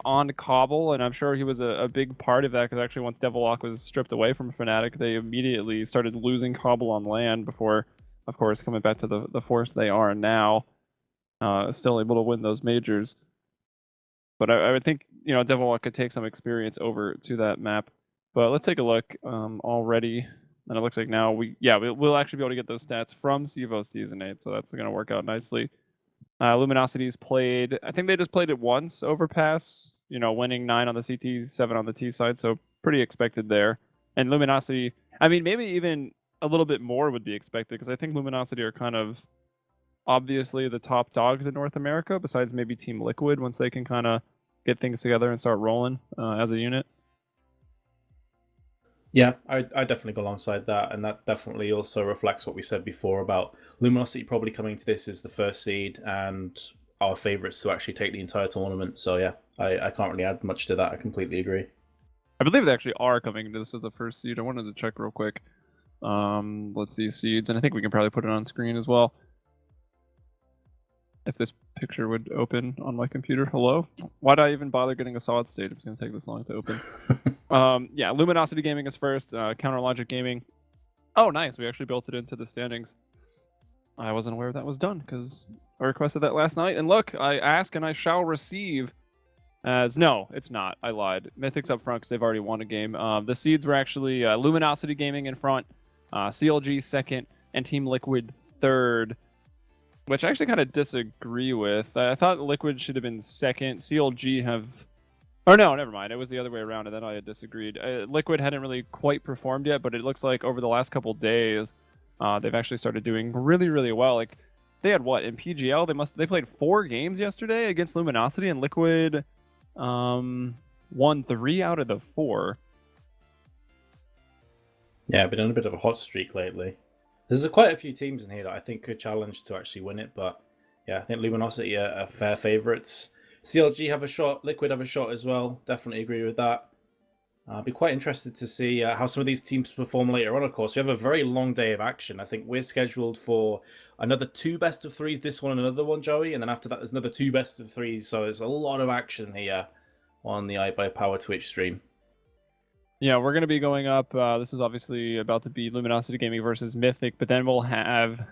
on Cobble, and I'm sure he was a big part of that because actually once Devilock was stripped away from Fnatic, they immediately started losing Cobble on land before, of course, coming back to the force they are now, still able to win those majors. But I would think, Devilock could take some experience over to that map. But let's take a look already. And it looks like now we'll actually be able to get those stats from CEVO Season 8, so that's going to work out nicely. Luminosity's played, I think they just played it once, Overpass, winning 9 on the CT, 7 on the T side, so pretty expected there. And Luminosity, I mean, maybe even a little bit more would be expected, because I think Luminosity are kind of obviously the top dogs in North America, besides maybe Team Liquid, once they can kind of get things together and start rolling as a unit. Yeah, I definitely go alongside that, and that definitely also reflects what we said before about Luminosity probably coming to this as the first seed and our favourites to actually take the entire tournament. So yeah, I can't really add much to that. I completely agree. I believe they actually are coming into this as the first seed. I wanted to check real quick. Let's see, seeds, and I think we can probably put it on screen as well. If this picture would open on my computer. Hello? Why'd I even bother getting a solid state? It's going to take this long to open. Yeah, Luminosity Gaming is first. Counter Logic Gaming. Oh, nice. We actually built it into the standings. I wasn't aware that was done because I requested that last night. And look, I ask and I shall receive. No, it's not. I lied. Mythic's up front because they've already won a game. The seeds were actually Luminosity Gaming in front, CLG second, and Team Liquid third. Which I actually kind of disagree with. I thought Liquid should have been second. CLG have... Or no, never mind. It was the other way around, and then I had disagreed. Liquid hadn't really quite performed yet, but it looks like over the last couple days, they've actually started doing really, really well. Like, they had what? In PGL, they played 4 games yesterday against Luminosity, and Liquid won 3 out of the 4. Yeah, been on a bit of a hot streak lately. There's quite a few teams in here that I think could challenge to actually win it, but yeah, I think Luminosity are fair favourites. CLG have a shot, Liquid have a shot as well. Definitely agree with that. I'll be quite interested to see how some of these teams perform later on, of course. We have a very long day of action. I think we're scheduled for another 2 best of 3s, this one and another one, Joey, and then after that there's another 2 best of 3s, so there's a lot of action here on the iBUYPOWER Twitch stream. Yeah, we're going to be going up. This is obviously about to be Luminosity Gaming versus Mythic, but then we'll have...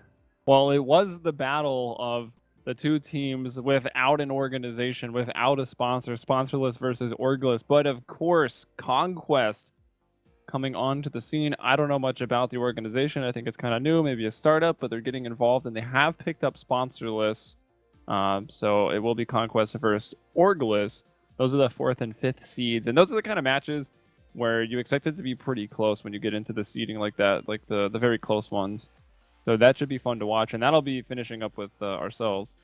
Well, it was the battle of the 2 teams without an organization, without a sponsor, sponsorless versus orgless. But of course, Conquest coming onto the scene. I don't know much about the organization. I think it's kind of new, maybe a startup, but they're getting involved, and they have picked up sponsorless. So it will be Conquest versus orgless. Those are the 4th and 5th seeds, and those are the kind of matches where you expect it to be pretty close when you get into the seeding like that, like the very close ones. So that should be fun to watch, and that'll be finishing up with ourselves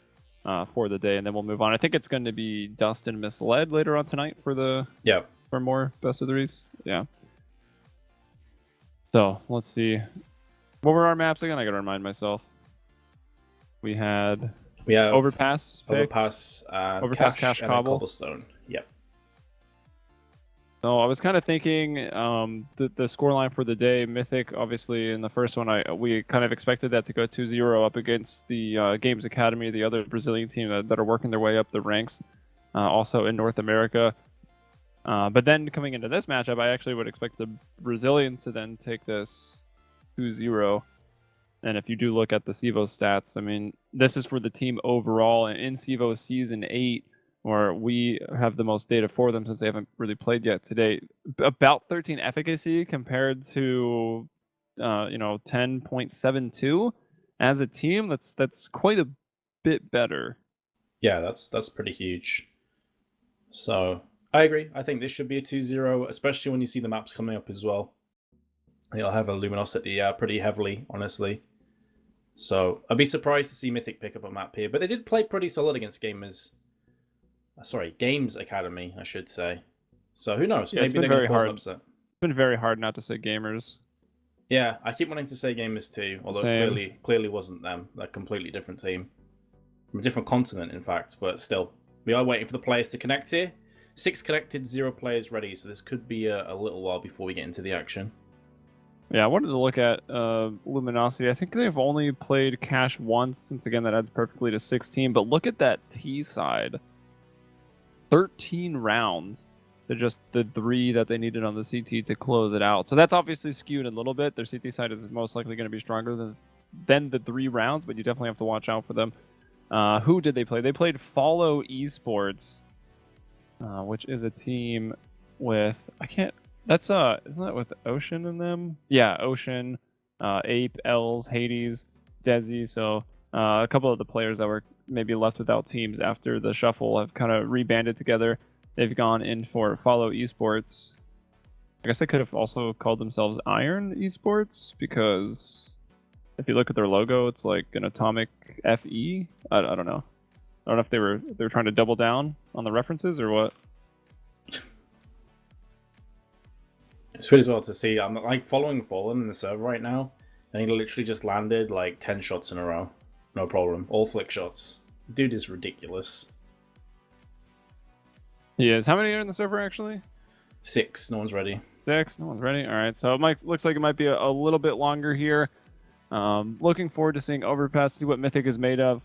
for the day, and then we'll move on. I think it's going to be Dust and Misled later on tonight for for more best of threes. Yeah. So let's see. What were our maps again? I gotta remind myself. We have Overpass, Overpass, Cache, and Cobblestone. Yep. So I was kind of thinking the scoreline for the day, Mythic, obviously, in the first one, we kind of expected that to go 2-0 up against the Games Academy, the other Brazilian team that are working their way up the ranks, also in North America. But then coming into this matchup, I actually would expect the Brazilians to then take this 2-0. And if you do look at the CEVO stats, I mean, this is for the team overall. In CEVO Season 8, or we have the most data for them since they haven't really played yet today, about 13 efficacy compared to 10.72 as a team. That's quite a bit better. Yeah, that's pretty huge. So I agree. I think this should be a 2-0, especially when you see the maps coming up as well. They'll have a Luminosity pretty heavily, honestly. So I'd be surprised to see Mythic pick up a map here, but they did play pretty solid against Games Academy, I should say. So who knows? Yeah, maybe they're going to cause an upset. It's been very hard not to say Gamers. Yeah, I keep wanting to say Gamers too, although it clearly wasn't them. They're a completely different team. From a different continent, in fact, but still. We are waiting for the players to connect here. 6 connected, 0 players ready, so this could be a little while before we get into the action. Yeah, I wanted to look at Luminosity. I think they've only played Cache once, since again that adds perfectly to 16, but look at that T side. 13 rounds to just the 3 that they needed on the CT to close it out. So that's obviously skewed a little bit. Their CT side is most likely going to be stronger than the 3 rounds, but you definitely have to watch out for them. Who did they play? They played Follow Esports, which is a team with isn't that with Ocean in them? Yeah, Ocean, Ape, Els, Hades, Desi. So a couple of the players that were maybe left without teams after the shuffle have kind of rebanded together. They've gone in for Follow Esports. I guess they could have also called themselves Iron Esports, because if you look at their logo, it's like an atomic FE. I don't know. I don't know if they were trying to double down on the references or what. It's weird as well to see. I'm like following Fallen in the server right now, and he literally just landed like 10 shots in a row. No problem. All flick shots. Dude is ridiculous. He is. How many are in the server actually? 6. No one's ready. 6. No one's ready. All right. So it looks like it might be a little bit longer here. Looking forward to seeing Overpass, see what Mythic is made of.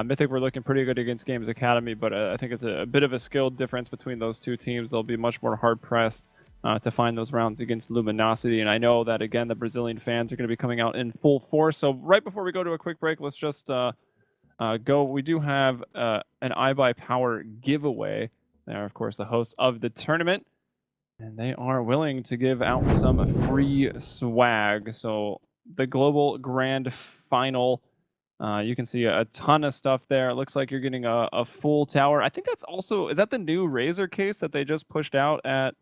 Mythic were looking pretty good against Games Academy, but I think it's a bit of a skill difference between those two teams. They'll be much more hard-pressed to find those rounds against Luminosity. And I know that, again, the Brazilian fans are going to be coming out in full force. So right before we go to a quick break, let's just go. We do have an iBUYPOWER giveaway. They're, of course, the hosts of the tournament, and they are willing to give out some free swag. So the Global Grand Final, you can see a ton of stuff there. It looks like you're getting a full tower. I think that's also, is that the new Razer case that they just pushed out at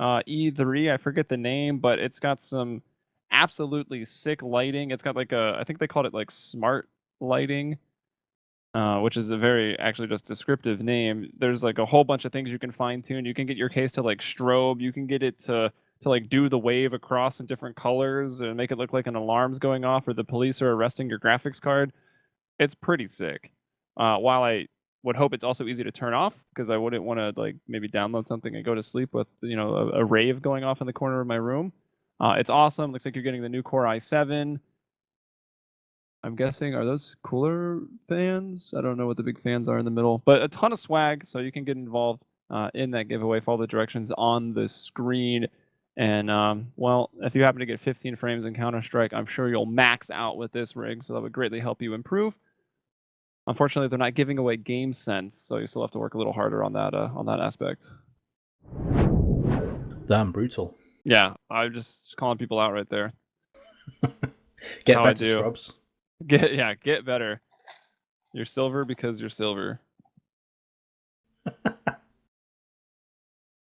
E3? I forget the name, but it's got some absolutely sick lighting. It's got like I think they called it like smart lighting, which is a very actually just descriptive name. There's like a whole bunch of things you can fine tune. You can get your case to like strobe. You can get it to like do the wave across in different colors and make it look like an alarm's going off or the police are arresting your graphics card. It's pretty sick. While I would hope it's also easy to turn off, because I wouldn't want to like maybe download something and go to sleep with, you know, a rave going off in the corner of my room. It's awesome. Looks like you're getting the new Core i7. I'm guessing, are those cooler fans? I don't know what the big fans are in the middle, but a ton of swag, so you can get involved in that giveaway. Follow the directions on the screen. And, well, if you happen to get 15 frames in Counter-Strike, I'm sure you'll max out with this rig, so that would greatly help you improve. Unfortunately, they're not giving away game sense, so you still have to work a little harder on that aspect. Damn brutal. Yeah, I'm just calling people out right there. Get better, scrubs. Get better. You're silver because you're silver.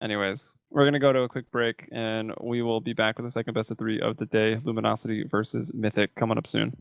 Anyways, we're going to go to a quick break, and we will be back with the second best of 3 of the day, Luminosity versus Mythic, coming up soon.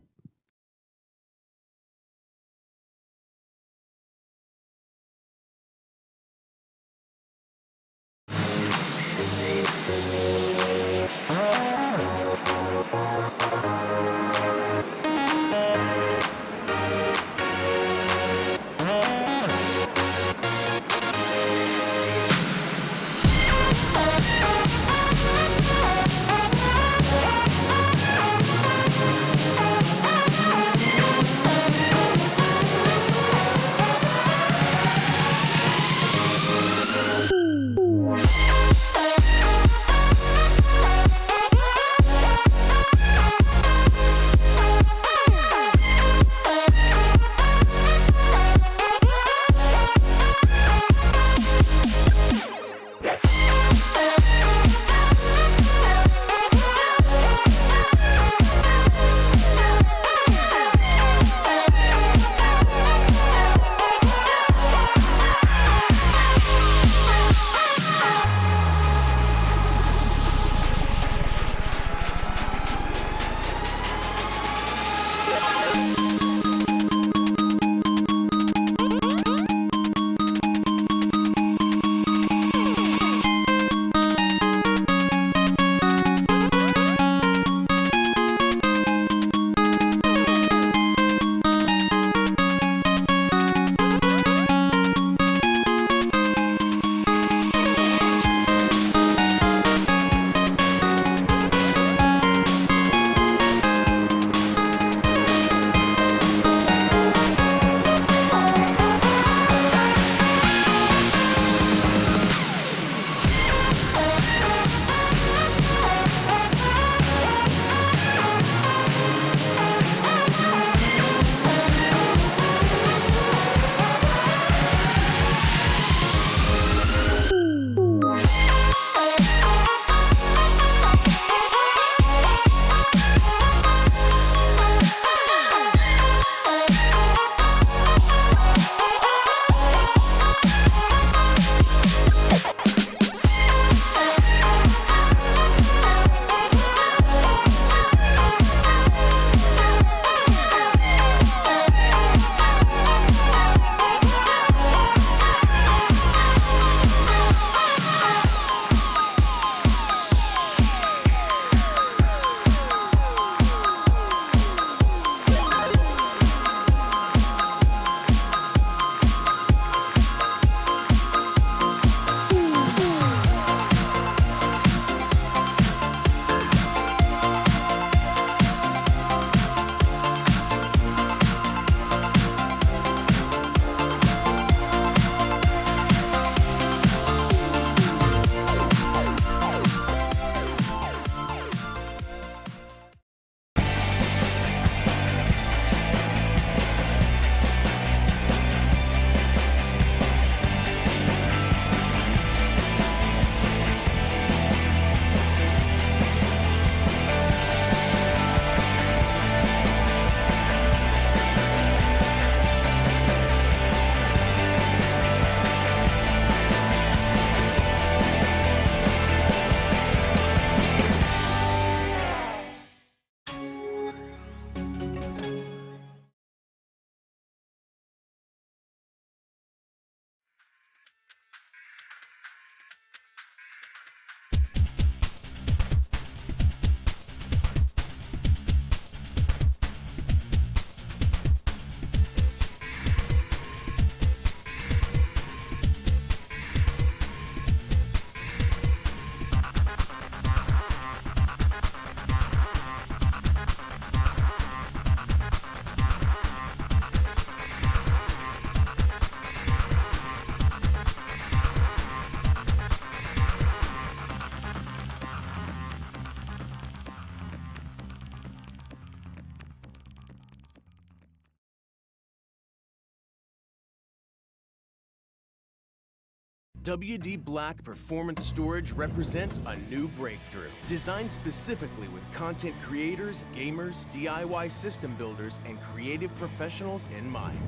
WD Black Performance Storage represents a new breakthrough, designed specifically with content creators, gamers, DIY system builders, and creative professionals in mind.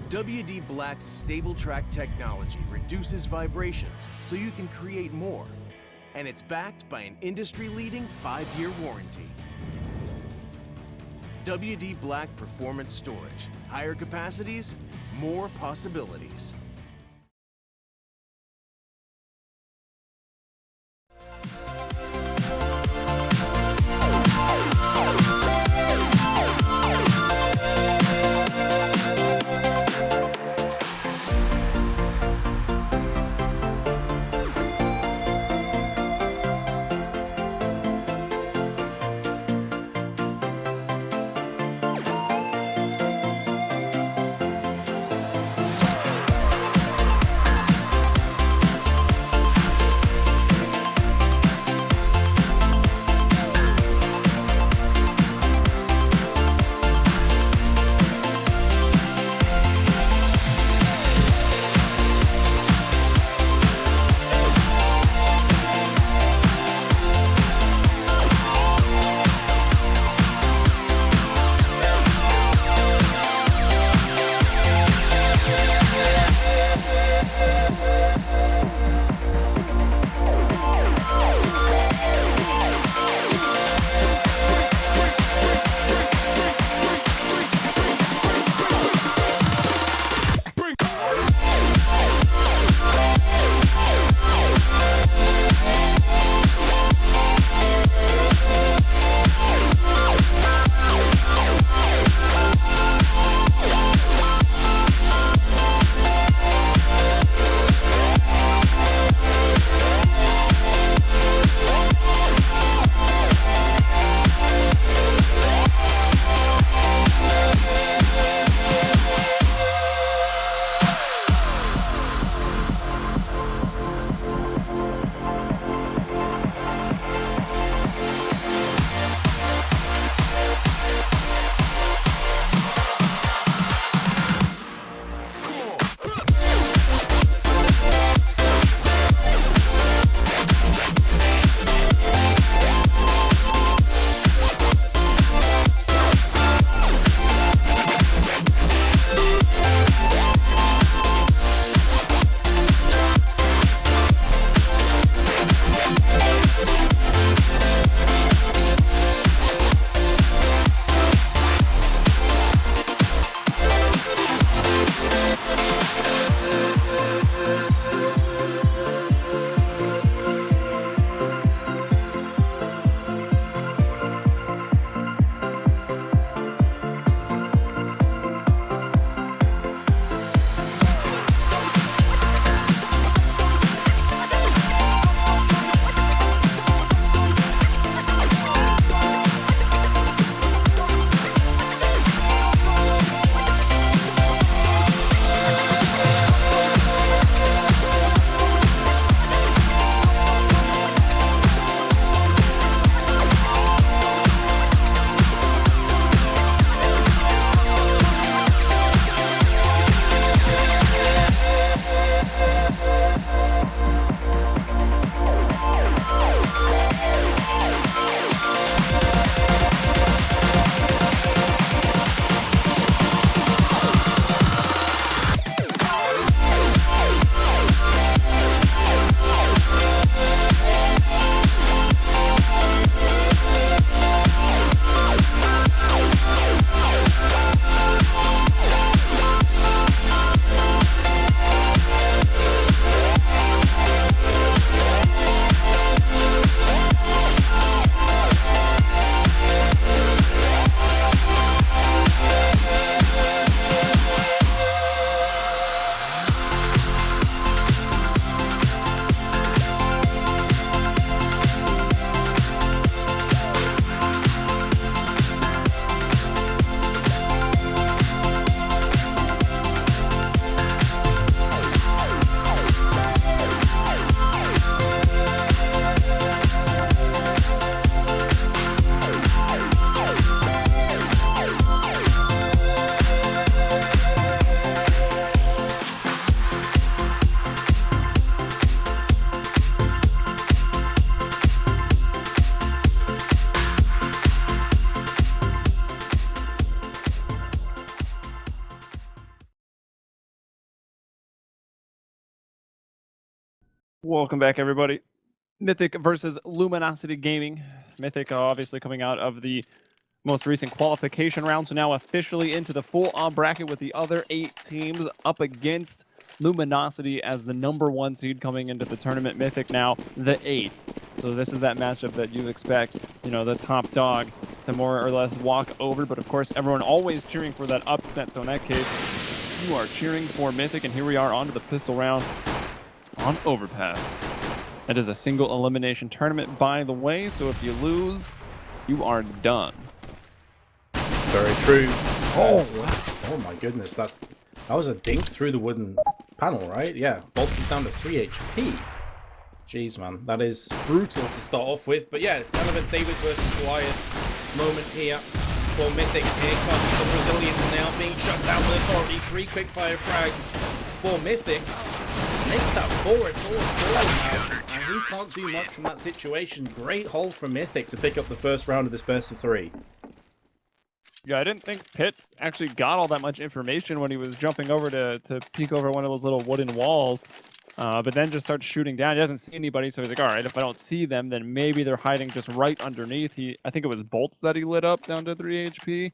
WD Black's stable track technology reduces vibrations so you can create more, and it's backed by an industry-leading 5-year warranty. WD Black Performance Storage. Higher capacities, more possibilities. Welcome back, everybody. Mythic versus Luminosity Gaming. Mythic obviously coming out of the most recent qualification round, so now officially into the full-on bracket with the other 8 teams up against Luminosity as the #1 seed coming into the tournament. Mythic now the 8th. So this is that matchup that you expect, you know, the top dog to more or less walk over, but of course everyone always cheering for that upset. So in that case, you are cheering for Mythic, and here we are on to the pistol round on Overpass. It is a single elimination tournament, by the way, so if you lose, you are done. Very true. Oh my goodness, that was a dink through the wooden panel, right? Yeah, Bolts is down to 3 HP. Jeez, man, that is brutal to start off with. But yeah, kind of a David versus Goliath moment here for Mythic. Here comes the Brazilians now being shut down with authority. 3 quickfire frags for Mythic. Make that forward, it's all forward now, and he can't do much from that situation. Great hold from Mythic to pick up the first round of this best of 3. Yeah, I didn't think Pitt actually got all that much information when he was jumping over to peek over one of those little wooden walls, but then just starts shooting down. He doesn't see anybody, so he's like, all right, if I don't see them, then maybe they're hiding just right underneath. I think it was Bolts that he lit up down to 3 HP.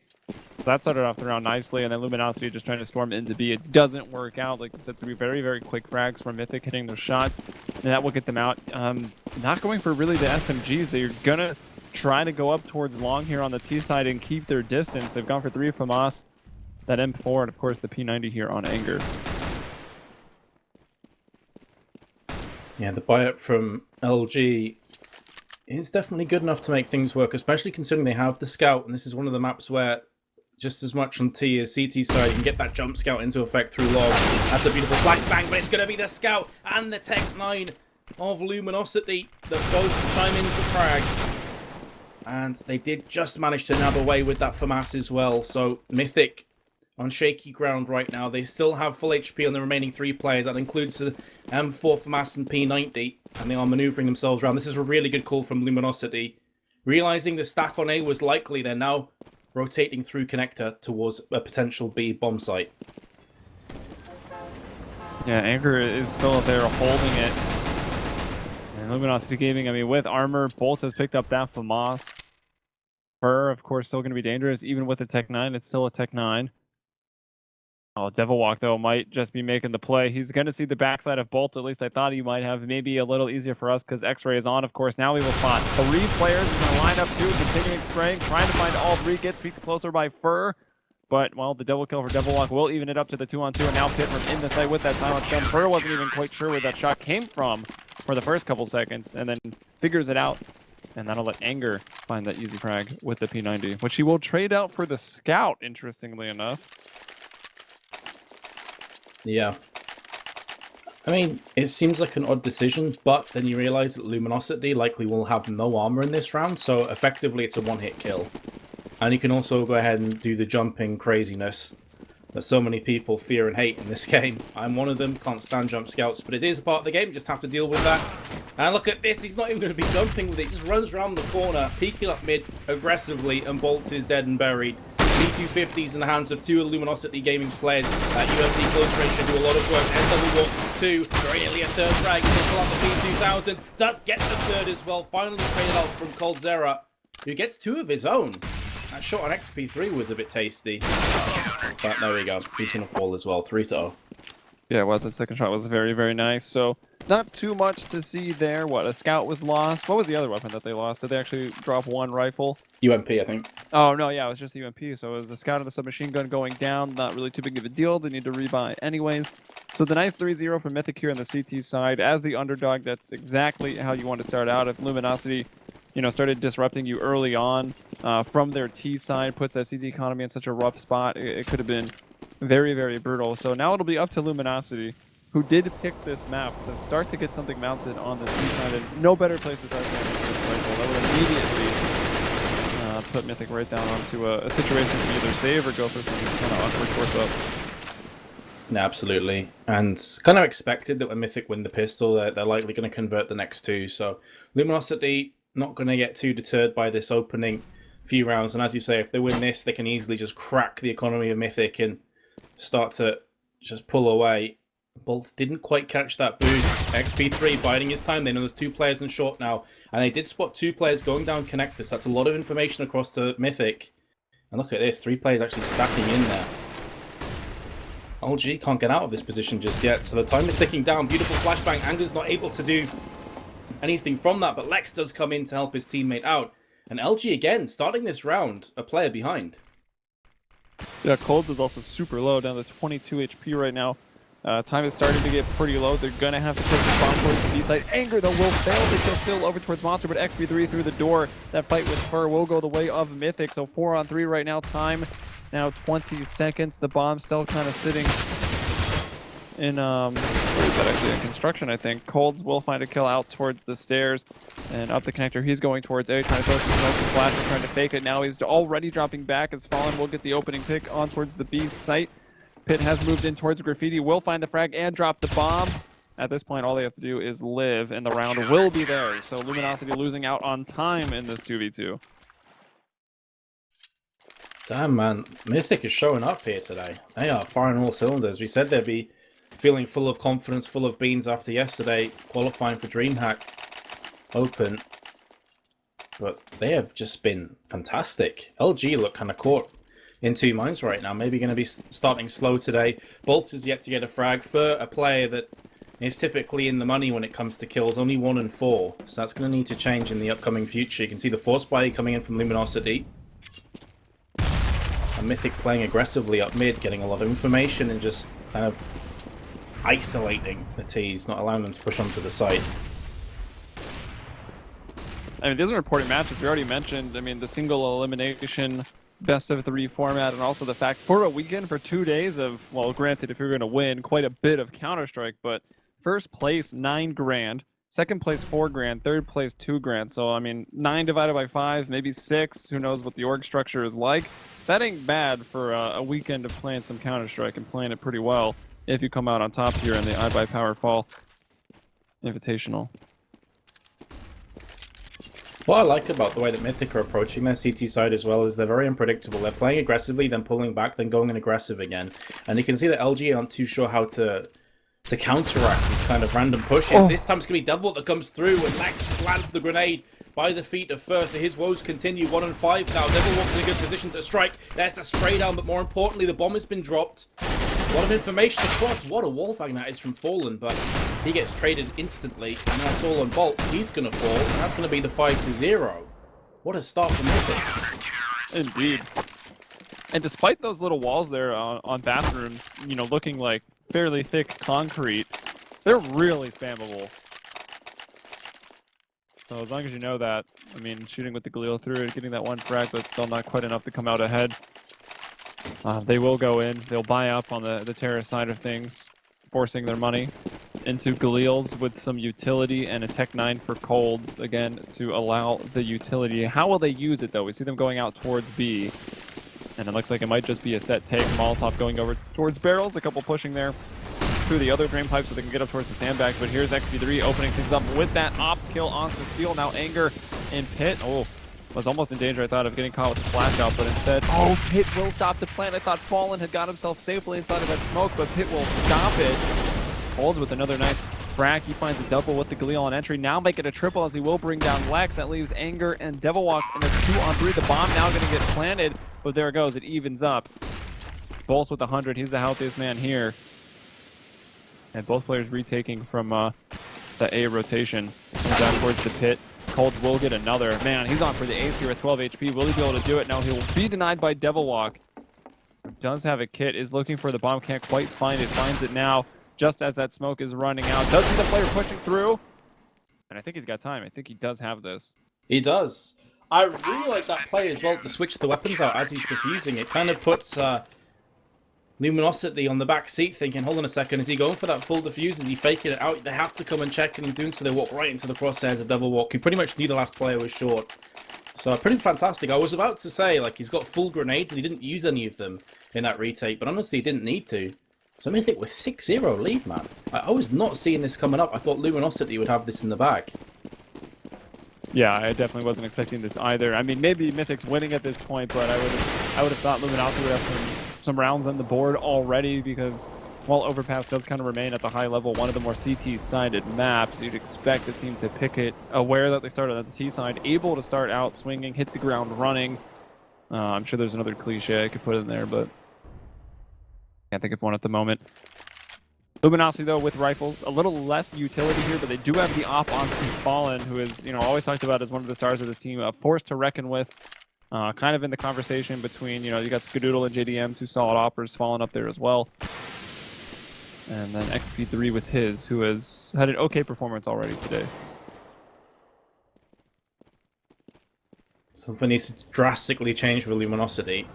So that started off the round nicely, and then Luminosity just trying to storm into B. It doesn't work out. Like you said, 3 very, very quick frags from Mythic hitting those shots, and that will get them out. Not going for really the SMGs. They're going to try to go up towards long here on the T side and keep their distance. They've gone for 3 from us, that M4, and of course the P90 here on Anger. Yeah, the buy-up from LG is definitely good enough to make things work, especially considering they have the Scout, and this is one of the maps where just as much on T as CT side, you can get that jump Scout into effect through log. That's a beautiful flashbang, but it's going to be the Scout and the Tech 9 of Luminosity that both chime in for frags. And they did just manage to nab away with that FAMAS as well. So Mythic on shaky ground right now. They still have full HP on the remaining 3 players. That includes the M4 FAMAS and P90. And they are maneuvering themselves around. This is a really good call from Luminosity. Realizing the stack on A was likely, they're now rotating through connector towards a potential B bomb site. Yeah, Anger is still there holding it. And Luminosity Gaming, I mean, with armor, Bolts has picked up that FAMAS. Fur, of course, still going to be dangerous. Even with the Tech 9, it's still a Tech 9. Oh, Devil Walk, though, might just be making the play. He's going to see the backside of Bolt. At least I thought he might have. Maybe a little easier for us because X-Ray is on, of course. Now we will spot 3 players. He's going to line up 2, continuing spraying, trying to find all 3. Gets peeked closer by Fur. But, well, the double kill for Devil Walk will even it up to the 2-on-2. And now Pitt from in the site with that silent stun. Fur wasn't even quite sure where that shot came from for the first couple seconds. And then figures it out. And that'll let Anger find that easy frag with the P90, which he will trade out for the Scout, interestingly enough. Yeah. I mean, it seems like an odd decision, but then you realize that Luminosity likely will have no armor in this round, so effectively it's a one-hit kill. And you can also go ahead and do the jumping craziness that so many people fear and hate in this game. I'm one of them, can't stand jump scouts, but it is a part of the game, just have to deal with that. And look at this, he's not even going to be jumping with it, he just runs around the corner, peeking up mid aggressively, and Bolts is dead and buried. P250s in the hands of 2 Luminosity Gaming's players. UFD close ratio do a lot of work. SW walks 2, very nearly a 3rd frag. He pull out the P2000, does get the 3rd as well. Finally traded out from Coldzera, who gets 2 of his own. That shot on XP3 was a bit tasty. But there we go, he's going to fall as well, 3-0. Yeah, it was. That second shot was very, very nice. So, not too much to see there. What, a Scout was lost? What was the other weapon that they lost? Did they actually drop 1 rifle? UMP, I think. Oh, no, yeah, it was just the UMP. So, it was the Scout and the submachine gun going down. Not really too big of a deal. They need to rebuy anyways. So, the nice 3-0 for Mythic here on the CT side. As the underdog, that's exactly how you want to start out. If Luminosity, you know, started disrupting you early on from their T side, puts that CT economy in such a rough spot, it could have been very, very brutal. So now it'll be up to Luminosity, who did pick this map, to start to get something mounted on the T side. And no better place to start than this rifle. That would immediately put Mythic right down onto a situation to either save or go for some kind of awkward force up. Yeah, absolutely. And kind of expected that when Mythic win the pistol, they're likely going to convert the next 2. So Luminosity not going to get too deterred by this opening few rounds. And as you say, if they win this, they can easily just crack the economy of Mythic and start to just pull away. Bolts didn't quite catch that boost. XP3 biding his time. They know there's 2 players in short now. And they did spot 2 players going down connectors. So that's a lot of information across to Mythic. And look at this, 3 players actually stacking in there. LG can't get out of this position just yet. So the time is ticking down. Beautiful flashbang. Anger's not able to do anything from that. But Lex does come in to help his teammate out. And LG again, starting this round, a player behind. Yeah, Colds is also super low, down to 22 HP right now. Time is starting to get pretty low. They're going to have to take the bomb towards the B side. Anger, though, will fail to kill still over towards Monster, but XP3 through the door. That fight with Fur will go the way of Mythic. So 4-on-3 right now. Time now 20 seconds. The bomb still kind of sitting in, where is that actually? In construction, I think. Colds will find a kill out towards the stairs. And up the connector, he's going towards A, trying to throw some smoke and flash and trying to fake it. Now he's already dropping back as Fallen will get the opening pick on towards the B site. Pit has moved in towards Graffiti, will find the frag and drop the bomb. At this point, all they have to do is live, and the round will be theirs. So Luminosity losing out on time in this 2v2. Damn, man. Mythic is showing up here today. They are firing all cylinders. We said they'd be feeling full of confidence, full of beans after yesterday, qualifying for DreamHack Open. But they have just been fantastic. LG look kind of caught in 2 minds right now. Maybe going to be starting slow today. Bolts is yet to get a frag for a player that is typically in the money when it comes to kills, only 1 and 4. So that's going to need to change in the upcoming future. You can see the force buy coming in from Luminosity. And Mythic playing aggressively up mid, getting a lot of information and just kind of isolating the T's, not allowing them to push onto the site. I mean, these are important matches. We already mentioned, I mean, the single elimination best of 3 format, and also the fact for a weekend, for 2 days of, well, granted, if you're going to win, quite a bit of Counter-Strike, but first place, 9 grand, second place, 4 grand, third place, 2 grand. So, I mean, 9 divided by 5, maybe 6, who knows what the org structure is like. That ain't bad for a weekend of playing some Counter-Strike and playing it pretty well if you come out on top here in the iBUYPOWER Fall Invitational. What I like about the way that Mythic are approaching their CT side as well is they're very unpredictable. They're playing aggressively, then pulling back, then going in aggressive again. And you can see that LG aren't too sure how to counteract these kind of random pushes. Oh. This time it's going to be Devil that comes through, and Lex lands the grenade by the feet of First. So his woes continue, 1 and 5 now. Devil walks in a good position to strike. There's the spray down, but more importantly, the bomb has been dropped. A lot of information across. What a wallbang that is from Fallen, but he gets traded instantly, and that's all on Bolt. He's going to fall, and that's going to be the 5-0. What a start for Mythic. Indeed. And despite those little walls there on bathrooms, you know, looking like fairly thick concrete, they're really spammable. So as long as you know that, I mean, shooting with the Galil through it, getting that 1 frag, but still not quite enough to come out ahead. They will go in. They'll buy up on the terrorist side of things, forcing their money into Galil's with some utility and a Tech 9 for Colds, again, to allow the utility. How will they use it, though? We see them going out towards B, and it looks like it might just be a set take. Molotov going over towards barrels, a couple pushing there through the other drain pipe so they can get up towards the sandbags, but here's XP3 opening things up with that op kill onto Steel. Now Anger and Pit. Oh, was almost in danger, I thought, of getting caught with the flash out, but instead, oh, Pit will stop the plant. I thought Fallen had got himself safely inside of that smoke, but Pit will stop it. Holds with another nice frag. He finds a double with the Galil on entry. Now make it a triple as he will bring down Lex. That leaves Anger and Devilwalk in a 2-on-3. The bomb now going to get planted, but there it goes. It evens up. Bolts with 100. He's the healthiest man here. And both players retaking from the A rotation. Down towards the Pit. Colds will get another. Man, he's on for the ace here at 12 HP. Will he be able to do it? No, he will be denied by Devilwalk. Does have a kit, is looking for the bomb, can't quite find it. Finds it now, just as that smoke is running out. Does see the player pushing through. And I think he's got time. I think he does have this. He does. I really like that play as well to switch the weapons out as he's defusing. It kind of puts Luminosity on the back seat thinking, hold on a second, is he going for that full defuse? Is he faking it out? They have to come and check, and in doing so they walk right into the crosshairs of Devilwalk, who pretty much knew the last player was short. So pretty fantastic. I was about to say, like, he's got full grenades and he didn't use any of them in that retake, but honestly he didn't need to. So Mythic with 6-0 lead, man. I was not seeing this coming up. I thought Luminosity would have this in the bag. Yeah, I definitely wasn't expecting this either. I mean, maybe Mythic's winning at this point, but I would have thought Luminosity would have some rounds on the board already, because while Overpass does kind of remain at the high level, one of the more CT-sided maps, you'd expect the team to pick it, aware that they started at the T side, able to start out swinging, hit the ground running. I'm sure there's another cliche I could put in there, but can't think of one at the moment. Luminosity, though, with rifles, a little less utility here, but they do have the op on Fallen, who is, always talked about as one of the stars of this team, a force to reckon with. Kind of in the conversation between, you got Skadoodle and JDM, two solid oppers, Fallen up there as well. And then XP3 with his, who has had an okay performance already today. Something needs to drastically change for Luminosity.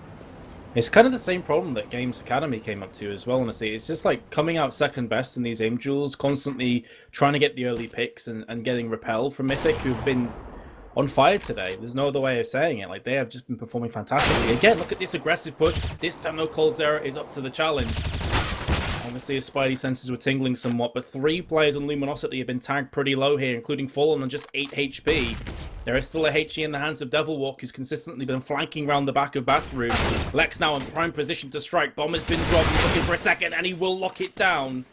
It's kind of the same problem that Games Academy came up to as well, honestly. It's just like coming out second best in these aim duels, constantly trying to get the early picks and getting repelled from Mythic, who've been on fire today. There's no other way of saying it. Like, they have just been performing fantastically. Again, look at this aggressive push. This time, no Coldzera is up to the challenge. Obviously, his spidey senses were tingling somewhat, but 3 players on Luminosity have been tagged pretty low here, including Fallen on just 8 HP. There is still a HE in the hands of Devilwalk, who's consistently been flanking around the back of Bathroom. Lex now in prime position to strike. Bomb has been dropped. He's looking for a second, and he will lock it down.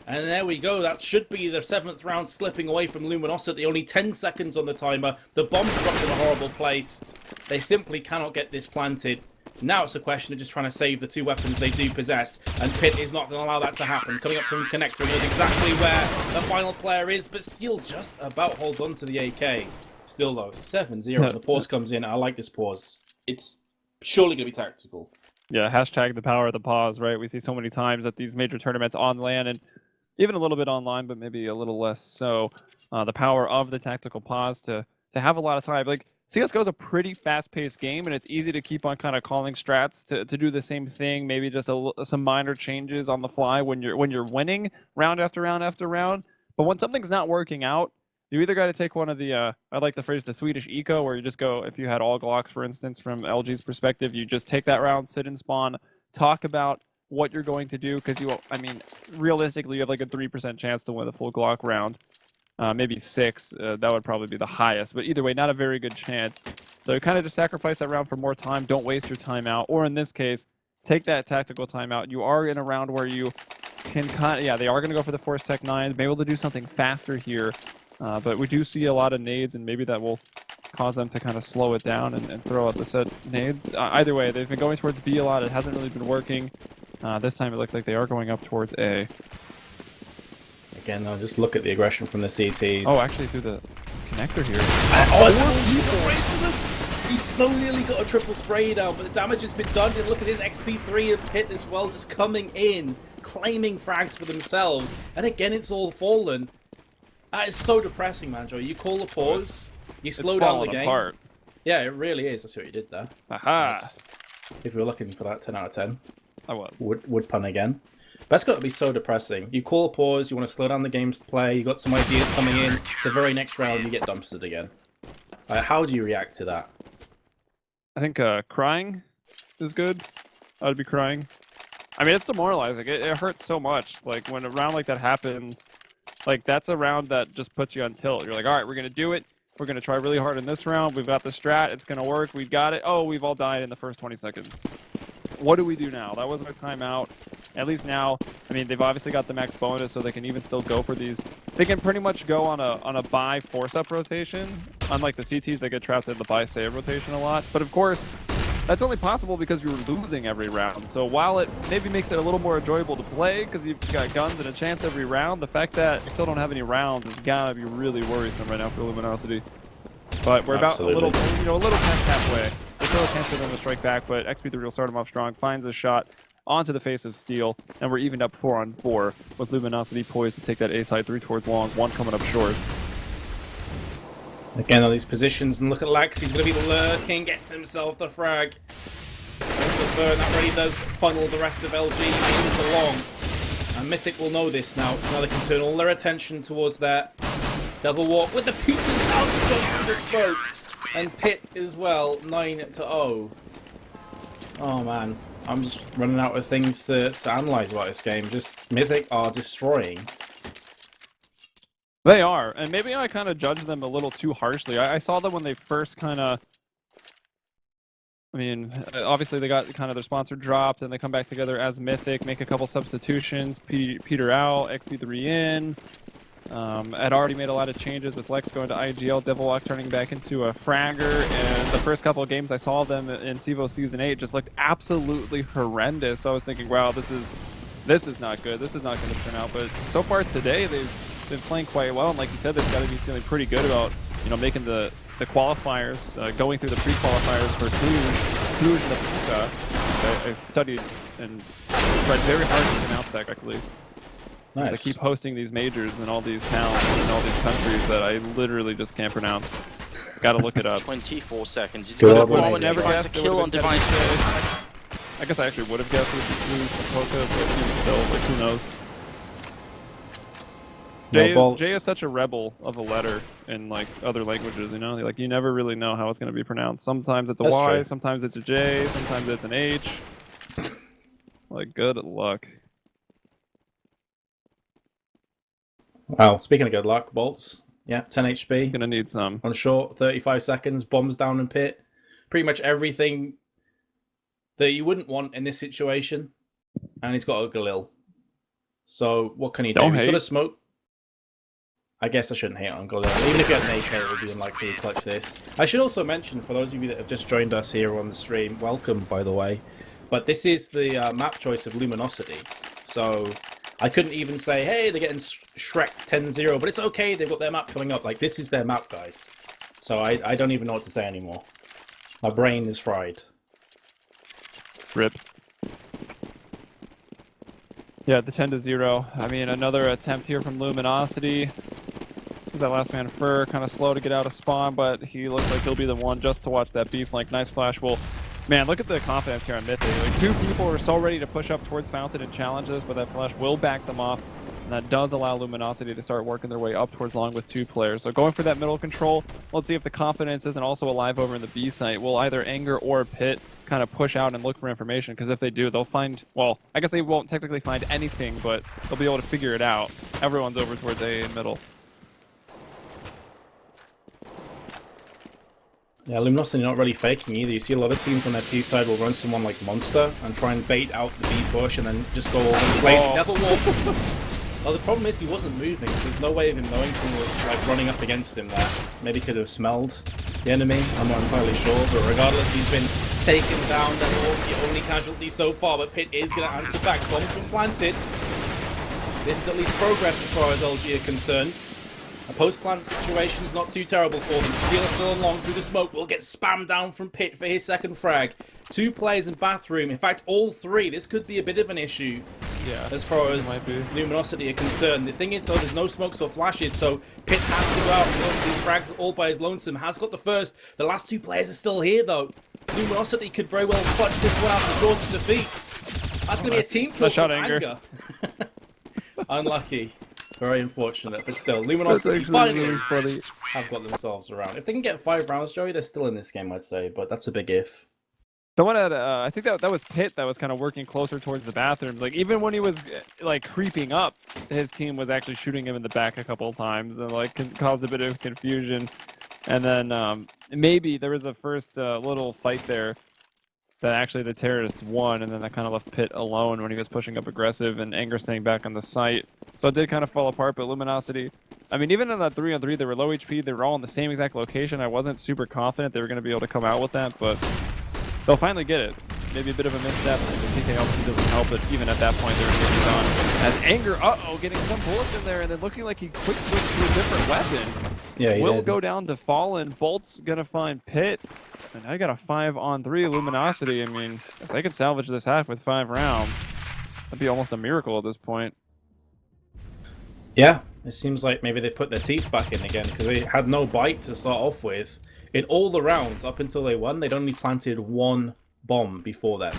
And there we go. That should be the 7th round slipping away from Luminosity. Only 10 seconds on the timer. The bomb's dropped in a horrible place. They simply cannot get this planted. Now it's a question of just trying to save the 2 weapons they do possess, and Pitt is not going to allow that to happen. Coming up from Connector, he knows exactly where the final player is, but still just about holds on to the AK. Still though, 7-0. The pause comes in. I like this pause. It's surely going to be tactical. Yeah, hashtag the power of the pause, right? We see so many times at these major tournaments on LAN and even a little bit online, but maybe a little less so. The power of the tactical pause to have a lot of time. Like, CSGO is a pretty fast-paced game, and it's easy to keep on kind of calling strats to do the same thing, maybe just some minor changes on the fly when you're winning round after round after round. But when something's not working out, you either got to take one of the, I like the phrase, the Swedish eco, where you just go, if you had all Glocks, for instance, from LG's perspective, you just take that round, sit and spawn, talk about what you're going to do, because realistically, you have like a 3% chance to win a full Glock round. Maybe 6, that would probably be the highest, but either way, not a very good chance. So you kind of just sacrifice that round for more time, don't waste your time out, or in this case, take that tactical timeout. You are in a round where you can they are going to go for the Force Tech 9s, maybe able to do something faster here, but we do see a lot of nades, and maybe that will cause them to kind of slow it down and throw out the set nades. Either way, they've been going towards B a lot, it hasn't really been working. This time it looks like they are going up towards A. Again, though, just look at the aggression from the CTs. Oh, actually through the connector here. He's so nearly got a triple spray down, but the damage has been done. And look at his XP3 of Pitt as well, just coming in, claiming frags for themselves. And again, it's all Fallen. That is so depressing, man, Joe. You call a pause, you slow down the game. Apart. Yeah, it really is. That's what you did there. Aha! Nice. If we were looking for that 10 out of 10. I was. Would pun again. That's got to be so depressing. You call a pause, you want to slow down the game's play, you got some ideas coming in, the very next round you get dumpstered again. How do you react to that? I think crying is good. I'd be crying. I mean, it's demoralizing. It hurts so much. Like, when a round like that happens, like, that's a round that just puts you on tilt. You're like, all right, we're going to do it. We're going to try really hard in this round. We've got the strat. It's going to work. We've got it. Oh, we've all died in the first 20 seconds. What do we do now? That was our timeout. At least now, I mean, they've obviously got the max bonus, so they can even still go for these. They can pretty much go on a buy force-up rotation. Unlike the CTs, they get trapped in the buy save rotation a lot. But of course, that's only possible because you're losing every round. So while it maybe makes it a little more enjoyable to play because you've got guns and a chance every round, the fact that you still don't have any rounds is gotta be really worrisome right now for Luminosity. But we're about a little past halfway. There's still a chance for them to strike back, but XP3 will start him off strong, finds a shot onto the face of Steel, and we're evened up 4-on-4 with Luminosity poised to take that A side 3 towards long, 1 coming up short. Again on these positions, and look at Lex, he's going to be lurking, gets himself the frag. That really does funnel the rest of LG into long. And Mythic will know this now. Now they can turn all their attention towards that double walk with the peeking out of the smoke. And Pitt as well, 9-0. Oh man, I'm just running out of things to analyze about this game. Just Mythic are destroying. They are, and maybe I kind of judged them a little too harshly. I saw them when they first kind of I mean, obviously they got kind of their sponsor dropped, and they come back together as Mythic, make a couple substitutions, Peter out, XP3 in. Had already made a lot of changes with Lex going to IGL, Devilwalk turning back into a fragger, and the first couple of games I saw them in CEVO Season 8 just looked absolutely horrendous. So I was thinking, wow, this is not good. This is not going to turn out. But so far today, they've been playing quite well, and like you said, they've got to be feeling pretty good about making the qualifiers, going through the pre-qualifiers for Cluj and the Puka. I've studied and tried very hard to pronounce that correctly. Nice. They keep hosting these majors in all these towns and all these countries that I literally just can't pronounce. Gotta look it up. 24 seconds. He's Good got a one. bomb and Never tries to guessed it kill would've on been device. I guess I actually would have guessed it would be Cluj Puka, but even still, like, who knows? Jay is such a rebel of a letter in like other languages, Like you never really know how it's going to be pronounced. Sometimes it's a That's Y, true. sometimes it's a J, sometimes it's an H. Like, good luck. Wow, speaking of good luck, Bolts. Yeah, 10 HP. Gonna need some. On short, 35 seconds, bombs down in pit. Pretty much everything that you wouldn't want in this situation. And he's got a Galil. So what can he do? Don't He's hate. got a smoke. I guess I shouldn't hate on Galil. Even if you had an AK, it would be unlikely to clutch this. I should also mention, for those of you that have just joined us here on the stream, welcome, by the way. But this is the map choice of Luminosity. So I couldn't even say, hey, they're getting Shrek 10-0, but it's okay, they've got their map coming up. Like, this is their map, guys. So I don't even know what to say anymore. My brain is fried. Rip. Yeah, the 10-0. I mean, another attempt here from Luminosity. Is that last man Fur kind of slow to get out of spawn, but he looks like he'll be the one just to watch that beef. Like, nice flash. Well, man, look at the confidence here on Mythic. Like, two people are so ready to push up towards Fountain and challenge this, but that flash will back them off. And that does allow Luminosity to start working their way up towards long with two players. So going for that middle control, let's see if the confidence isn't also alive over in the B site. Will either Anger or Pit kind of push out and look for information? Because if they do, they'll find, well, I guess they won't technically find anything, but they'll be able to figure it out. Everyone's over towards A in middle. Yeah, Luminosity not really faking either. You see a lot of teams on their T side will run someone like Monster and try and bait out the B push and then just go over and play the Devil Wall. Well, the problem is he wasn't moving, so there's no way of him knowing someone was like running up against him there. Maybe could have smelled the enemy, I'm not entirely sure, but regardless, he's been taken down. That's the only casualty so far, but Pit is going to answer back. Bomb's been planted. This is at least progress as far as LG are concerned. A post-plant situation is not too terrible for them. Steel still along through the smoke. Will get spammed down from Pit for his second frag. Two players in bathroom. In fact, all three. This could be a bit of an issue. Yeah, As far as Luminosity are concerned. The thing is, though, there's no smokes or flashes, so Pit has to go out and go for these frags all by his lonesome. Has got the first. The last two players are still here, though. Luminosity could very well clutch this one out and draw to defeat. That's going to be a team kill from Anger. Unlucky. Very unfortunate, but still, Luminosity finally have got themselves around. If they can get 5 rounds, Joey, they're still in this game, I'd say, but that's a big if. Someone had, I think that was Pitt that was kind of working closer towards the bathroom. Like, even when he was, like, creeping up, his team was actually shooting him in the back a couple of times and, like, caused a bit of confusion. And then maybe there was a first little fight there that actually the terrorists won, and then that kind of left Pitt alone when he was pushing up aggressive and Anger staying back on the site. So it did kind of fall apart, but Luminosity, I mean, even in that 3-on-3, they were low HP, they were all in the same exact location. I wasn't super confident they were going to be able to come out with that, but they'll finally get it. Maybe a bit of a misstep, and the TKLP doesn't help, but even at that point, they were getting on. As Anger, getting some bullets in there, and then looking like he quick switched to a different weapon. Yeah, he Will did. go down to Fallen. Bolt's gonna find Pit. And I got a 5-on-3 Luminosity. I mean, if they could salvage this half with 5 rounds, that'd be almost a miracle at this point. Yeah, it seems like maybe they put their teeth back in again, because they had no bite to start off with. In all the rounds, up until they won, they'd only planted 1 bomb before then.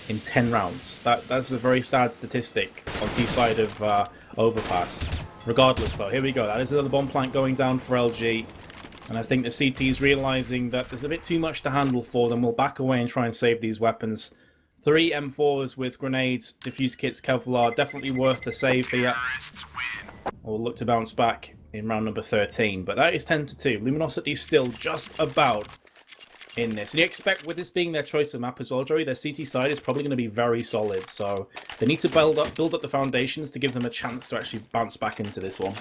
In 10 rounds. That's a very sad statistic on T side of Overpass. Regardless, though, here we go. That is another bomb plant going down for LG. And I think the CT's realizing that there's a bit too much to handle for them. We'll back away and try and save these weapons. 3 M4s with grenades, diffuse kits, Kevlar. Definitely worth the save here. We'll look to bounce back in round number 13. But that is 10-2. Luminosity still just about in this. And you expect, with this being their choice of map as well, Joey, their CT side is probably going to be very solid. So they need to build up the foundations to give them a chance to actually bounce back into this one.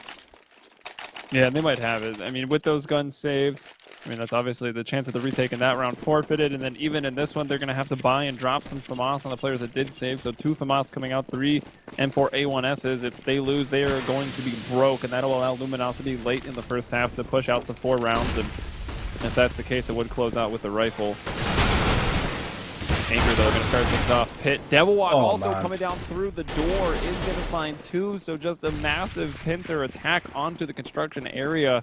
Yeah, they might have it. I mean, with those guns saved, I mean, that's obviously the chance of the retake in that round forfeited. And then even in this one, they're going to have to buy and drop some FAMAS on the players that did save. So 2 FAMAS coming out, 3 M4 A1Ss. If they lose, they are going to be broke. And that'll allow Luminosity late in the first half to push out to 4 rounds. And if that's the case, it would close out with the rifle. Anger, though, going to start things off. Pit. Devilwalk also coming down through the door is going to find 2. So just a massive pincer attack onto the construction area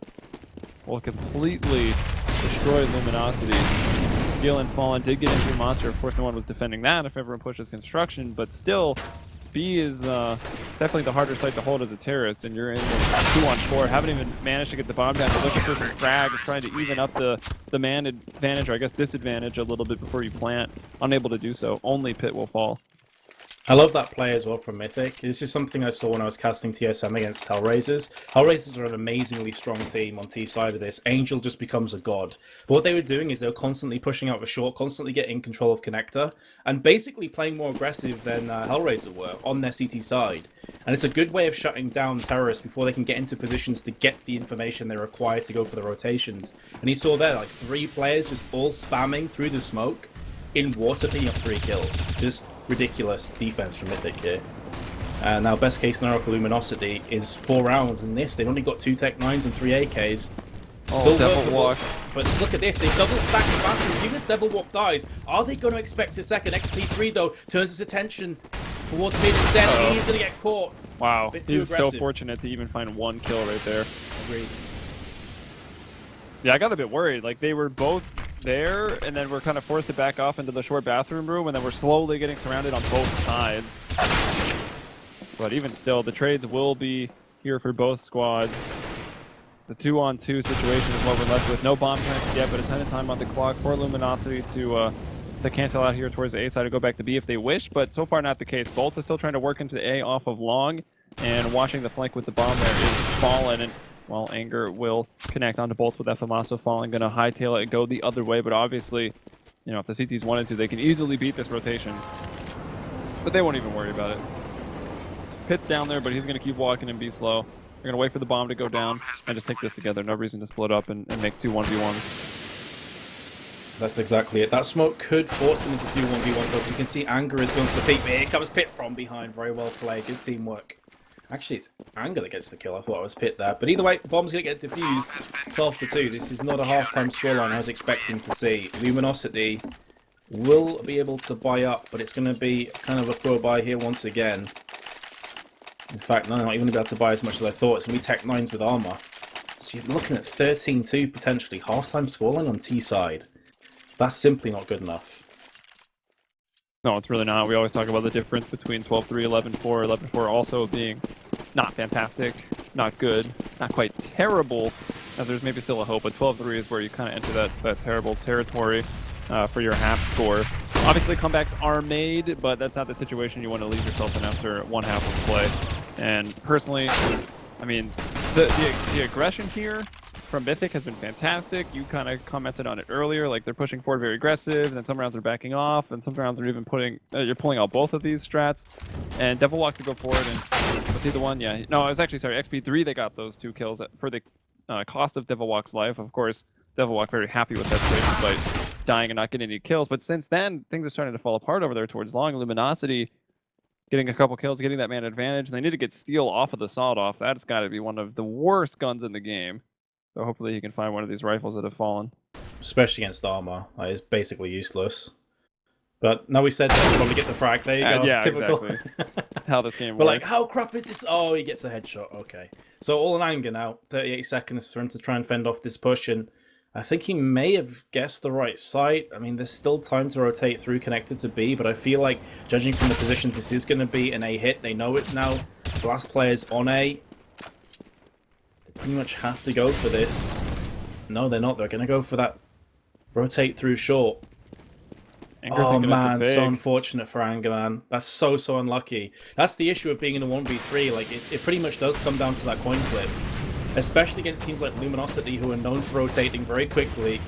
will completely destroy Luminosity. Galen Fallen did get into Monster. Of course, no one was defending that if everyone pushes construction, but still, B is definitely the harder site to hold as a terrorist, and you're in the 2-on-4. Haven't even managed to get the bomb down. You're looking for some frags, trying to even up the man advantage, or I guess disadvantage a little bit before you plant. Unable to do so. Only Pit will fall. I love that play as well from Mythic. This is something I saw when I was casting TSM against Hellraisers. Hellraisers are an amazingly strong team on T side of this. Angel just becomes a god. But what they were doing is they were constantly pushing out the short, constantly getting control of Connector, and basically playing more aggressive than Hellraiser were on their CT side. And it's a good way of shutting down terrorists before they can get into positions to get the information they require to go for the rotations. And you saw there, like 3 players just all spamming through the smoke in water, picking up 3 kills. Just ridiculous defense from Mythic here. Now, best case scenario for Luminosity is 4 rounds in this. They've only got 2 Tech 9s and 3 AKs. Still Devilwalk. But look at this, they double stack the batteries. Even if Devilwalk dies, are they going to expect a second? XP3 though turns his attention towards mid instead. He's going to get caught. Wow, he's so aggressive. fortunate to even find 1 kill right there. Agreed. Yeah, I got a bit worried. Like, they were both there, and then we're kind of forced to back off into the short bathroom room, and then we're slowly getting surrounded on both sides. But even still, the trades will be here for both squads. The 2-on-2 situation is what we're left with. No bomb plants yet, but a ton of time on the clock for Luminosity to cancel out here towards the A side and go back to B if they wish, but so far not the case. Bolts is still trying to work into A off of long, and watching the flank with the bomb there is Fallen, and while Anger will connect onto Bolts with FMASO, Fallen going to hightail it and go the other way, but obviously, you know, if the CTs wanted to, they can easily beat this rotation. But they won't even worry about it. Pit's down there, but he's going to keep walking and be slow. They're going to wait for the bomb to go down and just take this together. No reason to split up and make 2 1v1s. That's exactly it. That smoke could force them into 2 1v1s, though, as you can see Anger is going for the peak. Here comes Pit from behind. Very well played. Good teamwork. Actually, it's Anger that gets the kill. I thought it was Pit there. But either way, bomb's going to get defused. 12-2. This is not a half-time scoreline I was expecting to see. Luminosity will be able to buy up, but it's going to be kind of a poor buy here once again. In fact, no, not even about to buy as much as I thought. It's going to be Tech 9s with armor. So you're looking at 13-2 potentially. Half-time scoreline on T side. That's simply not good enough. No, it's really not. We always talk about the difference between 12-3, 11-4, 11-4 also being not fantastic, not good, not quite terrible, as there's maybe still a hope, but 12-3 is where you kind of enter that terrible territory for your half score. Obviously, comebacks are made, but that's not the situation you want to leave yourself in after 1 half of play. And personally, I mean, the aggression here from Mythic has been fantastic. You kind of commented on it earlier, like they're pushing forward very aggressive, and then some rounds are backing off, and some rounds are even you're pulling out both of these strats. And Devilwalk to go forward, and was he the one? Yeah, no, it was actually, sorry, XP3 they got those 2 kills for the cost of Devilwalk's life. Of course, Devilwalk very happy with that trade despite dying and not getting any kills. But since then, things are starting to fall apart over there towards long. Luminosity getting a couple kills, getting that man advantage, and they need to get Steel off of the sawed-off. That's got to be one of the worst guns in the game. So hopefully he can find one of these rifles that have fallen. Especially against armor. It's basically useless. But now we said that we'll probably get the frag. There you go. Yeah, typical. exactly. How this game We're works. like, how crap is this? Oh, he gets a headshot. Okay. So all in Anger now. 38 seconds for him to try and fend off this push. And I think he may have guessed the right site. I mean, there's still time to rotate through connected to B. But I feel like, judging from the positions, this is going to be an A hit. They know it now. The last player's on A. Pretty much have to go for this. No, they're not. They're going to go for that rotate through short. Oh man, so unfortunate for Anger, man. That's so unlucky. That's the issue of being in a 1v3. Like, it pretty much does come down to that coin flip. Especially against teams like Luminosity, who are known for rotating very quickly.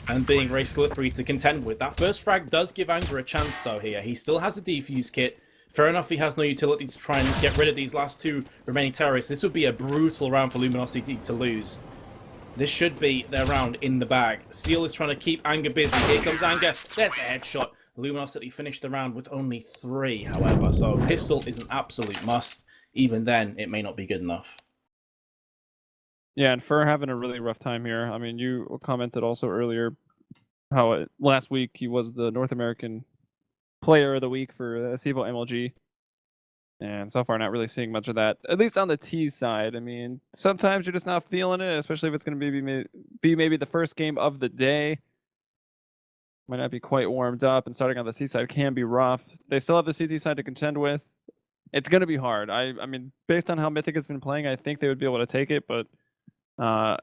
and being very slippery to contend with. That first frag does give Anger a chance, though, here. He still has a defuse kit. Fair enough, he has no utility to try and get rid of these last two remaining terrorists. This would be a brutal round for Luminosity to lose. This should be their round in the bag. Steel is trying to keep Anger busy. Here comes Anger. There's the headshot. Luminosity finished the round with only 3, however. So pistol is an absolute must. Even then, it may not be good enough. Yeah, and Fur having a really rough time here. I mean, you commented also earlier how last week he was the North American Player of the Week for CEVO MLG. And so far, not really seeing much of that, at least on the T side. I mean, sometimes you're just not feeling it, especially if it's going to be maybe the first game of the day. Might not be quite warmed up, and starting on the T side can be rough. They still have the CT side to contend with. It's going to be hard. I mean, based on how Mythic has been playing, I think they would be able to take it, but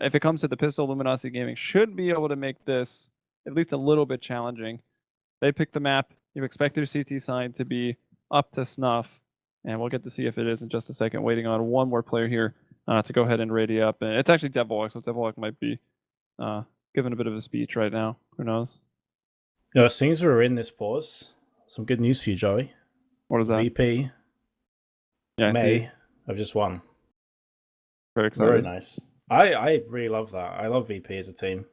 if it comes to the pistol, Luminosity Gaming should be able to make this at least a little bit challenging. They picked the map. You expect their CT side to be up to snuff. And we'll get to see if it is in just a second. Waiting on one more player here to go ahead and ready up. And it's actually Devilwalk, so Devilwalk might be giving a bit of a speech right now. Who knows? As soon as we're in this pause, some good news for you, Joey. What is that? VP May have just won. Very exciting. Very nice. I really love that. I love VP as a team.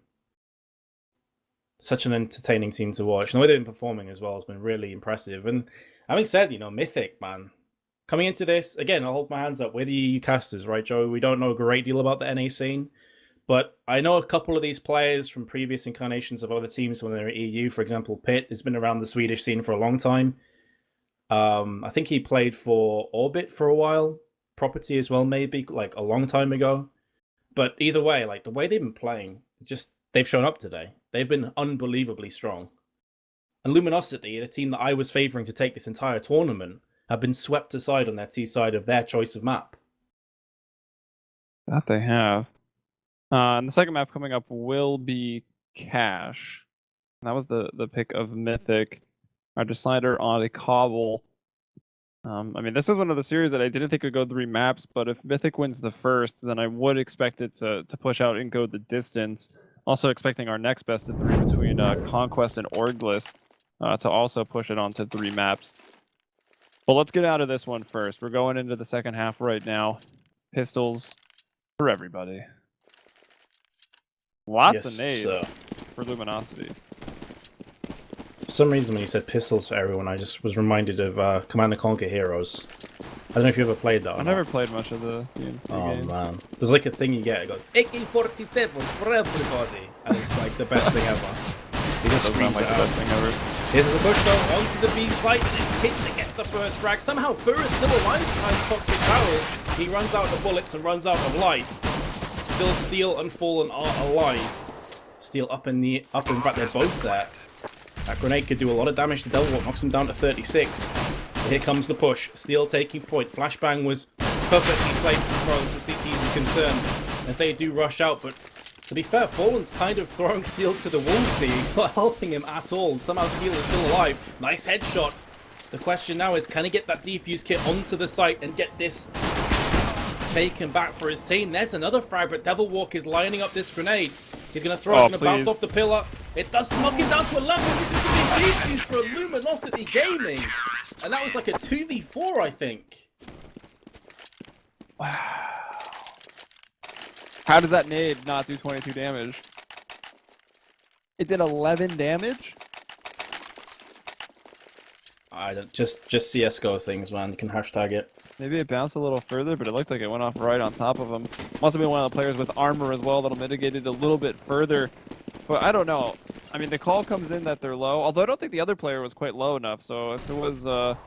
Such an entertaining team to watch. And the way they've been performing as well has been really impressive. And having said, Mythic, man, coming into this, again, I'll hold my hands up. We're the EU casters, right, Joey? We don't know a great deal about the NA scene. But I know a couple of these players from previous incarnations of other teams when they're at EU. For example, Pitt has been around the Swedish scene for a long time. I think he played for Orbit for a while. Property as well, maybe, like a long time ago. But either way, like the way they've been playing, they've shown up today. They've been unbelievably strong. And Luminosity, the team that I was favouring to take this entire tournament, have been swept aside on their T side of their choice of map. That they have. And the second map coming up will be Cache. That was the pick of Mythic. Our decider on a cobble. I mean, this is one of the series that I didn't think would go 3 maps, but if Mythic wins the first, then I would expect it to push out and go the distance. Also expecting our next best of 3 between Conquest and Orglis to also push it on to 3 maps. But let's get out of this one first. We're going into the second half right now. Pistols for everybody. Lots of nades for Luminosity. For some reason, when you said pistols for everyone, I just was reminded of Command & Conquer Heroes. I don't know if you ever played that. I never played much of the CNC games. Oh man, there's like a thing you get. It goes AK-47 for everybody, and it's like the best thing ever. He just screams like it the out. best thing ever. Here's the push though onto the B site. This hits and gets the first frag. Somehow Fur is still alive behind Toxic Towers. He runs out of bullets and runs out of life. Still Steel and Fallen are alive. Steel up in fact they're both there. That grenade could do a lot of damage to Devilwalk, knocks him down to 36. But here comes the push. Steel taking point. Flashbang was perfectly placed as far as the CTs are concerned, as they do rush out. But to be fair, Fallen's kind of throwing Steel to the wolves here. He's not helping him at all. Somehow Steel is still alive. Nice headshot. The question now is, can he get that defuse kit onto the site and get this taken back for his team? There's another frag, but Devilwalk is lining up this grenade. He's going to throw it, it's going to bounce off the pillar. It does knock him down to 11. This is going to be defuse for Luminosity Gaming. And that was like a 2v4, I think. Wow. How does that nade not do 22 damage? It did 11 damage? I don't, just CSGO things, man. You can hashtag it. Maybe it bounced a little further, but it looked like it went off right on top of him. Must have been one of the players with armor as well that'll mitigate it a little bit further. But I don't know. I mean, the call comes in that they're low, although I don't think the other player was quite low enough. So if it was, the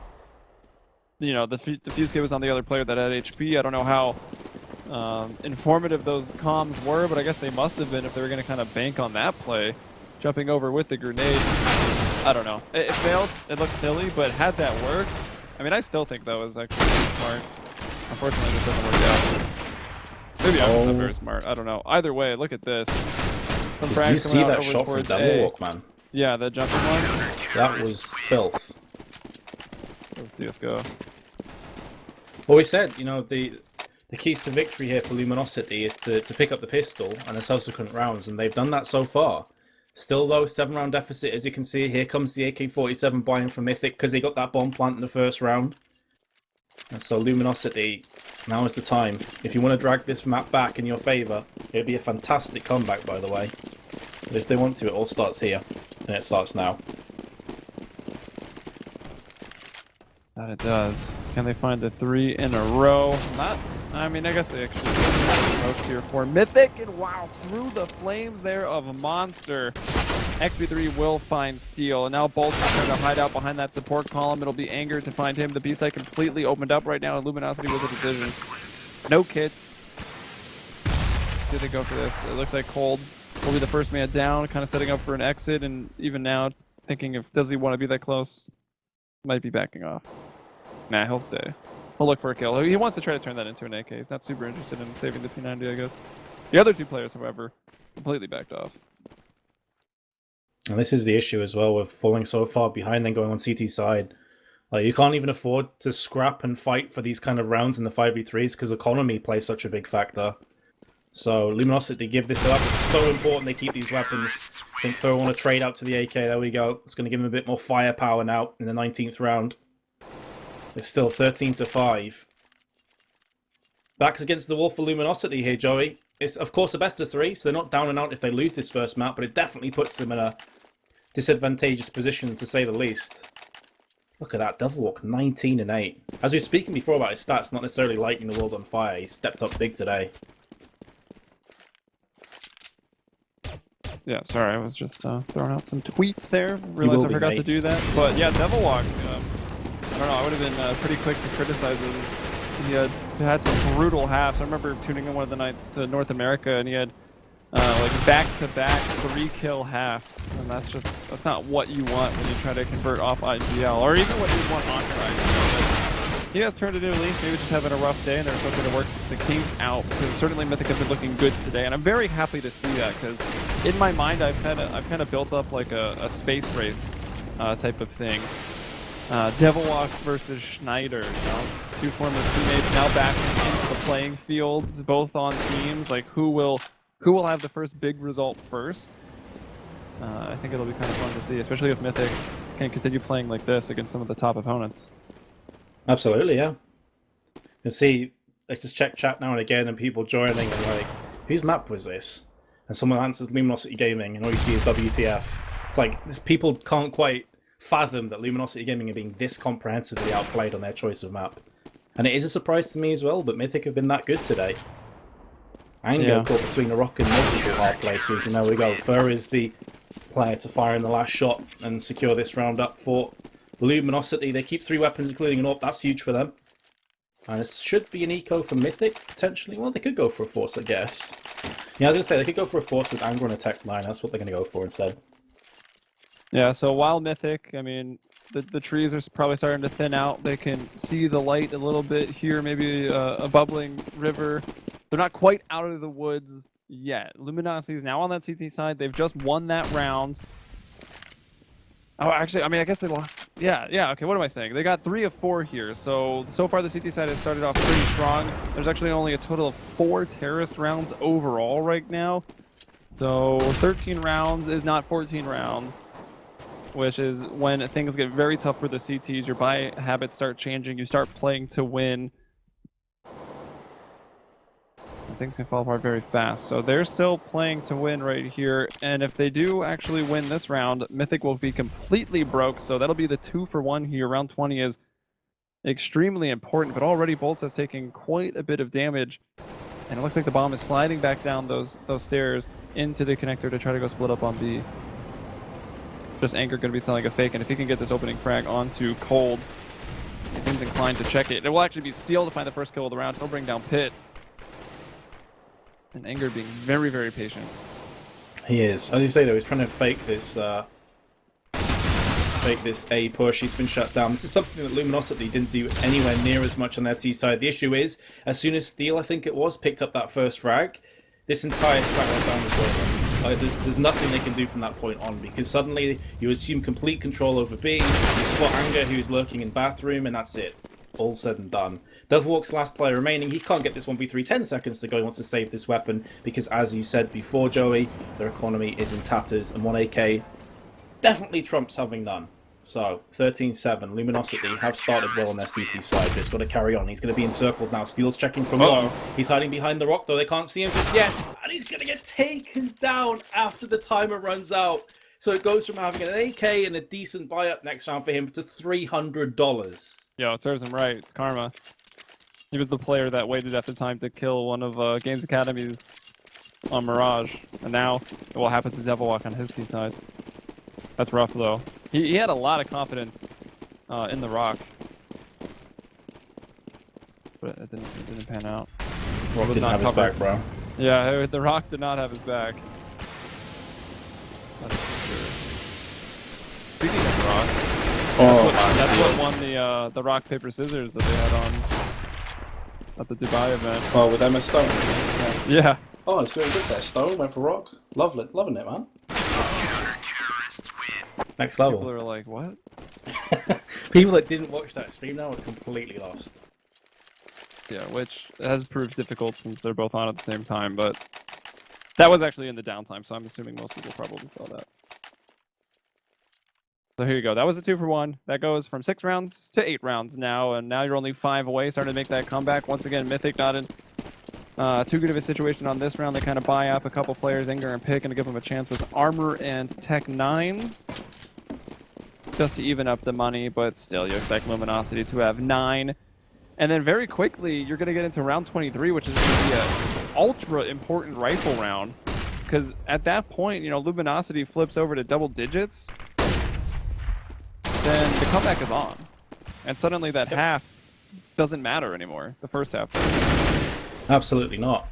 fuse kit was on the other player that had HP, I don't know how informative those comms were, but I guess they must have been if they were going to kind of bank on that play. Jumping over with the grenade. I don't know. It fails. It looks silly, but had that worked, I mean, I still think that was actually pretty smart. Unfortunately, this doesn't work out. Maybe I'm not very smart. I don't know. Either way, look at this. Did you see that shot from Devilwalk, man? Yeah, the jumping one. That was filth. Let's CSGO. Well, we said, the keys to victory here for Luminosity is to pick up the pistol and the subsequent rounds, and they've done that so far. Still, though, 7-round deficit, as you can see. Here comes the AK-47 buy-in from Mythic, because they got that bomb plant in the first round. And so Luminosity, now is the time. If you want to drag this map back in your favour, it'd be a fantastic comeback, by the way. But if they want to, it all starts here. And it starts now. That it does. Can they find the 3 in a row? Not. I mean, I guess they actually have ropes here for Mythic, and wow, through the flames there of a monster. XB3 will find Steel, and now Bolt's trying to hide out behind that support column. It'll be Anger to find him. The B-site completely opened up right now, and Luminosity with a decision. No kits. Do they go for this? It looks like Colds will be the first man down, kind of setting up for an exit, and even now thinking if does he want to be that close? Might be backing off. Nah, he'll stay. He'll look for a kill. He wants to try to turn that into an AK. He's not super interested in saving the P90, I guess. The other two players, however, completely backed off. And this is the issue as well with falling so far behind and going on CT side. Like, you can't even afford to scrap and fight for these kind of rounds in the 5v3s because economy plays such a big factor. So Luminosity give this up. It's so important they keep these weapons. I think Fur want to trade out to the AK. There we go. It's going to give him a bit more firepower now in the 19th round. It's still 13-5. Backs against the wall for Luminosity here, Joey. It's, of course, a best of 3, so they're not down and out if they lose this first map, but it definitely puts them in a disadvantageous position, to say the least. Look at that, Devilwalk, 19-8. As we were speaking before about his stats, not necessarily lighting the world on fire, he stepped up big today. Yeah, sorry, I was just throwing out some tweets there. Realized I forgot to do that. But yeah, Devilwalk, I don't know, I would have been pretty quick to criticize him. He had some brutal halves. I remember tuning in one of the nights to North America, and he had like back-to-back 3-kill halves. And that's not what you want when you try to convert off IGL, or even what you want on IGL. He has turned it in a leaf, maybe just having a rough day, and they're hoping to work the kinks out, because certainly Mythic has been looking good today, and I'm very happy to see that, because in my mind I've kind of built up like a space race type of thing. Devilwalk versus Schneider, you know, two former teammates now back into the playing fields, both on teams. Like, who will have the first big result first? I think it'll be kind of fun to see, especially if Mythic can continue playing like this against some of the top opponents. Absolutely, yeah. You see, let's just check chat now and again, and people joining and like, whose map was this? And someone answers Luminosity Gaming, and all you see is WTF. It's like, people can't quite fathom that Luminosity Gaming are being this comprehensively outplayed on their choice of map. And it is a surprise to me as well, but Mythic have been that good today. Ango caught between a rock and multiple hard places, and there we go. Fur is the player to fire in the last shot and secure this round up for Luminosity. They keep 3 weapons, including an AWP. That's huge for them. And this should be an eco for Mythic, potentially. Well, they could go for a force, I guess. Yeah, I was going to say, they could go for a force with Anger on a tech line. That's what they're going to go for instead. Yeah, so while Mythic, I mean, the trees are probably starting to thin out. They can see the light a little bit here, maybe a bubbling river. They're not quite out of the woods yet. Luminosity is now on that CT side. They've just won that round. Oh, actually, I mean, I guess they lost. Yeah, okay, what am I saying? They got 3 of 4 here. So far the CT side has started off pretty strong. There's actually only a total of 4 terrorist rounds overall right now. So 13 rounds is not 14 rounds. Which is when things get very tough for the CTs, your buy habits start changing, you start playing to win. And things can fall apart very fast. So they're still playing to win right here, and if they do actually win this round, Mythic will be completely broke, so that'll be the 2-for-1 here. Round 20 is extremely important, but already Bolts has taken quite a bit of damage, and it looks like the bomb is sliding back down those stairs into the connector to try to go split up on B. Just Anger going to be selling a fake, and if he can get this opening frag onto Colds, he seems inclined to check it. It will actually be Steel to find the first kill of the round. He'll bring down Pit. And Anger being very, very patient. He is. As you say, though, he's trying to fake this A push. He's been shut down. This is something that Luminosity didn't do anywhere near as much on their T side. The issue is, as soon as Steel, I think it was, picked up that first frag, this entire strat went down the slow. There's nothing they can do from that point on, because suddenly you assume complete control over B, you spot Anger who's lurking in bathroom, and that's it. All said and done. Devilwalk's last player remaining. He can't get this 1v3 10 seconds to go. He wants to save this weapon because, as you said before, Joey, their economy is in tatters, and 1 AK definitely trumps having none. So, 13-7. Luminosity have started well on their CT side, but it's got to carry on. He's going to be encircled now. Steel's checking from long. He's hiding behind the rock, though. They can't see him just yet. And he's going to get taken down after the timer runs out. So it goes from having an AK and a decent buy-up next round for him to $300. Yo, it serves him right. It's karma. He was the player that waited after time to kill one of Games Academy's on Mirage. And now it will happen to Devilwalk on his T side. That's rough, though. He had a lot of confidence in the rock. But it didn't pan out. Rock didn't have his back, bro. Yeah, the rock did not have his back. That's for sure. Speaking of rock, that's what won the rock, paper, scissors that they had on at the Dubai event. Oh, with Emma Stone. Yeah. Oh, it's really good there. Stone went for rock. Loving it, man. Next level. People are like, what? People that didn't watch that stream now are completely lost. Yeah, which has proved difficult since they're both on at the same time, but that was actually in the downtime, so I'm assuming most people probably saw that. So here you go. That was a 2-for-1. That goes from 6 rounds to 8 rounds now, and now you're only 5 away, starting to make that comeback. Once again, Mythic not in too good of a situation on this round. They kind of buy up a couple players, Inger and Pick, and to give them a chance with Armor and Tech 9s. Just to even up the money, but still, you expect Luminosity to have 9. And then very quickly, you're going to get into round 23, which is going to be an ultra important rifle round. Because at that point, you know, Luminosity flips over to double digits, then the comeback is on. And suddenly that half doesn't matter anymore, the first half. Absolutely not.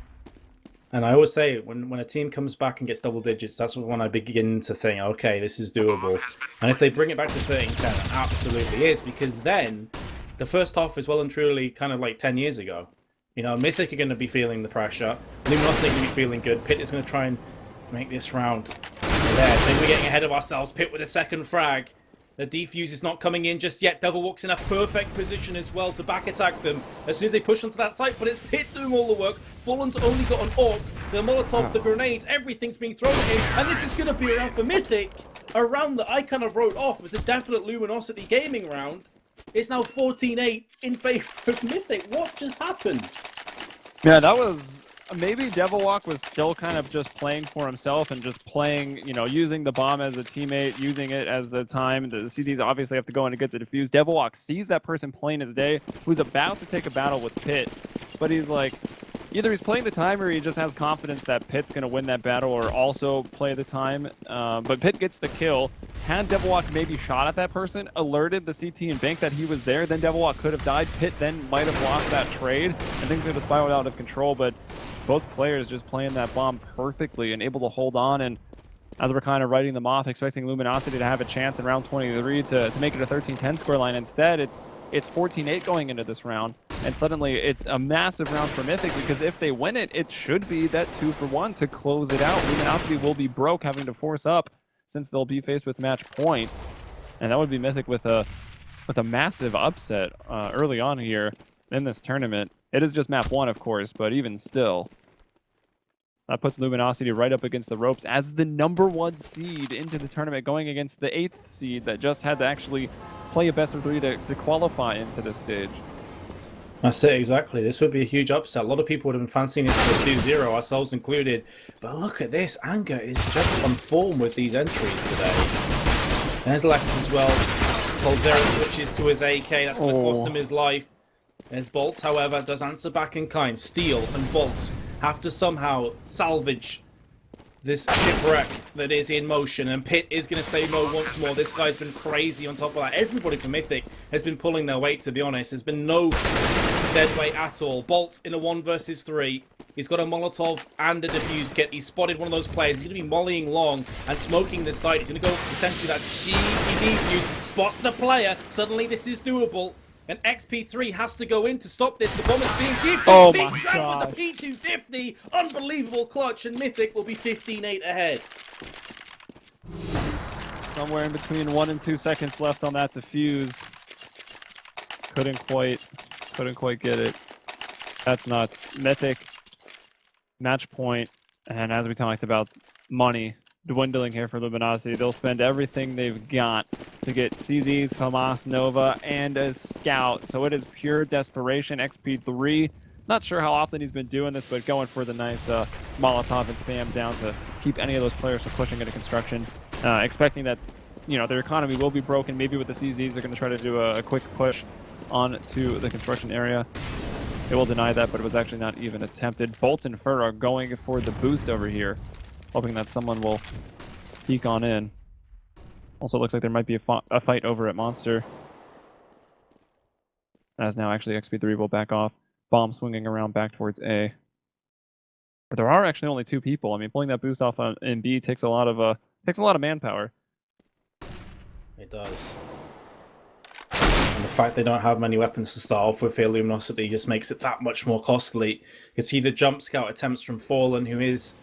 And I always say, when a team comes back and gets double digits, that's when I begin to think, okay, this is doable. And if they bring it back to 13-10, it absolutely is, because then the first half is well and truly kind of like 10 years ago. You know, Mythic are going to be feeling the pressure. Luminosity are going to be feeling good. Pit is going to try and make this round there. I think we're getting ahead of ourselves. Pit with a second frag. The defuse is not coming in just yet. Devilwalk's in a perfect position as well to back attack them as soon as they push onto that site, but it's Pit doing all the work. Fallen's only got an AWP, the Molotov, the grenades, everything's being thrown at him, and this is going to be around for Mythic. A round that I kind of wrote off as a definite Luminosity gaming round. It's now 14-8 in favor of Mythic. What just happened? Yeah, that was... Maybe Devilwalk was still kind of just playing for himself and just playing, you know, using the bomb as a teammate, using it as the time. The CDs obviously have to go in to get the defuse. Devilwalk sees that person playing his day, who's about to take a battle with Pit, but he's like, either he's playing the time or he just has confidence that Pit's going to win that battle or also play the time. But Pit gets the kill. Had Devilwalk maybe shot at that person, alerted the CT and Bank that he was there, then Devilwalk could have died. Pit then might have lost that trade, and things would have spiraled out of control, but both players just playing that bomb perfectly and able to hold on. And as we're kind of writing them off, expecting Luminosity to have a chance in round 23 to make it a 13-10 scoreline, instead it's 14-8 going into this round. And suddenly it's a massive round for Mythic, because if they win it, it should be that 2-for-1 to close it out. Luminosity will be broke, having to force up since they'll be faced with match point. And that would be Mythic with a massive upset early on here in this tournament. It is just map 1, of course, but even still, that puts Luminosity right up against the ropes as the #1 seed into the tournament, going against the 8th seed that just had to actually play a best of 3 to qualify into this stage. That's it, exactly. This would be a huge upset. A lot of people would have been fancying this for 2-0, ourselves included. But look at this. Anger is just on form with these entries today. There's Lex as well. Coldzera switches to his AK. That's going to cost him his life. There's Bolts, however, does answer back in kind. Steel and Bolts have to somehow salvage this shipwreck that is in motion, and Pit is going to say no once more. This guy's been crazy on top of that. Everybody from Mythic has been pulling their weight, to be honest. There's been no dead weight at all. Bolts in a 1 versus 3. He's got a Molotov and a defuse kit. He's spotted one of those players. He's going to be mollying long and smoking this side. He's going to go potentially that cheeky defuse. Spots the player. Suddenly this is doable. And XP3 has to go in to stop this. The bomb is being gifted. Oh Big my shot God. with the P250. Unbelievable clutch, and Mythic will be 15-8 ahead. Somewhere in between 1 and 2 seconds left on that defuse. Couldn't quite Couldn't quite get it. That's nuts. Mythic, match point, and as we talked about, money dwindling here for Luminosity. They'll spend everything they've got to get CZs, Famas, Nova, and a Scout. So it is pure desperation. XP3, not sure how often he's been doing this, but going for the nice Molotov and spam down to keep any of those players from pushing into construction. Expecting that, you know, their economy will be broken. Maybe with the CZs, they're going to try to do a quick push onto the construction area. They will deny that, but it was actually not even attempted. Bolt and Fur are going for the boost over here, hoping that someone will peek on in. Also looks like there might be a fight over at Monster. As now actually XP3 will back off. Bomb swinging around back towards A. But there are actually only 2 people. I mean, pulling that boost off in B takes a lot of manpower. It does. And the fact they don't have many weapons to start off with here, Luminosity, just makes it that much more costly. You can see the jump scout attempts from Fallen, who is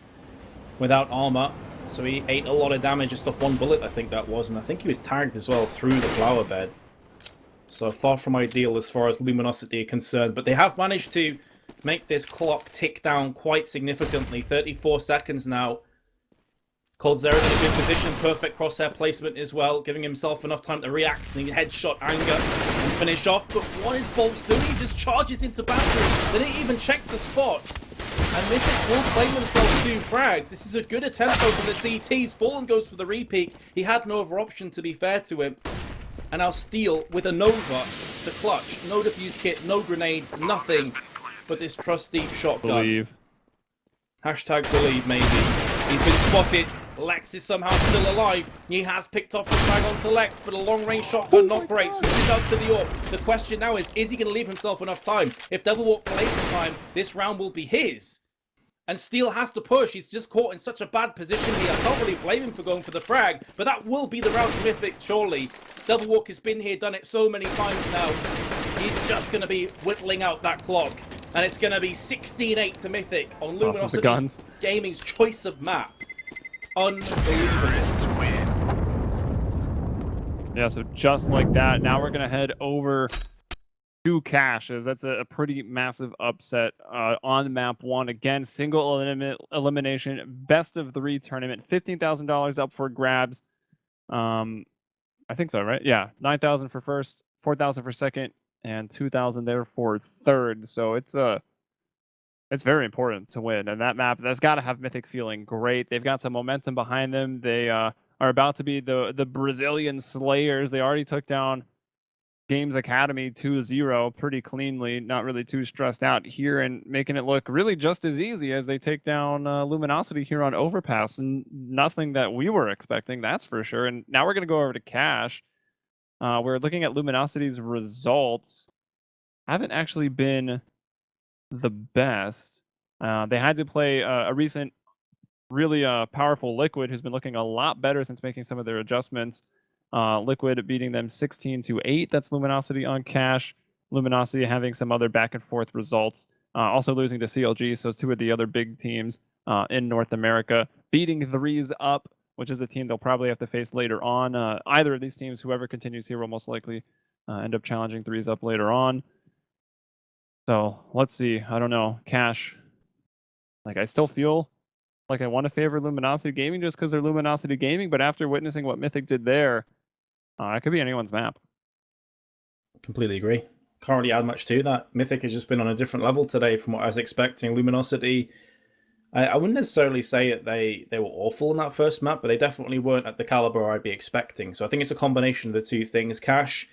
without armor. So he ate a lot of damage just off 1 bullet, I think that was. And I think he was tagged as well through the flower bed. So far from ideal as far as Luminosity are concerned. But they have managed to make this clock tick down quite significantly. 34 seconds now. Coldzera in a good position, perfect crosshair placement as well, giving himself enough time to react, and headshot anger and finish off. But what is Bolts doing? He just charges into battery. They didn't even check the spot. And Mythic will claim themselves 2 frags. This is a good attempt though from the CTs. Fallen goes for the repeak. He had no other option, to be fair to him. And now Steel with a Nova, the clutch. No defuse kit, no grenades, nothing but this trusty shotgun. Believe. Hashtag believe, maybe. He's been spotted. Lex is somehow still alive. He has picked off the frag onto Lex, but a long-range shotgun, not great. Switches out to the AWP. The question now is he going to leave himself enough time? If Devil Walk plays in time, this round will be his. And Steel has to push. He's just caught in such a bad position here. I can't really blame him for going for the frag, but that will be the round for Mythic, surely. Devil Walk has been here, done it so many times now. He's just going to be whittling out that clock. And it's going to be 16-8 to Mythic on Luminosity Gaming's choice of map. Unbelievable. Yeah, so just like that, now we're going to head over to Caches. That's a pretty massive upset on map 1. Again, single elimination, best of 3 tournament, $15,000 up for grabs. I think so, right? Yeah, 9,000 for first, 4,000 for second, and 2,000 there for third. So it's very important to win. And that map, that's got to have Mythic feeling great. They've got some momentum behind them. They are about to be the Brazilian Slayers. They already took down Games Academy 2-0 pretty cleanly, not really too stressed out here, and making it look really just as easy as they take down Luminosity here on Overpass. And nothing that we were expecting, that's for sure. And now we're going to go over to Cache. We're looking at Luminosity's results. Haven't actually been the best. They had to play a recent really powerful Liquid, who's been looking a lot better since making some of their adjustments. Liquid beating them 16-8. That's Luminosity on Cache. Luminosity having some other back and forth results. Also losing to CLG, so 2 of the other big teams in North America. Beating Threes Up, which is a team they'll probably have to face later on. Either of these teams, whoever continues here, will most likely end up challenging Threes Up later on. So let's see. I don't know. Cache. Like, I still feel like I want to favor Luminosity Gaming just because they're Luminosity Gaming, but after witnessing what Mythic did there, it could be anyone's map. Completely agree. Can't really add much to that. Mythic has just been on a different level today from what I was expecting. Luminosity, I wouldn't necessarily say that they were awful in that first map, but they definitely weren't at the caliber I'd be expecting. So I think it's a combination of the 2 things. Cache,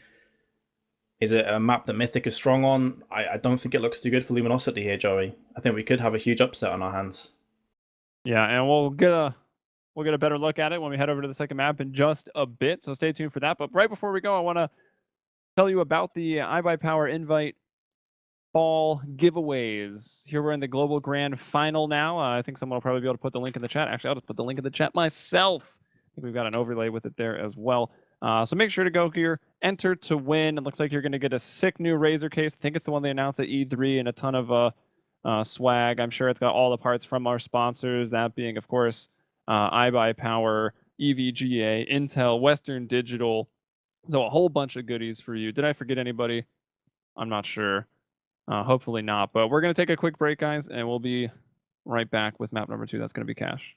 is it a map that Mythic is strong on? I don't think it looks too good for Luminosity here, Joey. I think we could have a huge upset on our hands. Yeah, and we'll get a better look at it when we head over to the second map in just a bit. So stay tuned for that. But right before we go, I want to tell you about the iBUYPOWER Invite Fall giveaways. Here we're in the Global Grand Final now. I think someone will probably be able to put the link in the chat. Actually, I'll just put the link in the chat myself. I think we've got an overlay with it there as well. So make sure to go here, enter to win. It looks like you're going to get a sick new Razor case. I think it's the one they announced at E3, and a ton of swag. I'm sure it's got all the parts from our sponsors, that being, of course, iBUYPOWER, EVGA, Intel, Western Digital. So a whole bunch of goodies for you. Did I forget anybody? I'm not sure. Hopefully not. But we're going to take a quick break, guys, and we'll be right back with map number 2. That's going to be Cache.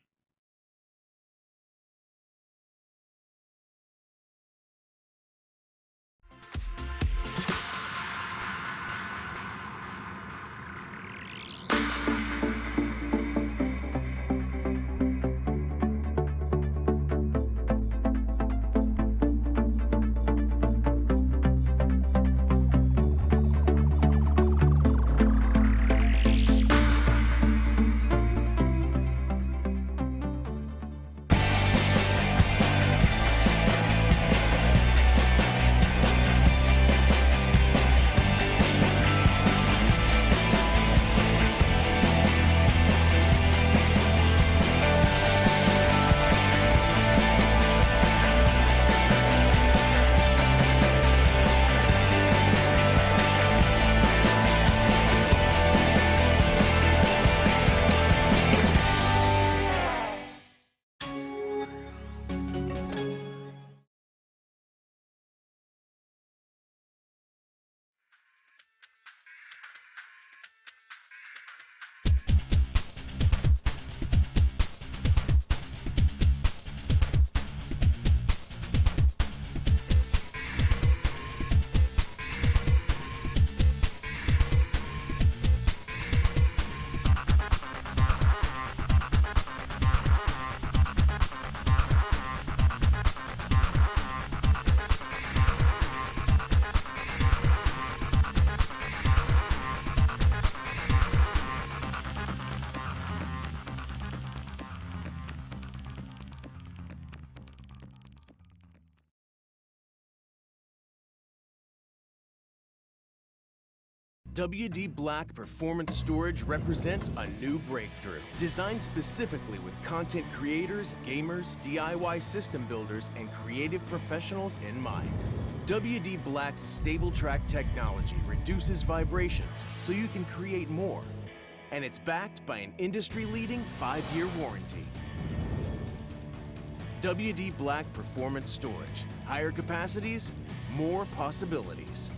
WD Black Performance Storage represents a new breakthrough. Designed specifically with content creators, gamers, DIY system builders, and creative professionals in mind. WD Black's stable track technology reduces vibrations so you can create more. And it's backed by an industry-leading 5-year warranty. WD Black Performance Storage. Higher capacities, more possibilities.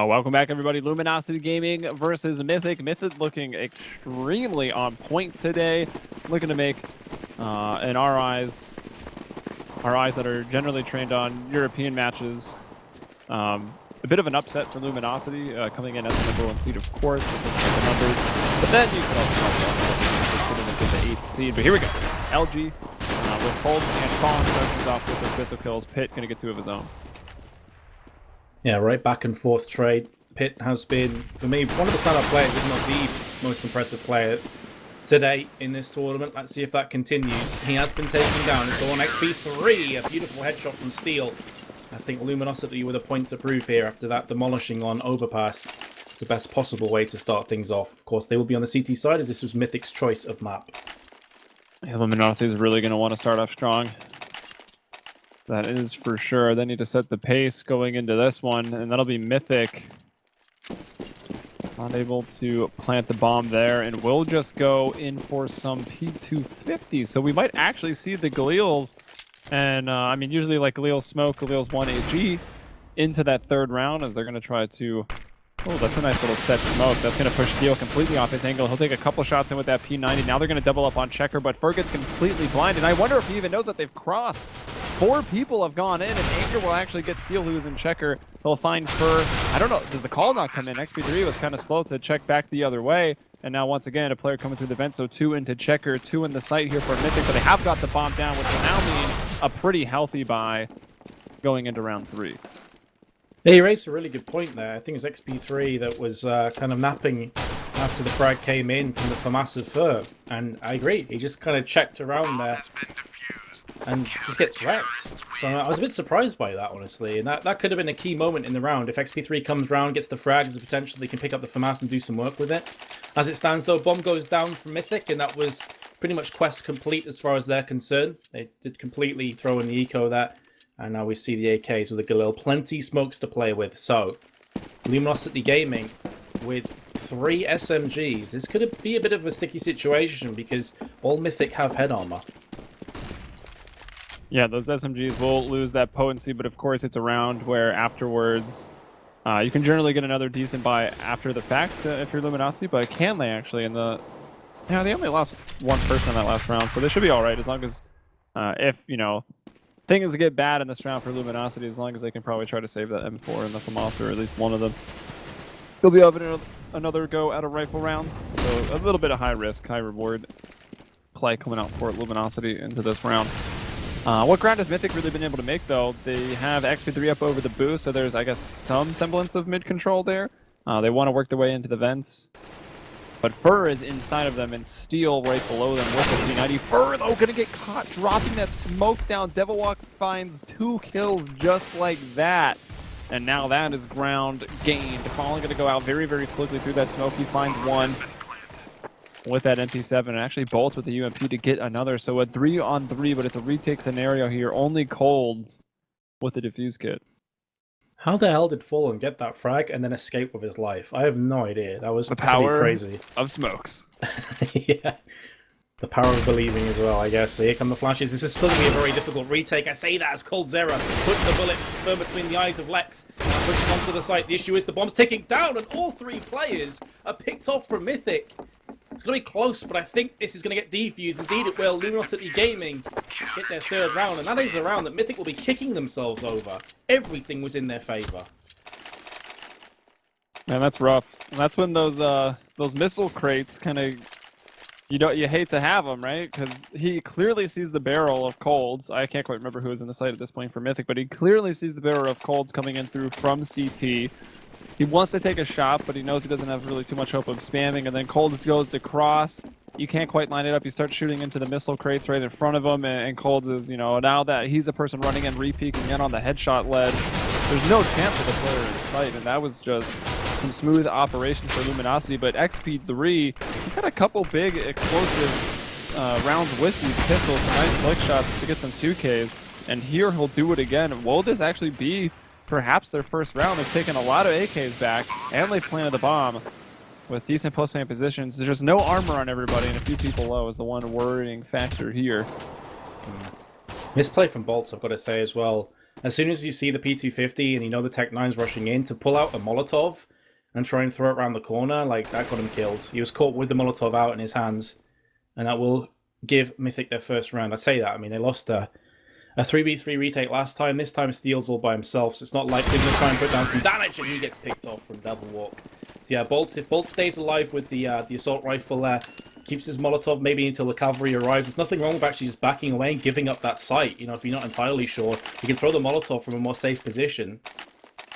Welcome back, everybody. Luminosity Gaming versus Mythic. Mythic looking extremely on point today. Looking to make, in our eyes that are generally trained on European matches, a bit of an upset for Luminosity, coming in as the number 1 seed, of course, with the numbers. But then you could also get the 8th seed. But here we go. LG with Cold and Fawn starts off with the pistol kills. Pit going to get 2 of his own. Yeah, right back and forth trade. Pitt has been, for me, one of the standout players, if not the most impressive player today in this tournament. Let's see if that continues. He has been taken down. It's on XP3, a beautiful headshot from Steel. I think Luminosity with a point to prove here after that demolishing on Overpass. It's the best possible way to start things off. Of course, they will be on the CT side as this was Mythic's choice of map. Yeah, Luminosity is really going to want to start off strong. That is for sure. They need to set the pace going into this one, and that'll be Mythic. Not able to plant the bomb there, and we'll just go in for some P250. So we might actually see the Galeals, and I mean, usually like Galeals smoke, Galeals 1 AG into that 3rd round as they're going to try to... Oh, that's a nice little set smoke. That's going to push Steel completely off his angle. He'll take a couple shots in with that P90. Now they're going to double up on Checker, but Fer gets completely blinded. I wonder if he even knows that they've crossed. 4 people have gone in, and Anger will actually get Steel, who is in Checker. He'll find Fer. I don't know. Does the call not come in? XP3 was kind of slow to check back the other way. And now, once again, a player coming through the vent. So 2 into Checker, 2 in the site here for Mythic. But they have got the bomb down, which will now mean a pretty healthy buy going into round 3. Yeah, he raised a really good point there. I think it's XP3 that was kind of napping after the frag came in from massive Fer. And I agree. He just kind of checked around there and just gets wrecked. So I was a bit surprised by that, honestly. And that could have been a key moment in the round. If XP3 comes round, gets the frag, there's a potential they can pick up the FAMAS and do some work with it. As it stands, though, bomb goes down from Mythic, and that was pretty much quest complete as far as they're concerned. They did completely throw in the eco there. And now we see the AKs with a Galil. Plenty smokes to play with. So, Luminosity Gaming with 3 SMGs. This could be a bit of a sticky situation because all Mythic have head armor. Yeah, those SMGs will lose that potency, but of course it's a round where afterwards you can generally get another decent buy after the fact if you're Luminosity, but can they actually? Yeah, they only lost 1 person in that last round, so they should be all right as long as if, you know, things get bad in this round for Luminosity, as long as they can probably try to save that M4 and the FAMAS, or at least one of them. They'll be having another go at a rifle round, so a little bit of high risk, high reward play coming out for Luminosity into this round. What ground has Mythic really been able to make, though? They have XP3 up over the boost, so there's, I guess, some semblance of mid-control there. They want to work their way into the vents. But Fer is inside of them, and Steel right below them with the P90. Fer, though, gonna get caught dropping that smoke down. Devilwalk finds 2 kills just like that. And now that is ground gained. Fallen gonna go out very, very quickly through that smoke. He finds 1 with that MP7 and actually bolts with the UMP to get another. So a 3-on-3, but it's a retake scenario here. Only Colds with the defuse kit. How the hell did Fallen get that frag and then escape with his life? I have no idea. That was the pretty power crazy. Of smokes. Yeah. The power of believing as well, I guess. Here come the flashes. This is still going to be a very difficult retake. I say that as Cold Zera puts the bullet firm between the eyes of Lex and pushes onto the site. The issue is the bomb's ticking down and all 3 players are picked off from Mythic. It's going to be close, but I think this is going to get defused. Indeed it will. Luminosity Gaming hit their 3rd round, and that is a round that Mythic will be kicking themselves over. Everything was in their favour. Man, that's rough. And that's when those missile crates kind of... You hate to have them, right? Because he clearly sees the barrel of Colds. I can't quite remember who was in the site at this point for Mythic, but he clearly sees the barrel of Colds coming in through from CT. He wants to take a shot, but he knows he doesn't have really too much hope of spamming, and then Colds goes to cross. You can't quite line it up. You start shooting into the missile crates right in front of him, and Colds is, you know, now that he's the person running in, re-peeking in on the headshot ledge, there's no chance of the player in sight, and that was just some smooth operations for Luminosity. But XP3, he's had a couple big explosive rounds with these pistols, some nice flick shots to get some 2Ks, and here he'll do it again. Will this actually be perhaps their first round. They've taken a lot of AKs back, and they've planted the bomb with decent post-plant positions. There's just no armor on everybody, and a few people low is the one worrying factor here. Misplay from Bolts, I've got to say as well. As soon as you see the P250 and you know the Tech 9's rushing in, to pull out a Molotov and try and throw it around the corner, like, that got him killed. He was caught with the Molotov out in his hands, and that will give Mythic their first round. I say that, I mean, they lost a 3v3 retake last time. This time Steel's all by himself, so it's not like they're going to try and put down some damage, and he gets picked off from Devil Walk. So yeah, Bolts, if Bolts stays alive with the assault rifle there, keeps his Molotov maybe until the cavalry arrives, there's nothing wrong with actually just backing away and giving up that site. You know, if you're not entirely sure, you can throw the Molotov from a more safe position.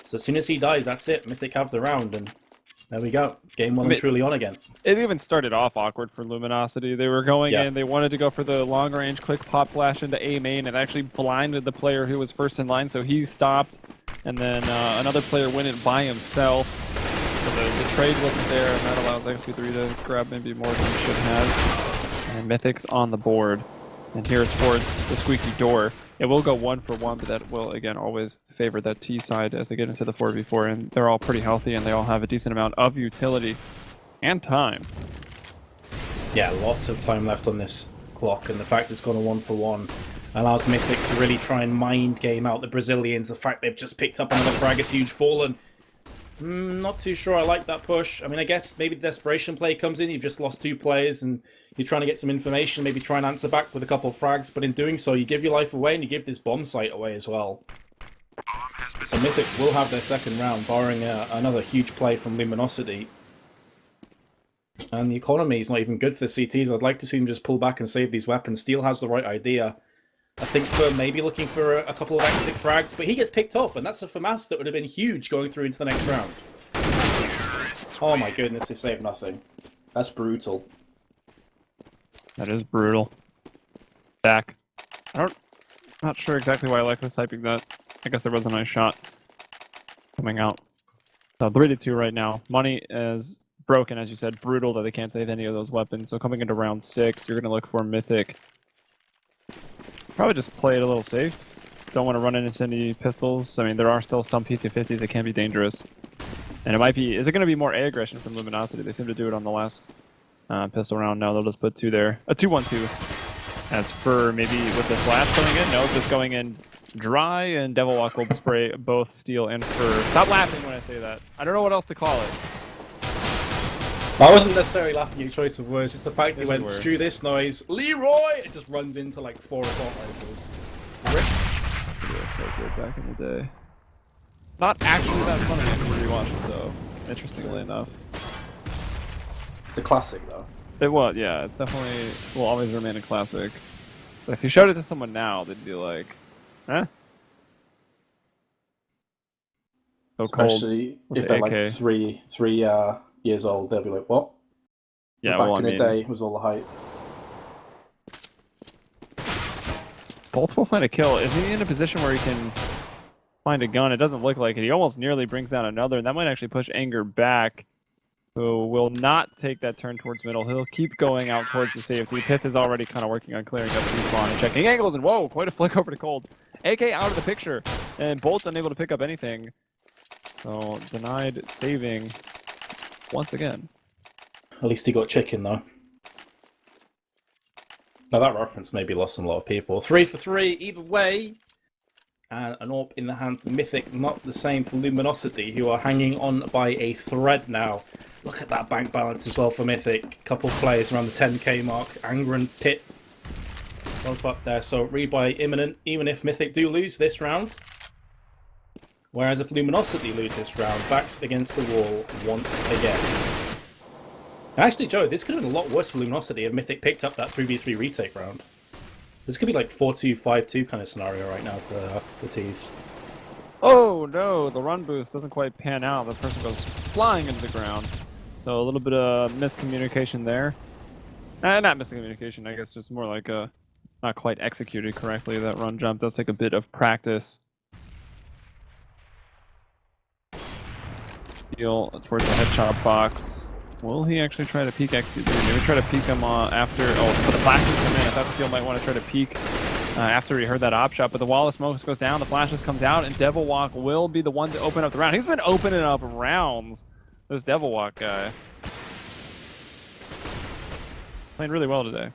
So as soon as he dies, that's it. Mythic have the round, and there we go. Game well and truly on again. It even started off awkward for Luminosity. They were going in, they wanted to go for the long-range quick pop flash into A main, and actually blinded the player who was first in line, so he stopped, and then another player went in by himself. So the trade wasn't there, and that allows XP3 to grab maybe more than he should have. And Mythic's on the board. And here towards the squeaky door. It will go 1-for-1, but that will, again, always favor that T side as they get into the 4v4. And they're all pretty healthy, and they all have a decent amount of utility and time. Yeah, lots of time left on this clock, and the fact it's gone a 1-for-1 allows Mythic to really try and mind game out the Brazilians. The fact they've just picked up another frag is huge. Fallen. Not too sure I like that push. I mean, I guess maybe the desperation play comes in. You've just lost 2 players and you're trying to get some information, maybe try and answer back with a couple of frags, but in doing so, you give your life away and you give this bomb site away as well. So Mythic will have their second round, barring another huge play from Luminosity. And the economy is not even good for the CTs. I'd like to see them just pull back and save these weapons. Steel has the right idea. I think for maybe looking for a couple of exit frags, but he gets picked off, and that's a FAMAS that would have been huge going through into the next round. Oh my goodness, they saved nothing. That's brutal. That is brutal. Back. Not sure exactly why Alexa's typing that. I guess there was a nice shot coming out. So 3-2 right now. Money is broken, as you said. Brutal that they can't save any of those weapons. So coming into round 6, you're going to look for Mythic. Probably just play it a little safe. Don't want to run into any pistols. I mean, there are still some P250s that can be dangerous. And it might be... Is it going to be more A aggression from Luminosity? They seem to do it on the last pistol round. No, they'll just put 2 there. A 2-1-2. As for maybe with the flash going in, no, just going in dry, and Devil Walk will spray both Steel and Fur. Stop laughing when I say that. I don't know what else to call it. I wasn't necessarily laughing at your choice of words, just the fact he went, screw this noise, Leroy! It just runs into like 4 assault rifles. It was so good back in the day. Not actually that funny after rewatch it though, interestingly enough. It's a classic though. It was, yeah, it's definitely, will always remain a classic. But if you showed it to someone now, they'd be like, eh? So especially if they're like three years old, they'll be like, what? Yeah, back in the day was all the hype. Bolts will find a kill. Is he in a position where he can find a gun? It doesn't look like it. He almost nearly brings down another, and that might actually push Anger back, who will not take that turn towards middle. He'll keep going out towards the safety. Pith is already kind of working on clearing up respawn and checking angles, and whoa, quite a flick over to Cold. AK out of the picture, and Bolt's unable to pick up anything. So, denied saving once again. At least he got chicken, though. Now, that reference may be lost on a lot of people. 3 for 3, either way. And an AWP in the hands of Mythic, not the same for Luminosity, who are hanging on by a thread now. Look at that bank balance as well for Mythic. Couple of players around the 10k mark. Anger and Pit both up there, so rebuy imminent, even if Mythic do lose this round. Whereas if Luminosity lose this round, backs against the wall once again. Actually, Joe, this could have been a lot worse for Luminosity if Mythic picked up that 3v3 retake round. This could be like 4-2, 5-2 kind of scenario right now for the T's. Oh no, the run boost doesn't quite pan out. The person goes flying into the ground. So a little bit of miscommunication there. Not miscommunication, I guess just more like not quite executed correctly. That run jump does take a bit of practice. Steal towards the headshot box. Will he actually try to peek XP3? Maybe try to peek him after... Oh, but the flashes come in. I thought Steel might want to try to peek after he heard that op shot, but the wall of smokes goes down, the flashes comes out, and Devil Walk will be the one to open up the round. He's been opening up rounds, this Devil Walk guy. Playing really well today.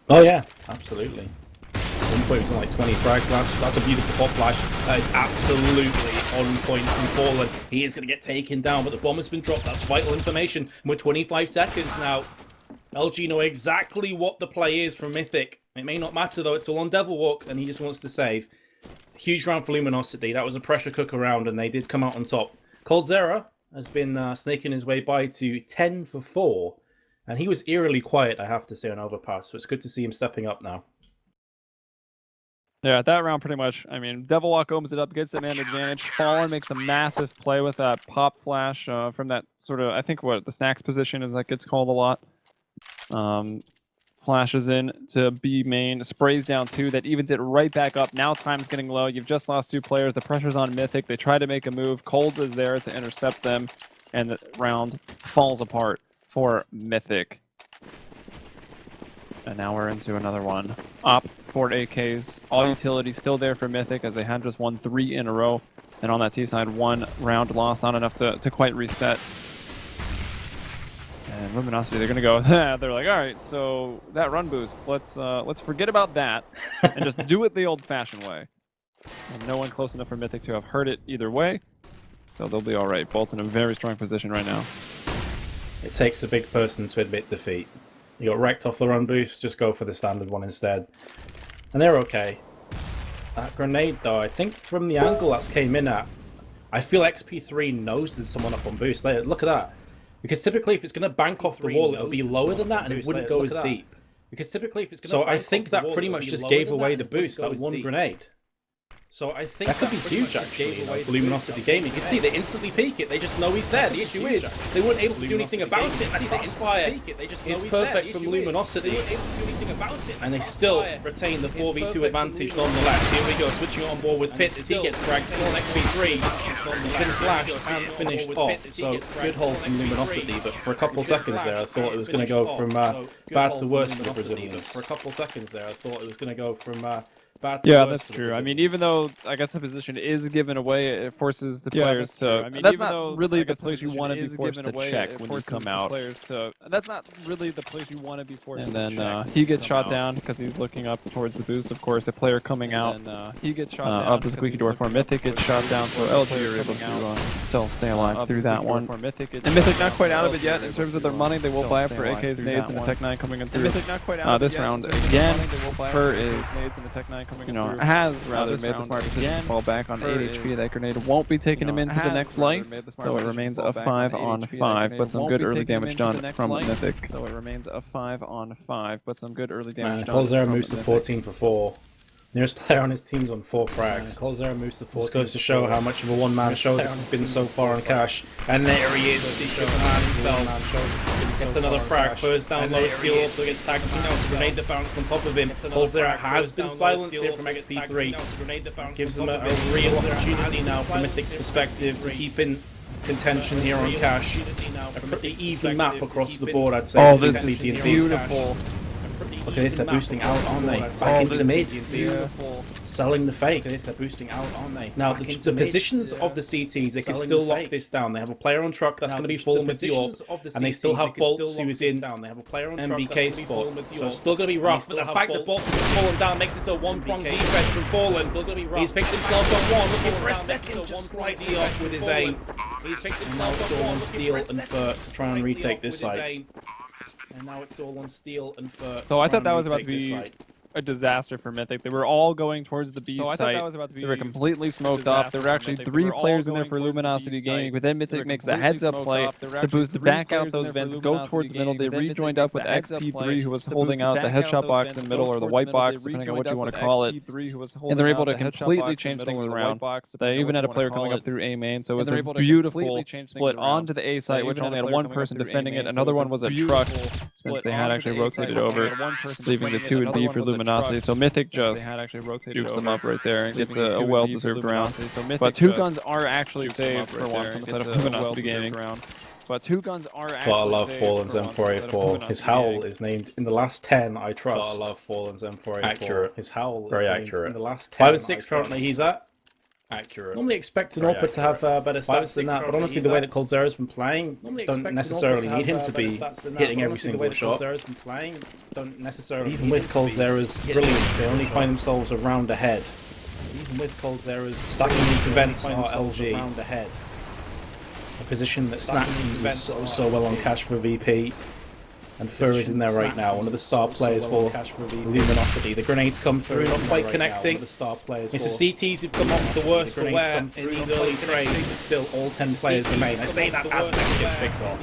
Oh yeah, absolutely. One point was on like 20 frags. That's a beautiful pop flash. That is absolutely on point from Fallen. He is going to get taken down, but the bomb has been dropped. That's vital information. And we're 25 seconds now. LG know exactly what the play is from Mythic. It may not matter though, it's all on Devil Walk, and he just wants to save. Huge round for Luminosity. That was a pressure cooker round, and they did come out on top. coldzera has been snaking his way by to 10 for 4, and he was eerily quiet, I have to say, on Overpass, so it's good to see him stepping up now. Yeah, that round pretty much, I mean, Devil Walk opens it up, gets the man advantage. Fallen makes a massive play with that pop flash from that sort of, I think what the snacks position is that gets called a lot. Flashes in to B main, sprays down 2, that evens it right back up. Now time's getting low, you've just lost 2 players, the pressure's on Mythic, they try to make a move, Cold is there to intercept them, and the round falls apart for Mythic. And now we're into another one. Op for AKs, all utilities still there for Mythic as they had just won 3 in a row. And on that T side, 1 round lost, not enough to quite reset. And Luminosity, they're gonna go. They're like, all right, so that run boost, let's forget about that and just do it the old-fashioned way. And no one close enough for Mythic to have heard it either way, so they'll be all right. Bolt's in a very strong position right now. It takes a big person to admit defeat. You got wrecked off the run boost, just go for the standard one instead. And they're okay. That grenade though, I think from the angle that's came in at, I feel XP3 knows there's someone up on boost. Look at that. Because typically if it's going to bank off the wall, it'll be lower than that and it wouldn't go as deep. Because typically if it's going to, so I think that pretty much just gave away the boost, that one grenade. So I think that could be huge actually for Luminosity Gaming. You can see they instantly peek it, they just know he's there. The issue is they weren't able to do anything about it. The crossfire is perfect from Luminosity. And they still retain the 4v2 advantage nonetheless. Here we go, switching on board with Pit as he gets fragged. Still on XP3. He's been flashed and finished off. So good hold from Luminosity, but for a couple of seconds there I thought it was going to go from bad to worse for the Brazilians. For a couple of seconds there I thought it was going to go from yeah, that's true. I mean, even though I guess the position is given away, it forces the players to. I mean, that's not really the place you want to be forced to check when you come out. That's not really the place you want to be forced. And then he gets shot down because he's looking up towards the boost. Of course, the player coming out. He gets shot down of the squeaky door for Mythic gets shot down. So LG are able to still stay alive through that one. And Mythic not quite out of it yet in terms of their money. They will buy it for AKs, nades, and a Tech 9 coming in through. This round again, Fur is. Has rather made the smart decision to fall back on 8 HP. That grenade won't be taking him into the next life, so it remains a 5-on-5, but some good early damage done from Mythic. So it remains a 5-on-5, but some good early damage done. coldzera moves to 14 for 4. Nearest player on his team's on 4 frags. coldzera moves to 14. This goes to show how much of a one-man show this has been so far on Cash. And there he is, the man himself. Gets another frag, first down low, Steel also gets tagged. Grenade that bounced on top of him. coldzera has been silenced here from XP3. Gives them a real opportunity now from Mythic's perspective to keep in contention here on Cash. A pretty even map across the board, I'd say. Oh, this is beautiful. Look at this, they're boosting out, aren't they? Back into mid. Selling the fake. Look at this, they're boosting out, aren't they? Now, the positions of the CTs, they can still lock this down. They have a player on truck that's going to be falling with the AWP, and they still have Bolts who is in MBK spot. So it's still going to be rough, but the fact that Bolts has fallen down makes it so one-pronged defense from Fallen. He's picked himself on one, looking for a second, just slightly off with his aim. And now it's all on Steel and Fur to try and retake this side. And now it's all on Steel and Fur. So I thought that was about to be a disaster for Mythic. They were all going towards the B site. They were completely smoked off. There were actually 3 players in there for Luminosity Gaming, but then Mythic makes the heads-up play to boost back out those vents, go towards the middle. They rejoined up with XP3, who was holding out the headshot box in the middle, or the white box, depending on what you want to call it. And they're able to completely change things around. They even had a player coming up through A main, so it was a beautiful split onto the A site, which only had one person defending it. Another one was a truck, since they had actually rotated over, leaving the 2 and B for Luminosity. Luminosity. So Mythic just dukes them up right there and gets a well-deserved round. But two guns are actually saved for once on the side of Luminosity Gaming. But two guns are actually Gotta love Fallen's saved for once on the side of M4A4. Luminosity His howl Gaming. is named in the last 10 I trust. Gotta love Fallen's M4A4. Accurate. His howl Very is named accurate. in the last 10 5 and 6 I currently trust. he's at. Accurate. Normally expect an Very AWPer to have better Five and stats than six that, but currently honestly he's the way at. that Coldzera's been playing, don't necessarily need him to be hitting every single shot. Don't necessarily. Even with Coldzera's brilliance, they only find themselves a round ahead. Even with Coldzera's Stacking into vents are LG. round ahead. A position that Stacking Snaps into uses vents so well on cash for VP. And Fur is in there right now, one of the star players for Luminosity. The grenades come through, not quite connecting. It's the CTs who've come off the worst for wear in these early trades, but still all 10 players remain. I say that as Lex gets picked off.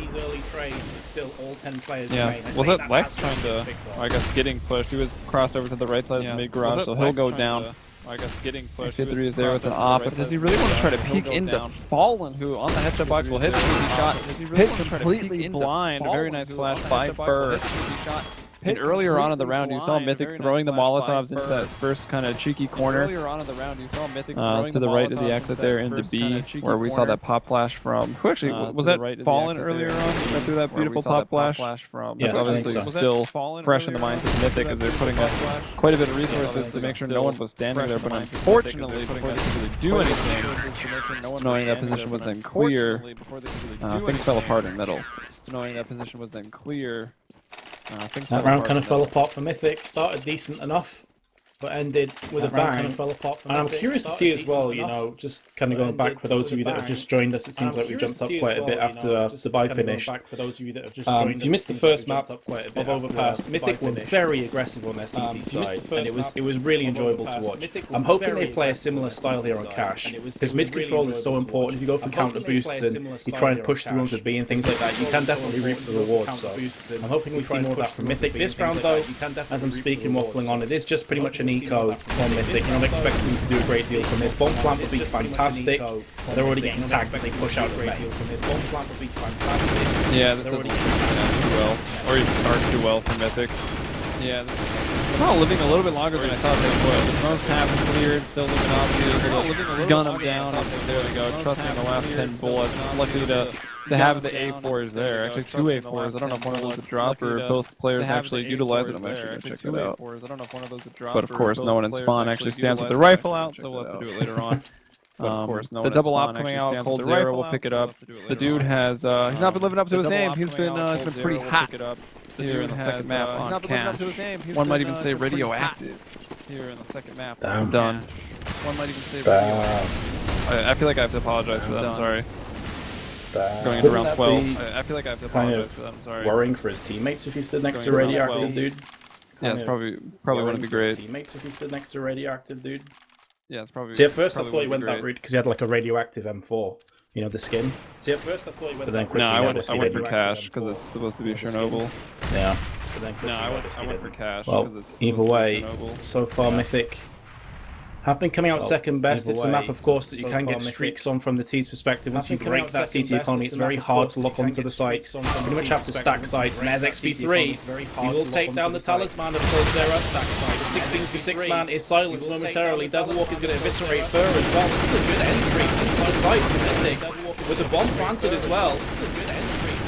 Yeah, was it Lex trying to, I guess, getting pushed? He was crossed over to the right side of the mid garage, so he'll go down. I guess getting pushed. XP3 is there with an op, but does he really want to try to peek into Fallen, who on the headshot box will hit the easy shot? Hit completely blind. A very nice flash by Fur. And earlier on in the round, you saw Mythic throwing the Molotovs into that first kind of cheeky corner. To the right of the exit there into B, where we saw that pop flash from. Who actually was that? Fallen earlier on that threw that beautiful pop flash from. Yeah, That's obviously still fresh in the minds of Mythic as they're putting quite a bit of resources to make sure no one was standing there. But unfortunately, before they could really do anything, knowing that position was then clear, things fell apart in middle. Knowing that position was then clear. That round kind of fell apart for Mythic. Started decent enough, but ended with a bang. And I'm curious to see as well, you know, just kind of going back for those of you that have just joined us, it seems like we jumped up quite a bit after the buy finished. If you missed the first map of Overpass, Mythic were very aggressive on their CT side, and it was really enjoyable to watch. I'm hoping they play a similar style here on Cash, because mid control is so important. If you go for counter boosts and you try and push through onto B and things like that, you can definitely reap the rewards. So I'm hoping we see more of that from Mythic. This round though, as I'm speaking, waffling on, it is just pretty much an eco on Mythic. You're not expecting them to do a great deal from this. Bomb plant would be fantastic. They're already getting tagged as they push out the main. Yeah, this doesn't too well, or even start too well for Mythic. Yeah, they're living a little bit longer than I thought they would. The smoke's half cleared, still Luminosity, gun them down. There they go, trusting in the last 10 bullets. Lucky to have the A4s there. Actually, 2 A4s. I don't know if one of those would drop or both players actually utilize it. I'm actually going to check it out. But of course, no one in spawn actually stands with their rifle out, so we'll have to do it later on. The double op coming out, Coldzera will pick it up. The dude has, he's not been living up to his name. He's been pretty hot here in the second map on Cash. One might even say radioactive here in the second map. I'm done. One might even say radioactive. I feel like I have to apologize for that. I'm sorry. Going into round 12. I feel like I have to apologize for that. I'm sorry. Worrying for his teammates if he stood next to radioactive dude. Yeah, it's probably wouldn't be great. Teammates if he stood next to radioactive dude. Yeah, it's probably. See, at first I thought he went that route because he had like a radioactive M4, you know, the skin. See, at first I thought he went that route. No, I went for Cash because it's supposed to be Chernobyl. Yeah. No, I went for Cash. Well, either way, so far Mythic have been coming out second best. It's a map, of course, that you can get streaks on from the T's perspective. Once you break that CT economy, it's very hard to lock onto the sites. You pretty much have to stack sites. And there's XP3. He will take down the talisman of Coldzera. The 16v6 man is silenced momentarily. Devilwalk is going to eviscerate Fur as well. This is a good entry into the site for Mythic, with the bomb planted as well.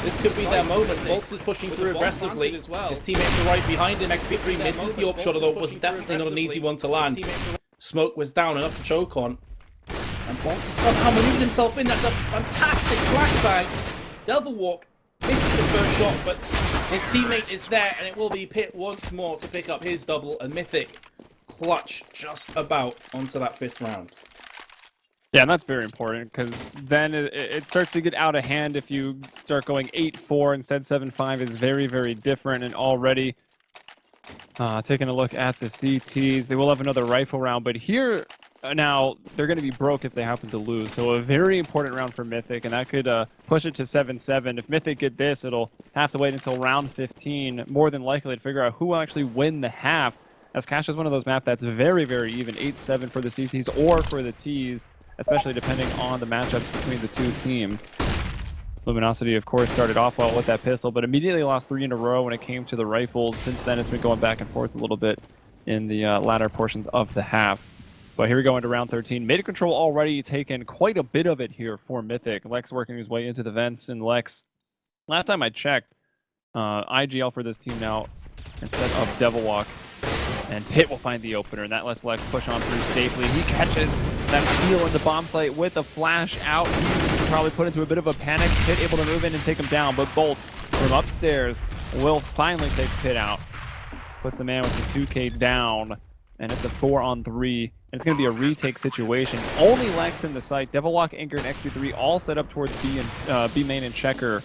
This could be their moment. Bolts is pushing through aggressively. His teammates are right behind him. XP3 misses the upshot, although it was definitely not an easy one to land. Smoke was down enough to choke on. And Bolts has somehow maneuvered himself in. That's a fantastic flashbang. Devilwalk misses the first shot, but his teammate is there, and it will be Pit once more to pick up his double. And Mythic clutch just about onto that 5th round. Yeah, and that's very important because then it starts to get out of hand if you start going 8-4 instead 7-5 is very, very different. And already taking a look at the CTs, they will have another rifle round, but here now they're going to be broke if they happen to lose. So a very important round for Mythic, and that could push it to 7-7. If Mythic get this, it'll have to wait until round 15, more than likely, to figure out who will actually win the half, as Cash is one of those maps that's very, very even, 8-7 for the CTs or for the Ts, especially depending on the matchups between the two teams. Luminosity, of course, started off well with that pistol, but immediately lost 3 in a row when it came to the rifles. Since then, it's been going back and forth a little bit. in the latter portions of the half. But here we go into round 13. Mid control already taken quite a bit of it here for Mythic. Lex working his way into the vents, and Lex, last time I checked, IGL for this team now instead of Devilwalk. And Pit will find the opener, and that lets Lex push on through safely. He catches that steal in the bomb site with a flash out. He's probably put into a bit of a panic. Pit able to move in and take him down, but Bolt from upstairs will finally take Pit out. Puts the man with the 2K down, and it's a 4-on-3. And it's going to be a retake situation. Only Lex in the site. Devilwalk, Anchor, and XP3 all set up towards B main and Checker.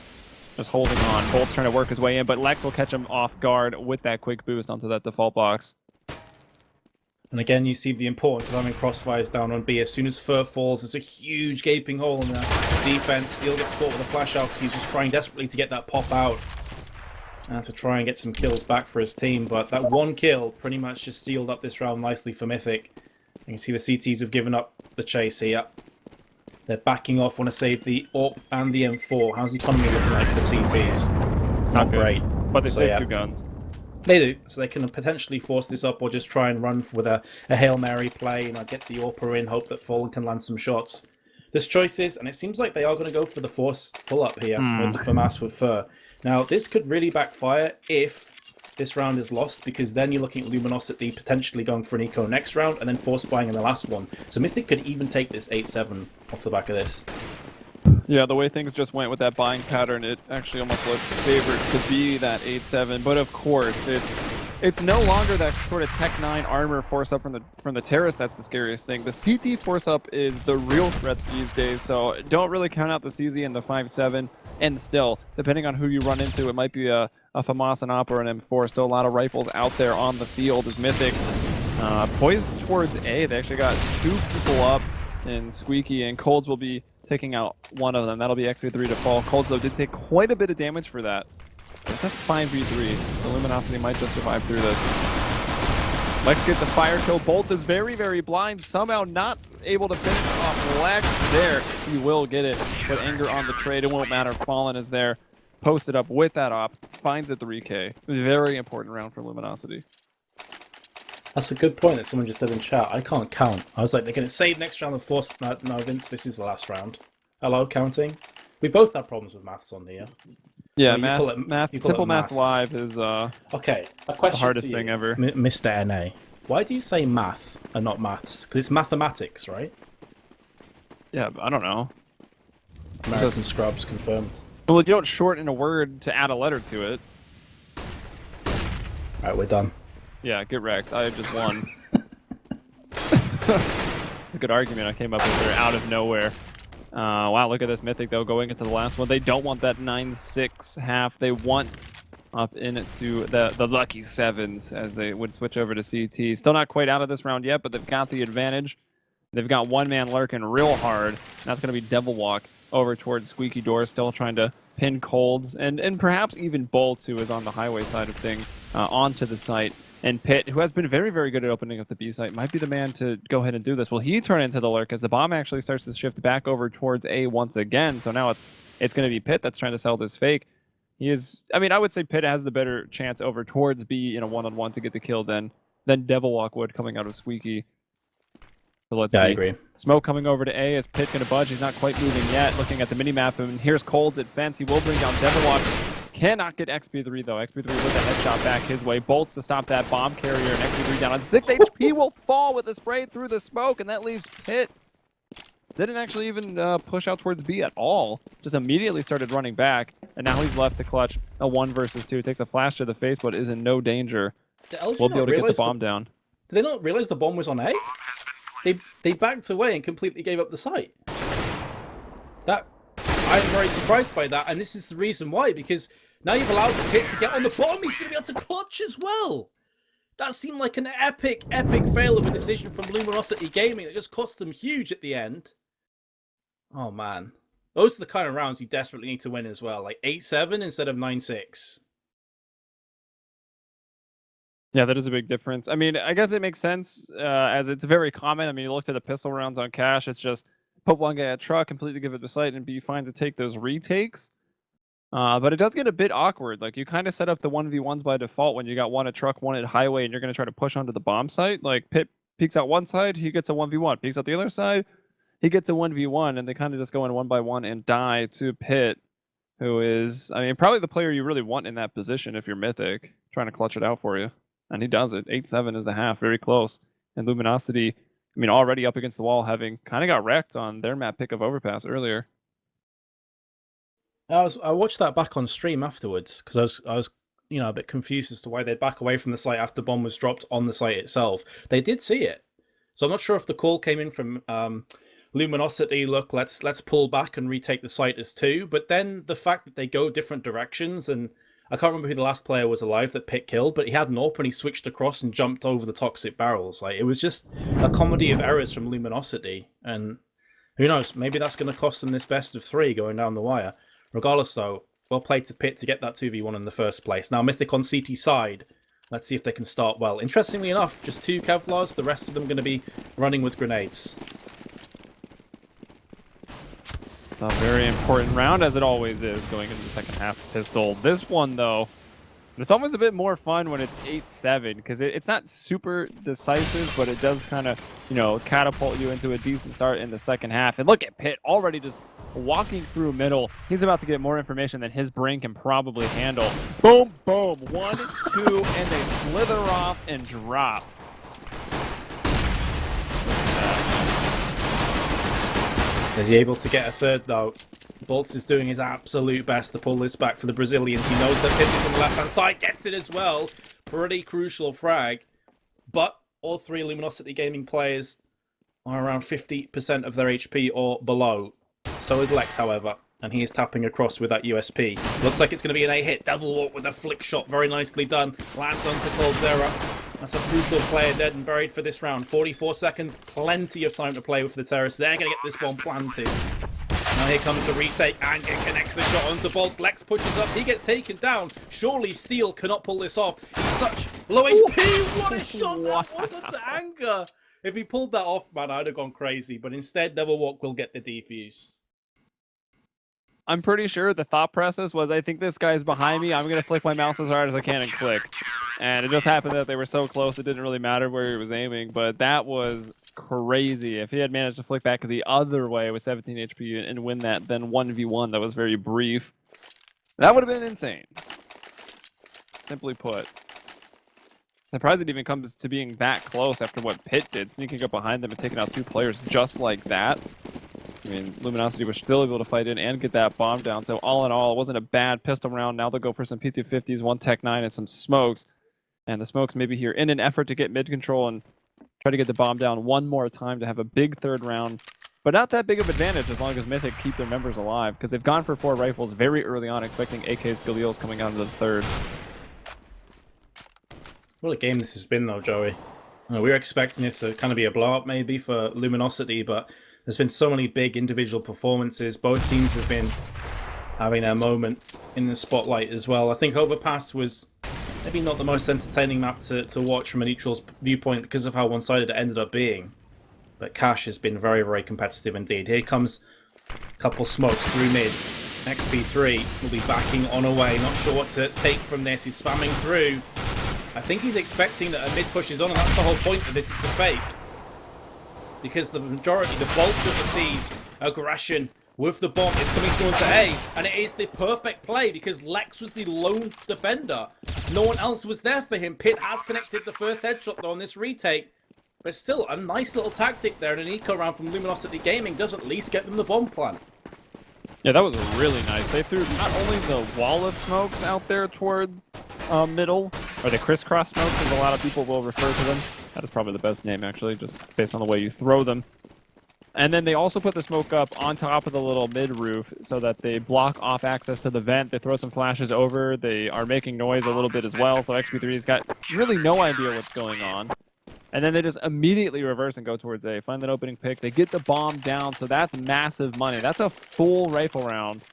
Just holding on. Bolt's trying to work his way in, but Lex will catch him off guard with that quick boost onto that default box. And again, you see the importance of having crossfires down on B. As soon as Fur falls, there's a huge gaping hole in the defense. Steel gets caught with a flash out because he's just trying desperately to get that pop out and to try and get some kills back for his team. But that one kill pretty much just sealed up this round nicely for Mythic. You can see the CTs have given up the chase here. They're backing off, want to save the AWP and the M4. How's the economy looking like for the CTs? Not great. But they save 2 guns. They do, so they can potentially force this up or just try and run with a Hail Mary play, get the AWPer in, hope that Fallen can land some shots. There's choices, and it seems like they are going to go for the force pull-up here with the FAMAS with Fur. Now, this could really backfire if this round is lost, because then you're looking at Luminosity potentially going for an eco next round and then force buying in the last one. So Mythic could even take this 8-7 off the back of this. Yeah, the way things just went with that buying pattern, it actually almost looks favored to be that 8-7. But of course, it's no longer that sort of Tech 9 armor force up from the terrorists. That's the scariest thing. The CT force up is the real threat these days. So don't really count out the CZ and the 5-7. And still, depending on who you run into, it might be a FAMAS, an AWP, or an M4. Still a lot of rifles out there on the field as Mythic poised towards A. They actually got 2 people up in Squeaky, and Colds will be taking out one of them. That'll be XV3 to fall. Colds, though, did take quite a bit of damage for that. It's a 5v3. The Luminosity might just survive through this. Lex gets a fire kill. Bolt is very, very blind. Somehow not able to finish off Lex there. He will get it. But Anger on the trade. It won't matter. Fallen is there. Posted up with that op. Finds a 3K. Very important round for Luminosity. That's a good point that someone just said in chat. I can't count. I was like, they're going to save next round and force... No, Vince, this is the last round. Hello, counting? We both have problems with maths on here. Yeah, well, Simple Math Live is okay, a question the hardest to you, thing ever. Mr. NA. Why do you say math and not maths? Because it's mathematics, right? Yeah, I don't know. American Scrubs confirmed. Well, you don't shorten a word to add a letter to it. Alright, we're done. Yeah, get wrecked. I just won. It's a good argument I came up with there out of nowhere. Wow, look at this Mythic, though, going into the last one. They don't want that 9-6 half. They want up into the lucky 7s as they would switch over to CT. Still not quite out of this round yet, but they've got the advantage. They've got one man lurking real hard. That's going to be Devilwalk over towards Squeaky Door, still trying to pin Colds and perhaps even Bolts, who is on the highway side of things, onto the site. And Pitt, who has been very, very good at opening up the B site, might be the man to go ahead and do this. Will he turn into the lurk as the bomb actually starts to shift back over towards A once again? So now it's going to be Pitt that's trying to sell this fake. He is, I mean, I would say Pitt has the better chance over towards B in a one-on-one to get the kill than Devilwalk would coming out of Squeaky. So let's see. I agree. Smoke coming over to A. Is Pitt going to budge? He's not quite moving yet. Looking at the minimap, and here's Colds at fence. He will bring down Devilwalk. Cannot get XP3 though. XP3 with a headshot back his way. Bolts to stop that bomb carrier, and XP3 down on 6 HP will fall with a spray through the smoke, and that leaves Pitt. Didn't actually even push out towards B at all. Just immediately started running back, and now he's left to clutch a 1 versus 2. Takes a flash to the face, but is in no danger. We'll be able to get the bomb down. Did they not realize the bomb was on A? They backed away and completely gave up the site. I'm very surprised by that, and this is the reason why, because now you've allowed the Pit to get on the bomb, he's going to be able to clutch as well. That seemed like an epic fail of a decision from Luminosity Gaming that just cost them huge at the end. Oh man. Those are the kind of rounds you desperately need to win as well, like 8-7 instead of 9-6. Yeah, that is a big difference. I mean, I guess it makes sense, as it's very common. I mean, you looked at the pistol rounds on Cash, it's just put one guy at truck, completely give it the site, and be fine to take those retakes. But it does get a bit awkward. Like, you kind of set up the 1v1s by default when you got one at truck, one at highway, and you're going to try to push onto the bomb site. Like, Pit peeks out one side, he gets a 1v1. Peeks out the other side, he gets a 1v1, and they kind of just go in one by one and die to Pit, who is, I mean, probably the player you really want in that position if you're Mythic, trying to clutch it out for you. And he does it. 8-7 is the half, very close. And Luminosity, I mean, already up against the wall, having kind of got wrecked on their map pick of Overpass earlier. I watched that back on stream afterwards because I was a bit confused as to why they'd back away from the site after the bomb was dropped on the site itself. They did see it, so I'm not sure if the call came in from Luminosity. Look, let's pull back and retake the site as two. But then the fact that they go different directions, and I can't remember who the last player was alive that Pit killed, but he had an AWP and he switched across and jumped over the toxic barrels. Like, it was just a comedy of errors from Luminosity, and who knows, maybe that's going to cost them this best of three going down the wire. Regardless, though, well played to Pit to get that 2v1 in the first place. Now, Mythic on CT side. Let's see if they can start well. Interestingly enough, just 2 Kevlars, the rest of them going to be running with grenades. A very important round, as it always is, going into the second half pistol. This one, though, it's almost a bit more fun when it's 8-7, because it's not super decisive, but it does kind of, catapult you into a decent start in the second half. And look at Pit already just walking through middle. He's about to get more information than his brain can probably handle. Boom, boom, 1, 2, and they slither off and drop. Is he able to get a third, though? Boltz is doing his absolute best to pull this back for the Brazilians. He knows that Pit is on the left-hand side, gets it as well. Pretty crucial frag. But all 3 Luminosity Gaming players are around 50% of their HP or below. So is Lex, however, and he is tapping across with that USP. Looks like it's going to be an A-hit. Devil Walk with a flick shot. Very nicely done. Lands onto Coldzera. That's a crucial player dead and buried for this round. 44 seconds. Plenty of time to play with the terrorists. They're going to get this bomb planted. Now here comes the retake. Anger connects the shot onto Boltz. Lex pushes up. He gets taken down. Surely Steel cannot pull this off. He's such low HP. What a shot that was onto Anger. If he pulled that off, man, I'd have gone crazy. But instead, Devil Walk will get the defuse. I'm pretty sure the thought process was, I think this guy's behind me. I'm going to flick my mouse as hard as I can and click. And it just happened that they were so close, it didn't really matter where he was aiming. But that was crazy. If he had managed to flick back the other way with 17 HP and win that, then 1v1 that was very brief, that would have been insane. Simply put. Surprised it even comes to being that close after what Pit did, sneaking up behind them and taking out 2 players just like that. I mean, Luminosity was still able to fight in and get that bomb down. So all in all, it wasn't a bad pistol round. Now they'll go for some P250s, 1 Tech 9, and some smokes. And the smokes maybe here in an effort to get mid control and try to get the bomb down one more time to have a big third round. But not that big of advantage as long as Mythic keep their members alive, because they've gone for 4 rifles very early on, expecting AKs, Galils coming out of the third. What a game this has been, though, Joey. We were expecting it to kind of be a blow-up maybe for Luminosity, but there's been so many big individual performances. Both teams have been having a moment in the spotlight as well. I think Overpass was maybe not the most entertaining map to watch from a neutral's viewpoint because of how one-sided it ended up being. But Cash has been very, very competitive indeed. Here comes a couple smokes through mid. XP3 will be backing on away. Not sure what to take from this. He's spamming through. I think he's expecting that a mid push is on, and that's the whole point of this. It's a fake. Because the majority, the bulk of the C's aggression with the bomb is coming through onto A, and it is the perfect play because Lex was the lone defender. No one else was there for him. Pit has connected the first headshot though on this retake, but still a nice little tactic there, and an eco round from Luminosity Gaming does at least get them the bomb plant. Yeah, that was really nice. They threw not only the wall of smokes out there towards middle, or the crisscross smokes, as a lot of people will refer to them. That is probably the best name, actually, just based on the way you throw them. And then they also put the smoke up on top of the little mid-roof so that they block off access to the vent. They throw some flashes over. They are making noise a little bit as well, so XP3's got really no idea what's going on. And then they just immediately reverse and go towards A. Find that opening pick. They get the bomb down, so that's massive money. That's a full rifle round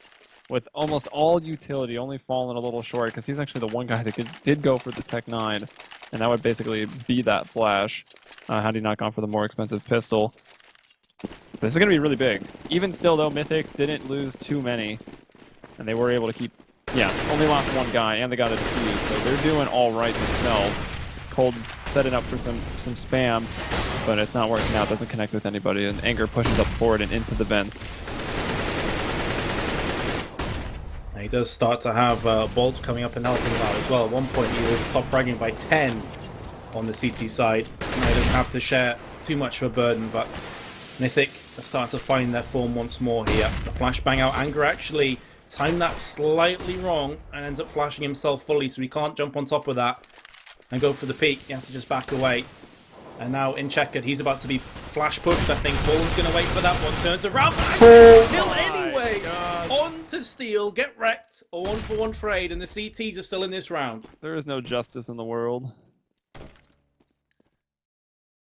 with almost all utility, only falling a little short, because he's actually the one guy that did go for the Tech 9, and that would basically be that flash had he not gone for the more expensive pistol. This is going to be really big. Even still, though, Mythic didn't lose too many, and they were able to keep Yeah, only lost one guy, and they got a defuse, so they're doing all right themselves. Cold's setting up for some spam, but it's not working out. Doesn't connect with anybody, and Anger pushes up forward and into the vents. He does start to have Bolt coming up and helping him out as well. At one point, he was top fragging by 10 on the CT side. Now he doesn't have to share too much of a burden, but Mythic are starting to find their form once more here. The flashbang out. Anger actually timed that slightly wrong and ends up flashing himself fully, so he can't jump on top of that and go for the peak. He has to just back away. And now in checkered, he's about to be flash pushed. I think Fallen's going to wait for that one. Turns around, but still anyway. On to steal, get wrecked. A 1-for-1 trade, and the CTs are still in this round. There is no justice in the world.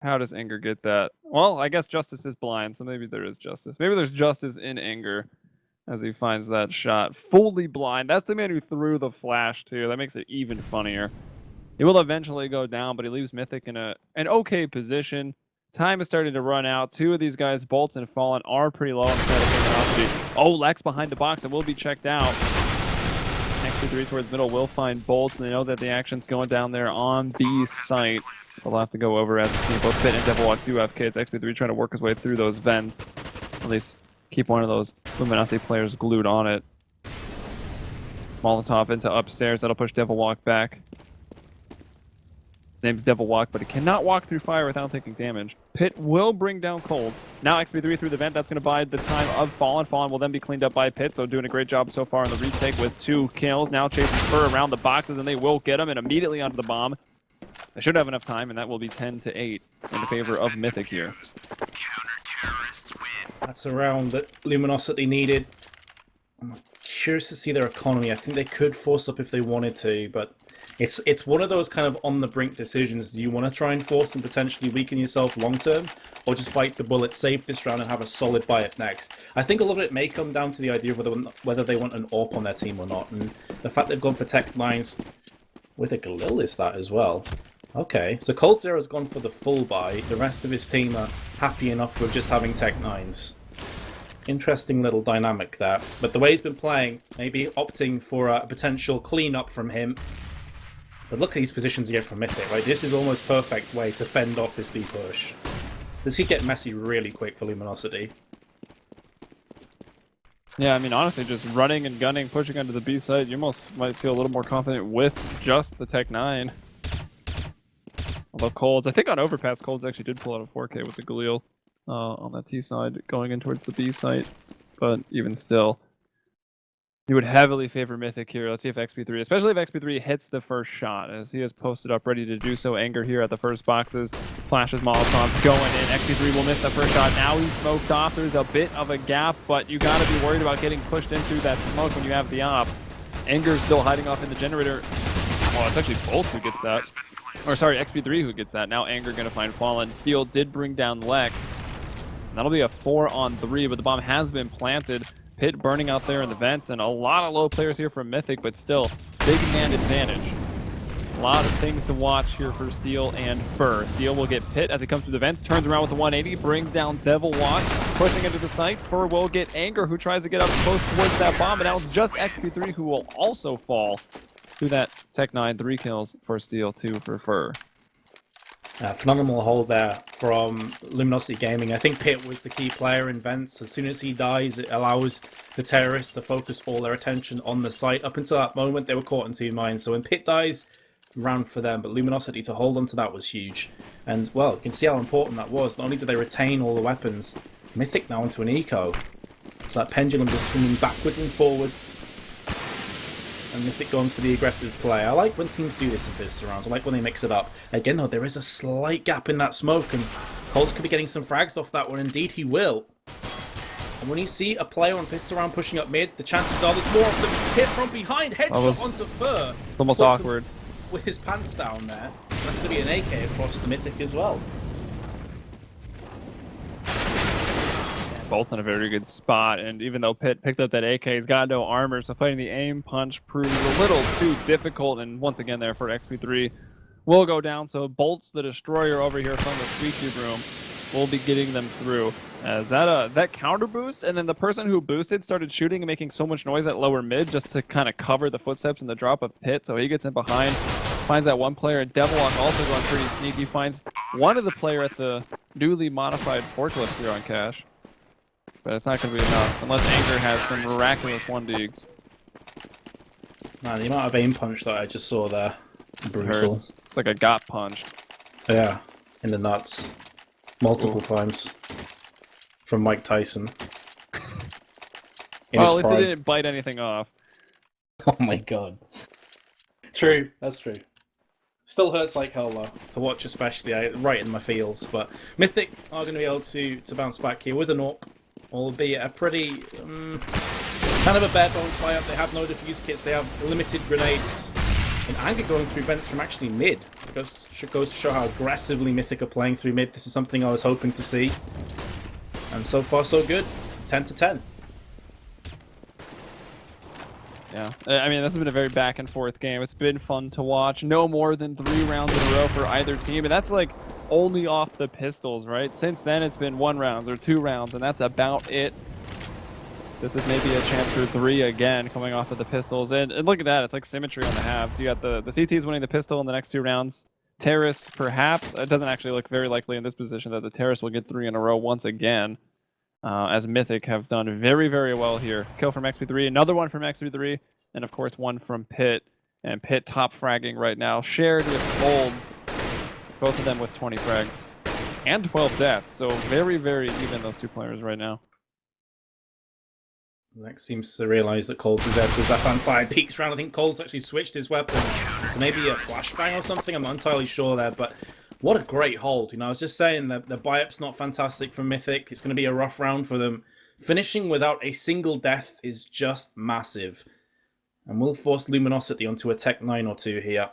How does Anger get that? Well, I guess justice is blind, so maybe there is justice. Maybe there's justice in Anger as he finds that shot. Fully blind. That's the man who threw the flash, too. That makes it even funnier. He will eventually go down, but he leaves Mythic in an okay position. Time is starting to run out. Two of these guys, Bolts and Fallen, are pretty low on the side of Luminosity. Oh, Lex behind the box. It will be checked out. X3 towards middle will find Bolts, and they know that the action's going down there on B site. They'll have to go over as a team. Both Pit and Devilwalk do have kids. X3 trying to work his way through those vents. At least keep one of those Luminosity players glued on it. Molotov into upstairs. That'll push Devilwalk back. Name's Devilwalk, but he cannot walk through fire without taking damage. Pit will bring down Cold. Now XP3 through the vent. That's going to buy the time of Fallen. Fallen will then be cleaned up by Pit, so doing a great job so far on the retake with 2 kills. Now chasing Fur around the boxes, and they will get him, and immediately onto the bomb. They should have enough time, and that will be 10-8 in favor of Mythic here. That's a round that Luminosity needed. I'm curious to see their economy. I think they could force up if they wanted to, but it's one of those kind of on-the-brink decisions. Do you want to try and force and potentially weaken yourself long-term, or just bite the bullet, save this round, and have a solid buy-up next? I think a lot of it may come down to the idea of whether they want an AWP on their team or not, and the fact they've gone for Tech 9s with a Galil is that as well. Okay, so Cold Zero's gone for the full buy. The rest of his team are happy enough with just having Tech 9s. Interesting little dynamic there. But the way he's been playing, maybe opting for a potential clean-up from him. But look at these positions again from Mythic, right? This is almost perfect way to fend off this B push. This could get messy really quick for Luminosity. Yeah, I mean, honestly, just running and gunning, pushing onto the B side, you almost might feel a little more confident with just the Tech 9. Although Colds, I think on Overpass, Colds actually did pull out a 4K with the Galil on that T side going in towards the B site. But even still, you would heavily favor Mythic here. Let's see if XP3, especially if XP3 hits the first shot, as he has posted up ready to do so. Anger here at the first boxes. Flashes, Molotovs going in. XP3 will miss the first shot. Now he's smoked off. There's a bit of a gap, but you got to be worried about getting pushed into that smoke when you have the op. Anger's still hiding off in the generator. Oh, it's actually Bolts who gets that. Or sorry, XP3 who gets that. Now Anger going to find Fallen. Steel did bring down Lex. And that'll be a 4-on-3, but the bomb has been planted. Pit burning out there in the vents, and a lot of low players here from Mythic, but still, big man advantage. A lot of things to watch here for Steel and Fur. Steel will get Pit as he comes through the vents, turns around with the 180, brings down Devilwalk, pushing into the site. Fur will get Anger, who tries to get up close towards that bomb, and now it's just XP3 who will also fall through that Tech 9. 3 kills for Steel, 2 for Fur. Phenomenal hold there from Luminosity Gaming. I think Pit was the key player in vents. As soon as he dies, it allows the terrorists to focus all their attention on the site. Up until that moment, they were caught in 2 mines. So when Pit dies, round for them. But Luminosity to hold on to that was huge. And, well, you can see how important that was. Not only did they retain all the weapons, Mythic now into an eco. So that pendulum just swinging backwards and forwards. And Mythic going for the aggressive play. I like when teams do this in pistol rounds. I like when they mix it up. Again, though, there is a slight gap in that smoke, and Colts could be getting some frags off that one. Indeed, he will. And when you see a player on pistol round pushing up mid, the chances are there's more of them hit from behind. Headshot onto Fur. Almost awkward. With his pants down there. That's going to be an AK across the Mythic as well. Bolt in a very good spot, and even though Pit picked up that AK, he's got no armor, so fighting the aim punch proves a little too difficult, and once again there for XP3 will go down. So Bolt's the destroyer over here from the squeaky room. will be getting them through. As that counter boost, and then the person who boosted started shooting and making so much noise at lower mid just to kind of cover the footsteps and the drop of Pit. So he gets in behind, finds that one player. Devillock also going pretty sneaky, finds one of the player at the newly modified forklift here on Cash. But it's not going to be enough unless Anger has some miraculous 1-digs. Man, the amount of aim punch that I just saw there, brutal. It's like I got punched. Yeah, in the nuts, multiple times. From Mike Tyson. Well, at least he didn't bite anything off. Oh my god. True, that's true. Still hurts like hell though, to watch especially, right in my feels. But Mythic are going to be able to bounce back here with an AWP, albeit a pretty, kind of a bare bones fight. They have no defuse kits, they have limited grenades. And Anger going through vents from actually mid. It goes to show how aggressively Mythic are playing through mid. This is something I was hoping to see. And so far, so good. 10 to 10. Yeah, I mean, this has been a very back and forth game. It's been fun to watch. No more than 3 rounds in a row for either team. And that's like only off the pistols, right? Since then, it's been 1 round or 2 rounds, and that's about it. This is maybe a chance for 3 again coming off of the pistols. And look at that. It's like symmetry on the halves. You got the CTs winning the pistol in the next 2 rounds. Terrorist, perhaps. It doesn't actually look very likely in this position that the Terrorist will get 3 in a row once again. As Mythic have done very, very well here. Kill from XP3, another one from XP3, and of course one from Pit. And Pit top fragging right now, shared with Golds. Both of them with 20 frags. And 12 deaths, so very, very even, those 2 players right now. Next seems to realise that Cole's dead to his left-hand side. Peeks around. I think Cole's actually switched his weapon to maybe a flashbang or something. I'm not entirely sure there, but what a great hold. You know, I was just saying that the buy-up's not fantastic from Mythic. It's going to be a rough round for them. Finishing without a single death is just massive. And we'll force Luminosity onto a Tech 9 or 2 here.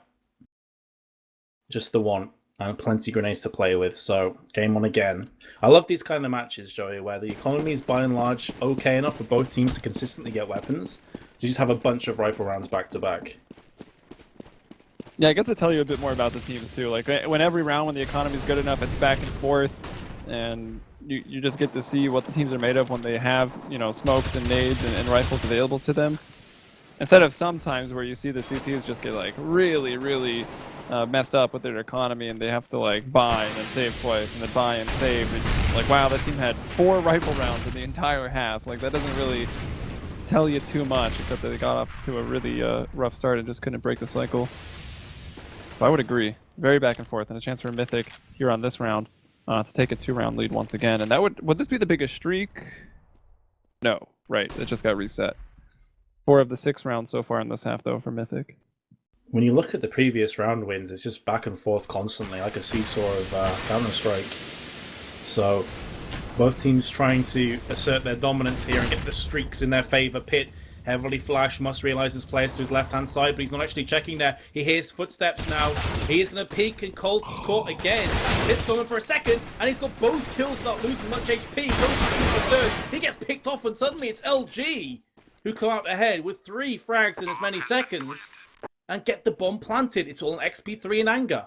Just the one. And plenty of grenades to play with, so game on again. I love these kind of matches, Joey, where the economy is by and large okay enough for both teams to consistently get weapons. You just have a bunch of rifle rounds back to back. Yeah, I guess to tell you a bit more about the teams too. Like when every round, when the economy is good enough, it's back and forth, and you just get to see what the teams are made of when they have, you know, smokes and nades and rifles available to them. Instead of sometimes where you see the CTs just get like really, really messed up with their economy, and they have to like buy and then save twice and then buy and save. And like, wow, that team had 4 rifle rounds in the entire half. Like, that doesn't really tell you too much, except that they got off to a really rough start and just couldn't break the cycle. So I would agree. Very back and forth, and a chance for Mythic here on this round to take a 2-round lead once again. And that would this be the biggest streak? No, right? It just got reset. 4 of the 6 rounds so far in this half, though, for Mythic. When you look at the previous round wins, it's just back and forth constantly, like a seesaw of Counter-Strike. So, both teams trying to assert their dominance here and get the streaks in their favour. Pit, heavily flashed, must realise his players to his left-hand side, but he's not actually checking there. He hears footsteps now. He is going to peek, and Colts is caught again. Pit's going for a second, and he's got both kills, not losing much HP. Goes for third. He gets picked off, and suddenly it's LG who come out ahead with 3 frags in as many seconds and get the bomb planted. It's all an XP3 in Anger.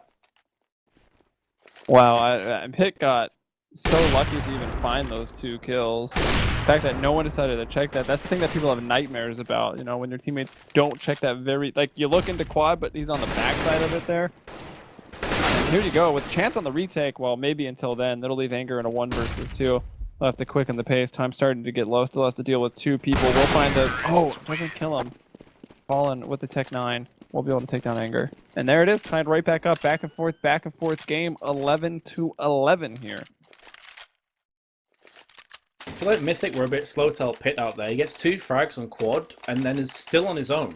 Wow, Pit got so lucky to even find those 2 kills. The fact that no one decided to check that's the thing that people have nightmares about, you know, when your teammates don't check that like, you look into quad, but he's on the backside of it there. And here you go, with chance on the retake, well, maybe until then, that'll leave Anger in a 1 versus 2. They'll have to quicken the pace. Time starting to get low. Still has to deal with 2 people. We'll find the... Oh, doesn't kill him. Fallen with the Tech 9. We'll be able to take down Anger. And there it is. Tied right back up. Back and forth game. 11-11 here. I feel like Mythic were a bit slow to help Pit out there. He gets 2 frags on quad and then is still on his own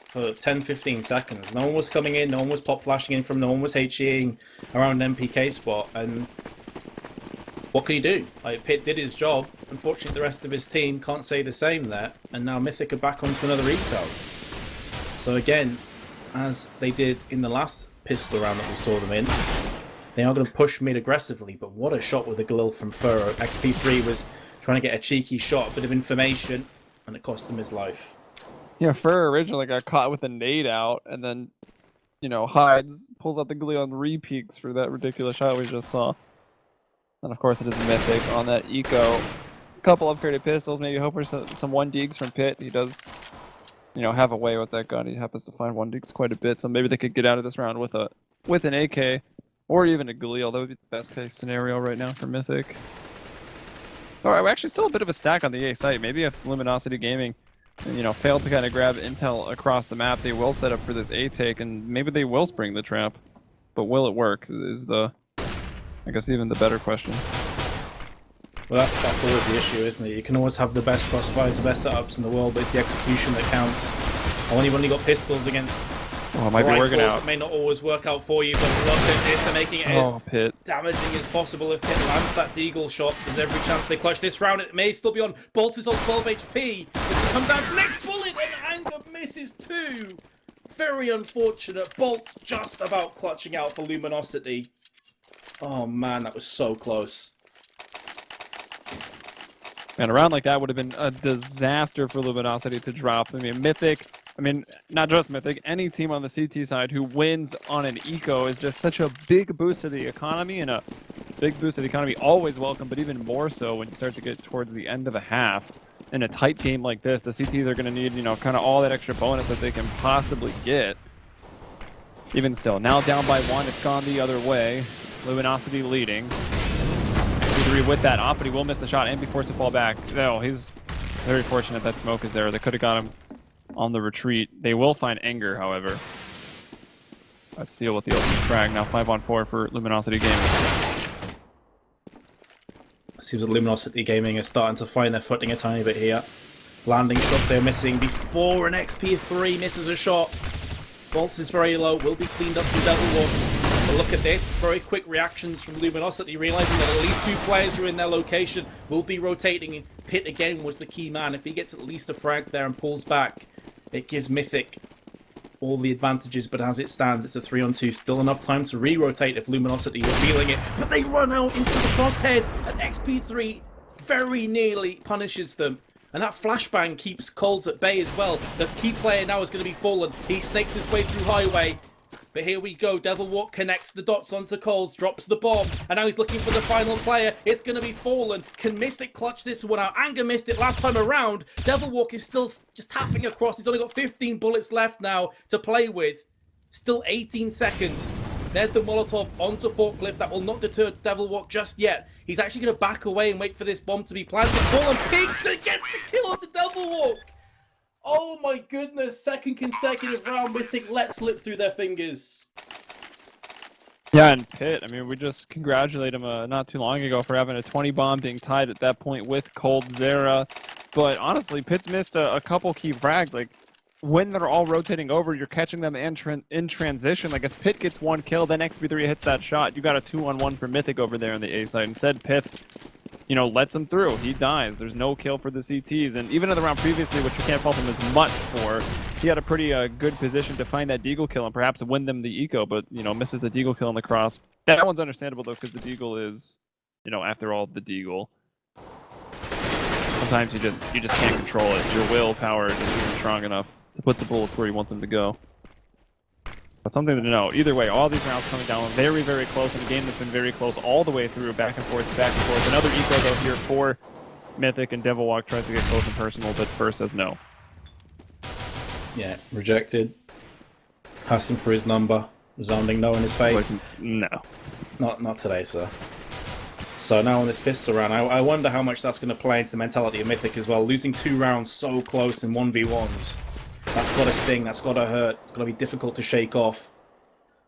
for 10-15 seconds. No one was coming in. No one was pop flashing in from. No one was HEing around an MPK spot. And what can you do? Like, Pit did his job. Unfortunately, the rest of his team can't say the same there. And now Mythic are back onto another eco. So again, as they did in the last pistol round that we saw them in, they are going to push mid aggressively. But what a shot with the Galil from Furrow. XP3 was trying to get a cheeky shot, a bit of information, and it cost him his life. Yeah, Fur originally got caught with a nade out, and then, you know, hides, pulls out the Galil and re-peeks for that ridiculous shot we just saw. And of course it is Mythic on that eco. A couple upgraded pistols, maybe hope for some 1-deeks from Pit. He does, you know, have a way with that gun. He happens to find 1-deeks quite a bit, so maybe they could get out of this round with an AK or even a Galil. That would be the best case scenario right now for Mythic. Alright, we're actually still a bit of a stack on the A site. Maybe if Luminosity Gaming, you know, failed to kind of grab intel across the map, they will set up for this A take, and maybe they will spring the trap. But will it work is the, I guess, even the better question. Well, that's always the issue, isn't it? You can always have the best crossfires, the best setups in the world, but it's the execution that counts. And when you've only got pistols against Oh, it might be working out. it may not always work out for you, but look at this, they're making it as Pit. damaging as possible. If Pit lands that deagle shot, there's every chance they clutch this round. It may still be on. Bolt is on 12 HP. As he comes down for the next bullet, and Anger misses too. Very unfortunate. Bolt's just about clutching out for Luminosity. Oh man, that was so close. And a round like that would have been a disaster for Luminosity to drop. I mean, Mythic, not just Mythic, any team on the CT side who wins on an eco is just such a big boost to the economy, and a big boost to the economy always welcome, but even more so when you start to get towards the end of a half. In a tight game like this, the CTs are going to need, you know, kind of all that extra bonus that they can possibly get. Even still, now down by 1, it's gone the other way. Luminosity leading. XP3 with that op, but he will miss the shot and be forced to fall back. No, he's very fortunate that smoke is there. They could have got him on the retreat. They will find Anger, however. Let's deal with the open frag. Now 5-on-4 for Luminosity Gaming. Seems that Luminosity Gaming is starting to find their footing a tiny bit here. Landing shots they're missing before an XP3 misses a shot. Bolts is very low, will be cleaned up through Devil Walk. But look at this, very quick reactions from Luminosity, realizing that at least 2 players who are in their location will be rotating. Pit again was the key man. If he gets at least a frag there and pulls back, it gives Mythic all the advantages, but as it stands, it's a 3-on-2. Still enough time to re-rotate if Luminosity were feeling it, but they run out into the crosshairs, and XP3 very nearly punishes them. And that flashbang keeps Coles at bay as well. The key player now is going to be Fallen. He snakes his way through Highway. But here we go. Devil Walk connects the dots onto Coles, drops the bomb, and now he's looking for the final player. It's going to be Fallen. Can Mythic clutch this one out? Anger missed it last time around. Devil Walk is still just tapping across. He's only got 15 bullets left now to play with. Still 18 seconds. There's the Molotov onto Forklift. That will not deter Devil Walk just yet. He's actually going to back away and wait for this bomb to be planted. Fallen peeks and gets the kill onto Devil Walk. Oh my goodness, second consecutive round Mythic let slip through their fingers. Yeah, and Pit, I mean, we just congratulate him not too long ago for having a 20 bomb, being tied at that point with Cold Zera. But honestly, Pit's missed a couple key frags. Like, when they're all rotating over, you're catching them in transition. Like, if Pit gets 1 kill, then XP3 hits that shot. You got a 2-on-1 for Mythic over there on the A side. Instead, Pit, you know, lets him through. He dies. There's no kill for the CTs. And even in the round previously, which you can't fault him as much for, he had a pretty good position to find that deagle kill and perhaps win them the eco, but, you know, misses the deagle kill in the cross. That one's understandable, though, because the deagle is, you know, after all, the deagle. Sometimes you just can't control it. Your willpower isn't strong enough to put the bullets where you want them to go. But something to know. Either way, all these rounds coming down very, very close in a game that's been very close all the way through, back and forth, back and forth. Another eco, though, here for Mythic, and Devil Walk tries to get close and personal, but first says no. Yeah, rejected. Asking for his number. Resounding no in his face. Like, no. Not today, sir. So now on this pistol round, I wonder how much that's going to play into the mentality of Mythic as well. Losing 2 rounds so close in 1v1s. That's got to sting, that's got to hurt. It's got to be difficult to shake off.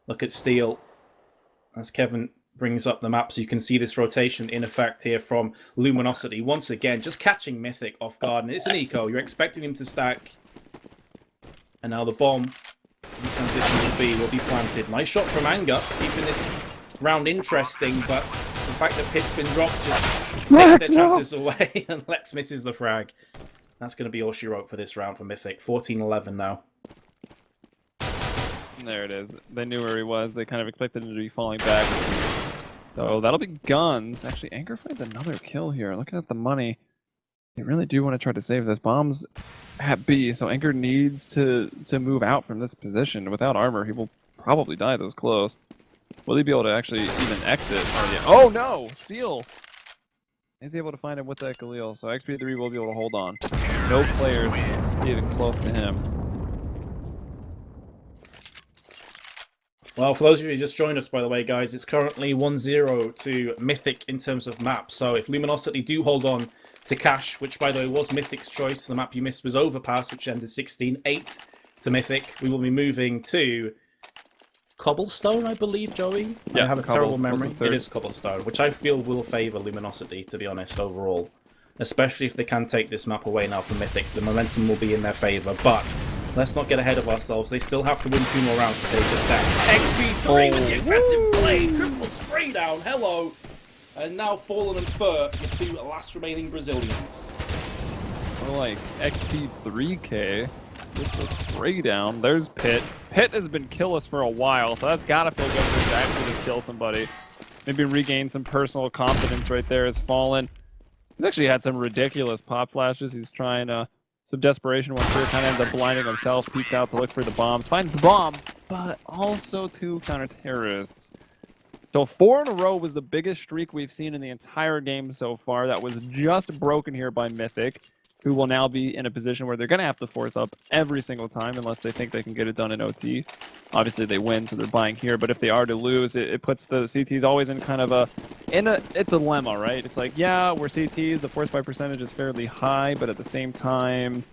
Look at Steel. As Kevin brings up the map, so you can see this rotation in effect here from Luminosity. Once again, just catching Mythic off guard. And it's an eco. You're expecting him to stack. And now the bomb in transition to B will be planted. Nice shot from Anger, keeping this round interesting, but the fact that Pit's been dropped just takes their chances away, and Lex misses the frag. That's going to be all she wrote for this round for Mythic. 14-11 now. There it is. They knew where he was. They kind of expected him to be falling back. So that'll be guns. Actually, Anger finds another kill here. Looking at the money, they really do want to try to save this. Bomb's at B, so Anger needs to move out from this position. Without armor, he will probably die this close. Will he be able to actually even exit? Oh no! Steal! Is he able to find him with that Galil? So XP3 will be able to hold on. No players even close to him. Well, for those of you who just joined us, by the way, guys, it's currently 1-0 to Mythic in terms of map. So if Luminosity do hold on to Cash, which, by the way, was Mythic's choice, the map you missed was Overpass, which ended 16-8 to Mythic, we will be moving to Cobblestone, I believe, Joey? Yeah, I have a Cobble terrible was memory. the third. It is Cobblestone, which I feel will favour Luminosity, to be honest, overall. Especially if they can take this map away now from Mythic. The momentum will be in their favour, but let's not get ahead of ourselves. They still have to win 2 more rounds to take this down. XP3 with the aggressive play, triple spray down, hello! And now Fallen and Fur, your 2 last remaining Brazilians. More like XP3K with the spray down. There's Pit. Pit has been killless for a while, so that's gotta feel good for him to actually just kill somebody. Maybe regain some personal confidence right there as Fallen. He's actually had some ridiculous pop flashes. He's trying some desperation one here, kind of ends up blinding himself, peeks out to look for the bomb, finds the bomb, but also 2 counter-terrorists. So 4 in a row was the biggest streak we've seen in the entire game so far. That was just broken here by Mythic, who will now be in a position where they're going to have to force up every single time unless they think they can get it done in OT. Obviously they win, so they're buying here, but if they are to lose, it puts the CTs always in kind of a dilemma, right? It's like, yeah, we're CTs, the force buy percentage is fairly high, but at the same time,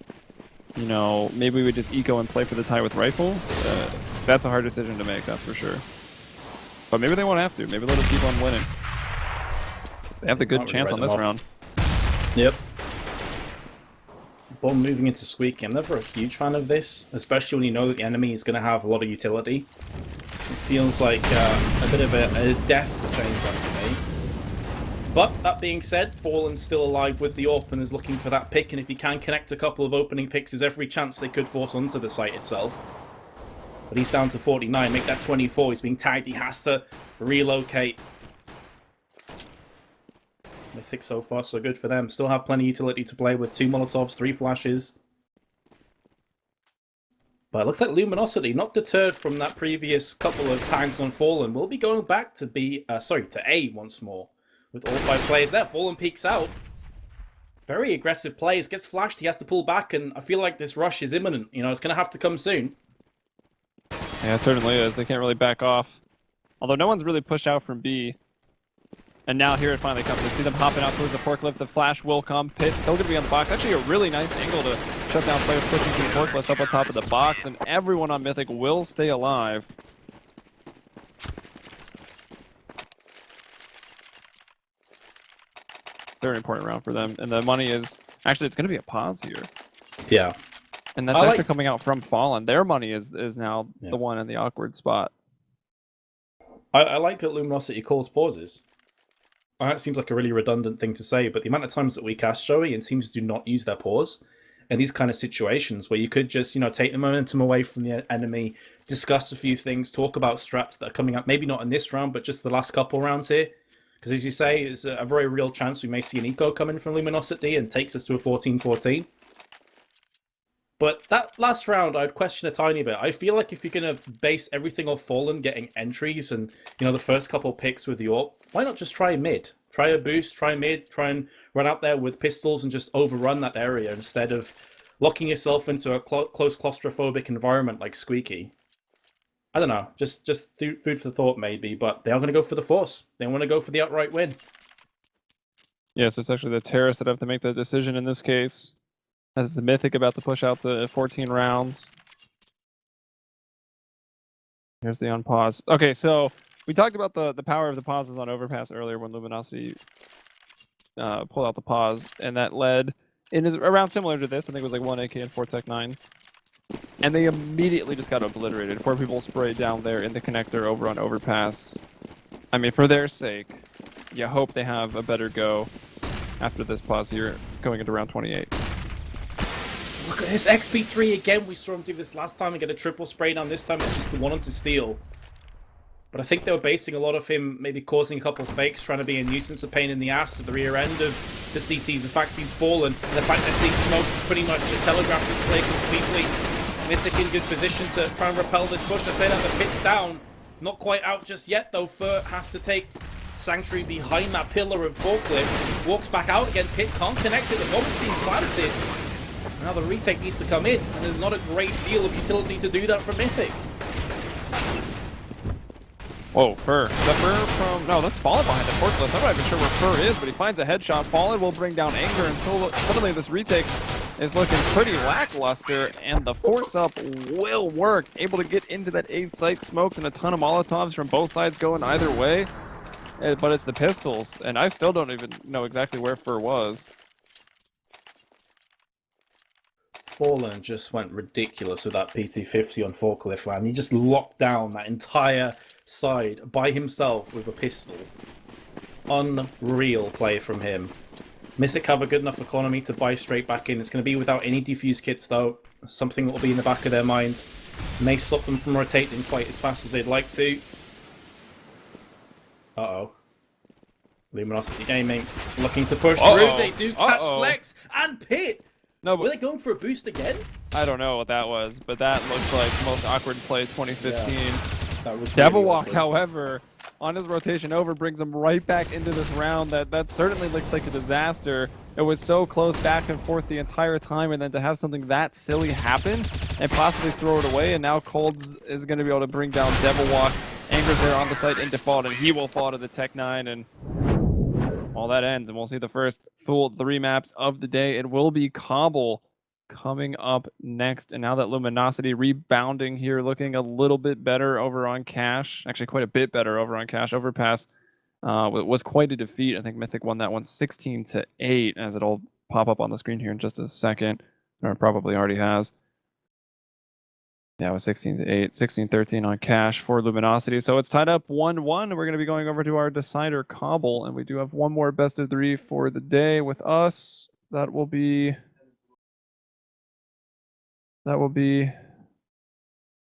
you know, maybe we just eco and play for the tie with rifles. That's a hard decision to make, that's for sure. But maybe they won't have to. Maybe they'll just keep on winning. They have the good chance on this round. Yep. Bomb moving into Squeaky. I'm never a huge fan of this, especially when you know that the enemy is going to have a lot of utility. It feels like a bit of a death change run to me. But that being said, Fallen's still alive with the AWP and is looking for that pick, and if he can connect a couple of opening picks, there's every chance they could force onto the site itself. But he's down to 49, make that 24. He's being tagged, he has to relocate. Mythic so far, so good for them. Still have plenty of utility to play with. 2 Molotovs, 3 flashes. But it looks like Luminosity, not deterred from that previous couple of tags on Fallen, will be going back to to A once more. With all 5 players there, Fallen peeks out. Very aggressive plays, gets flashed, he has to pull back, and I feel like this rush is imminent. You know, it's going to have to come soon. Yeah, it certainly is. They can't really back off. Although no one's really pushed out from B. And now here it finally comes. I see them hopping out towards the forklift. The flash will come. Pit still going to be on the box. Actually a really nice angle to shut down players pushing through the forklift up on top of the box. And everyone on Mythic will stay alive. Very important round for them. And the money is... Actually, it's going to be a pause here. Yeah. And that's actually coming out from Fallen. Their money is now the one in the awkward spot. I like that Luminosity calls pauses. That seems like a really redundant thing to say, but the amount of times that we cast Joey and teams do not use their pause in these kind of situations where you could just, you know, take the momentum away from the enemy, discuss a few things, talk about strats that are coming up, maybe not in this round, but just the last couple rounds here. Because as you say, it's a very real chance we may see an eco come in from Luminosity and takes us to a 14-14. But that last round, I'd question a tiny bit. I feel like if you're going to base everything off Fallen getting entries and, you know, the first couple picks with the AWP, why not just try mid? Try a boost, try mid, try and run out there with pistols and just overrun that area instead of locking yourself into a close claustrophobic environment like Squeaky. I don't know, just food for thought maybe, but they are going to go for the force. They want to go for the outright win. Yeah, so it's actually the terrorists that have to make the decision in this case. As Mythic about to push out to 14 rounds. Here's the unpause. Okay, so we talked about the power of the pauses on Overpass earlier when Luminosity pulled out the pause, and that led in around similar to this. I think it was like 1 AK and 4 Tech 9s. And they immediately just got obliterated. 4 people sprayed down there in the connector over on Overpass. I mean, for their sake, you hope they have a better go after this pause here going into round 28. Look at this XP3 again. We saw him do this last time and get a triple spray down. This time it's just the one onto steal. But I think they were basing a lot of him maybe causing a couple of fakes, trying to be a nuisance, a pain in the ass at the rear end of the CTs. The fact he's fallen, and the fact that seeing smokes is pretty much just telegraphed his play completely. Mythic in good position to try and repel this push. I say that the pit's down. Not quite out just yet, though. Fur has to take Sanctuary behind that pillar of forklift. Walks back out again. Pit can't connect it. The bomb's being planted. Now the retake needs to come in, and there's not a great deal of utility to do that for Mythic. Whoa, Fur. Is that Fur from... No, that's Fallen behind the forklift. I'm not even sure where Fur is, but he finds a headshot. Fallen will bring down Anger, and so suddenly this retake is looking pretty lackluster, and the force up will work. Able to get into that A site. Smokes and a ton of Molotovs from both sides going either way. But it's the pistols, and I still don't even know exactly where Fur was. Fallen just went ridiculous with that PT-50 on forklift, man. He just locked down that entire side by himself with a pistol. Unreal play from him. Mythic have a good enough economy to buy straight back in. It's going to be without any defuse kits, though. Something that will be in the back of their mind. May stop them from rotating quite as fast as they'd like to. Uh-oh. Luminosity Gaming looking to push through. They do catch Lex and Pit. No, Were they going for a boost again? I don't know what that was, but that looks like most awkward play 2015. Yeah, that was Devil really Walk, awkward. however, on his rotation over, brings him right back into this round. That certainly looked like a disaster. It was so close back and forth the entire time, and then to have something that silly happen and possibly throw it away, and now Colds is going to be able to bring down Devil Walk. Anger's there on the site in default, and he will fall to the Tech 9, and all that ends, and we'll see the first full 3 maps of the day. It will be Cobble coming up next, and now that Luminosity rebounding here, looking a little bit better over on Cash. Actually, quite a bit better over on Cash. Overpass was quite a defeat. I think Mythic won that one 16-8, as it'll pop up on the screen here in just a second, or it probably already has. Yeah, it was 16-8, 16-13 on Cash for Luminosity. So it's tied up 1-1. We're going to be going over to our decider Cobble, and we do have one more best of 3 for the day with us. That will be...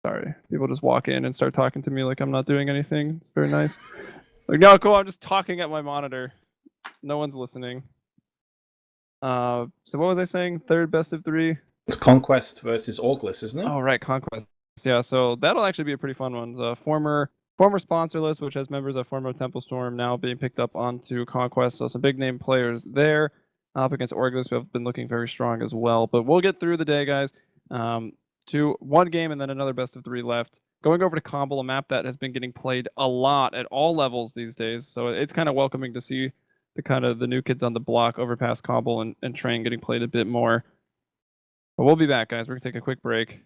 Sorry, people just walk in and start talking to me like I'm not doing anything. It's very nice. Like, no, cool, I'm just talking at my monitor. No one's listening. So what was I saying? Third best of 3? It's Conquest versus Auglis, isn't it? Oh, right, Conquest. Yeah, so that'll actually be a pretty fun one. The former sponsor list, which has members of former Temple Storm, now being picked up onto Conquest. So some big name players there up against Orglis, who have been looking very strong as well. But we'll get through the day, guys. To one game and then another best of 3 left. Going over to Cobble, a map that has been getting played a lot at all levels these days. So it's kind of welcoming to see the new kids on the block overpass Cobble and Train getting played a bit more. But we'll be back, guys. We're going to take a quick break.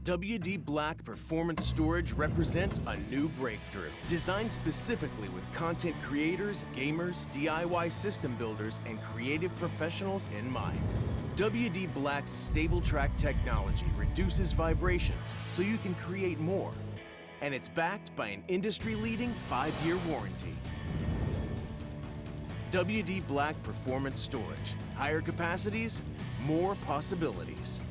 WD Black Performance Storage represents a new breakthrough. Designed specifically with content creators, gamers, DIY system builders, and creative professionals in mind. WD Black's stable track technology reduces vibrations so you can create more. And it's backed by an industry-leading 5-year warranty. WD Black Performance Storage. Higher capacities, more possibilities.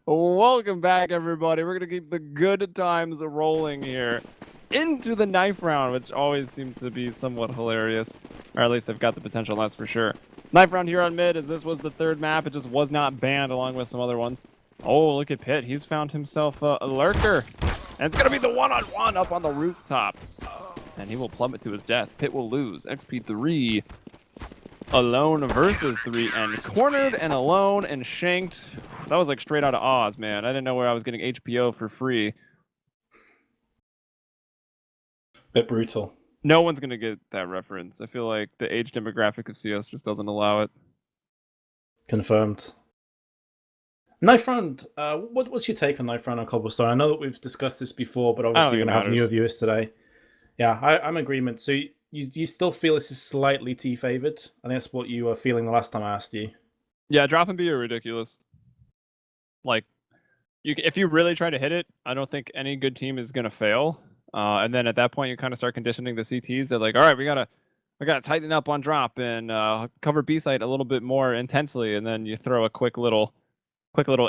Welcome back, everybody. We're gonna keep the good times rolling here into the knife round, which always seems to be somewhat hilarious, or at least they've got the potential, that's for sure. Knife round here on mid, as this was the third map. It just was not banned along with some other ones. Oh, look at Pitt. He's found himself a lurker, and it's gonna be the one-on-one up on the rooftops, and he will plummet to his death. Pitt will lose. XP3. Alone versus 3 and cornered and alone and shanked. That was like straight out of Oz, man. I didn't know where I was getting HPO for free. Bit brutal. No one's going to get that reference. I feel like the age demographic of CS just doesn't allow it. Confirmed. Knife round. What's your take on knife round on Cobblestone? I know that we've discussed this before, but obviously you're going to have newer viewers today. Yeah, I'm in agreement. So you still feel this is slightly T-favored? I think that's what you were feeling the last time I asked you. Yeah, drop and B are ridiculous. Like, if you really try to hit it, I don't think any good team is going to fail. And then at that point, you kind of start conditioning the CTs. They're like, all right, we gotta tighten up on drop and cover B site a little bit more intensely. And then you throw a quick little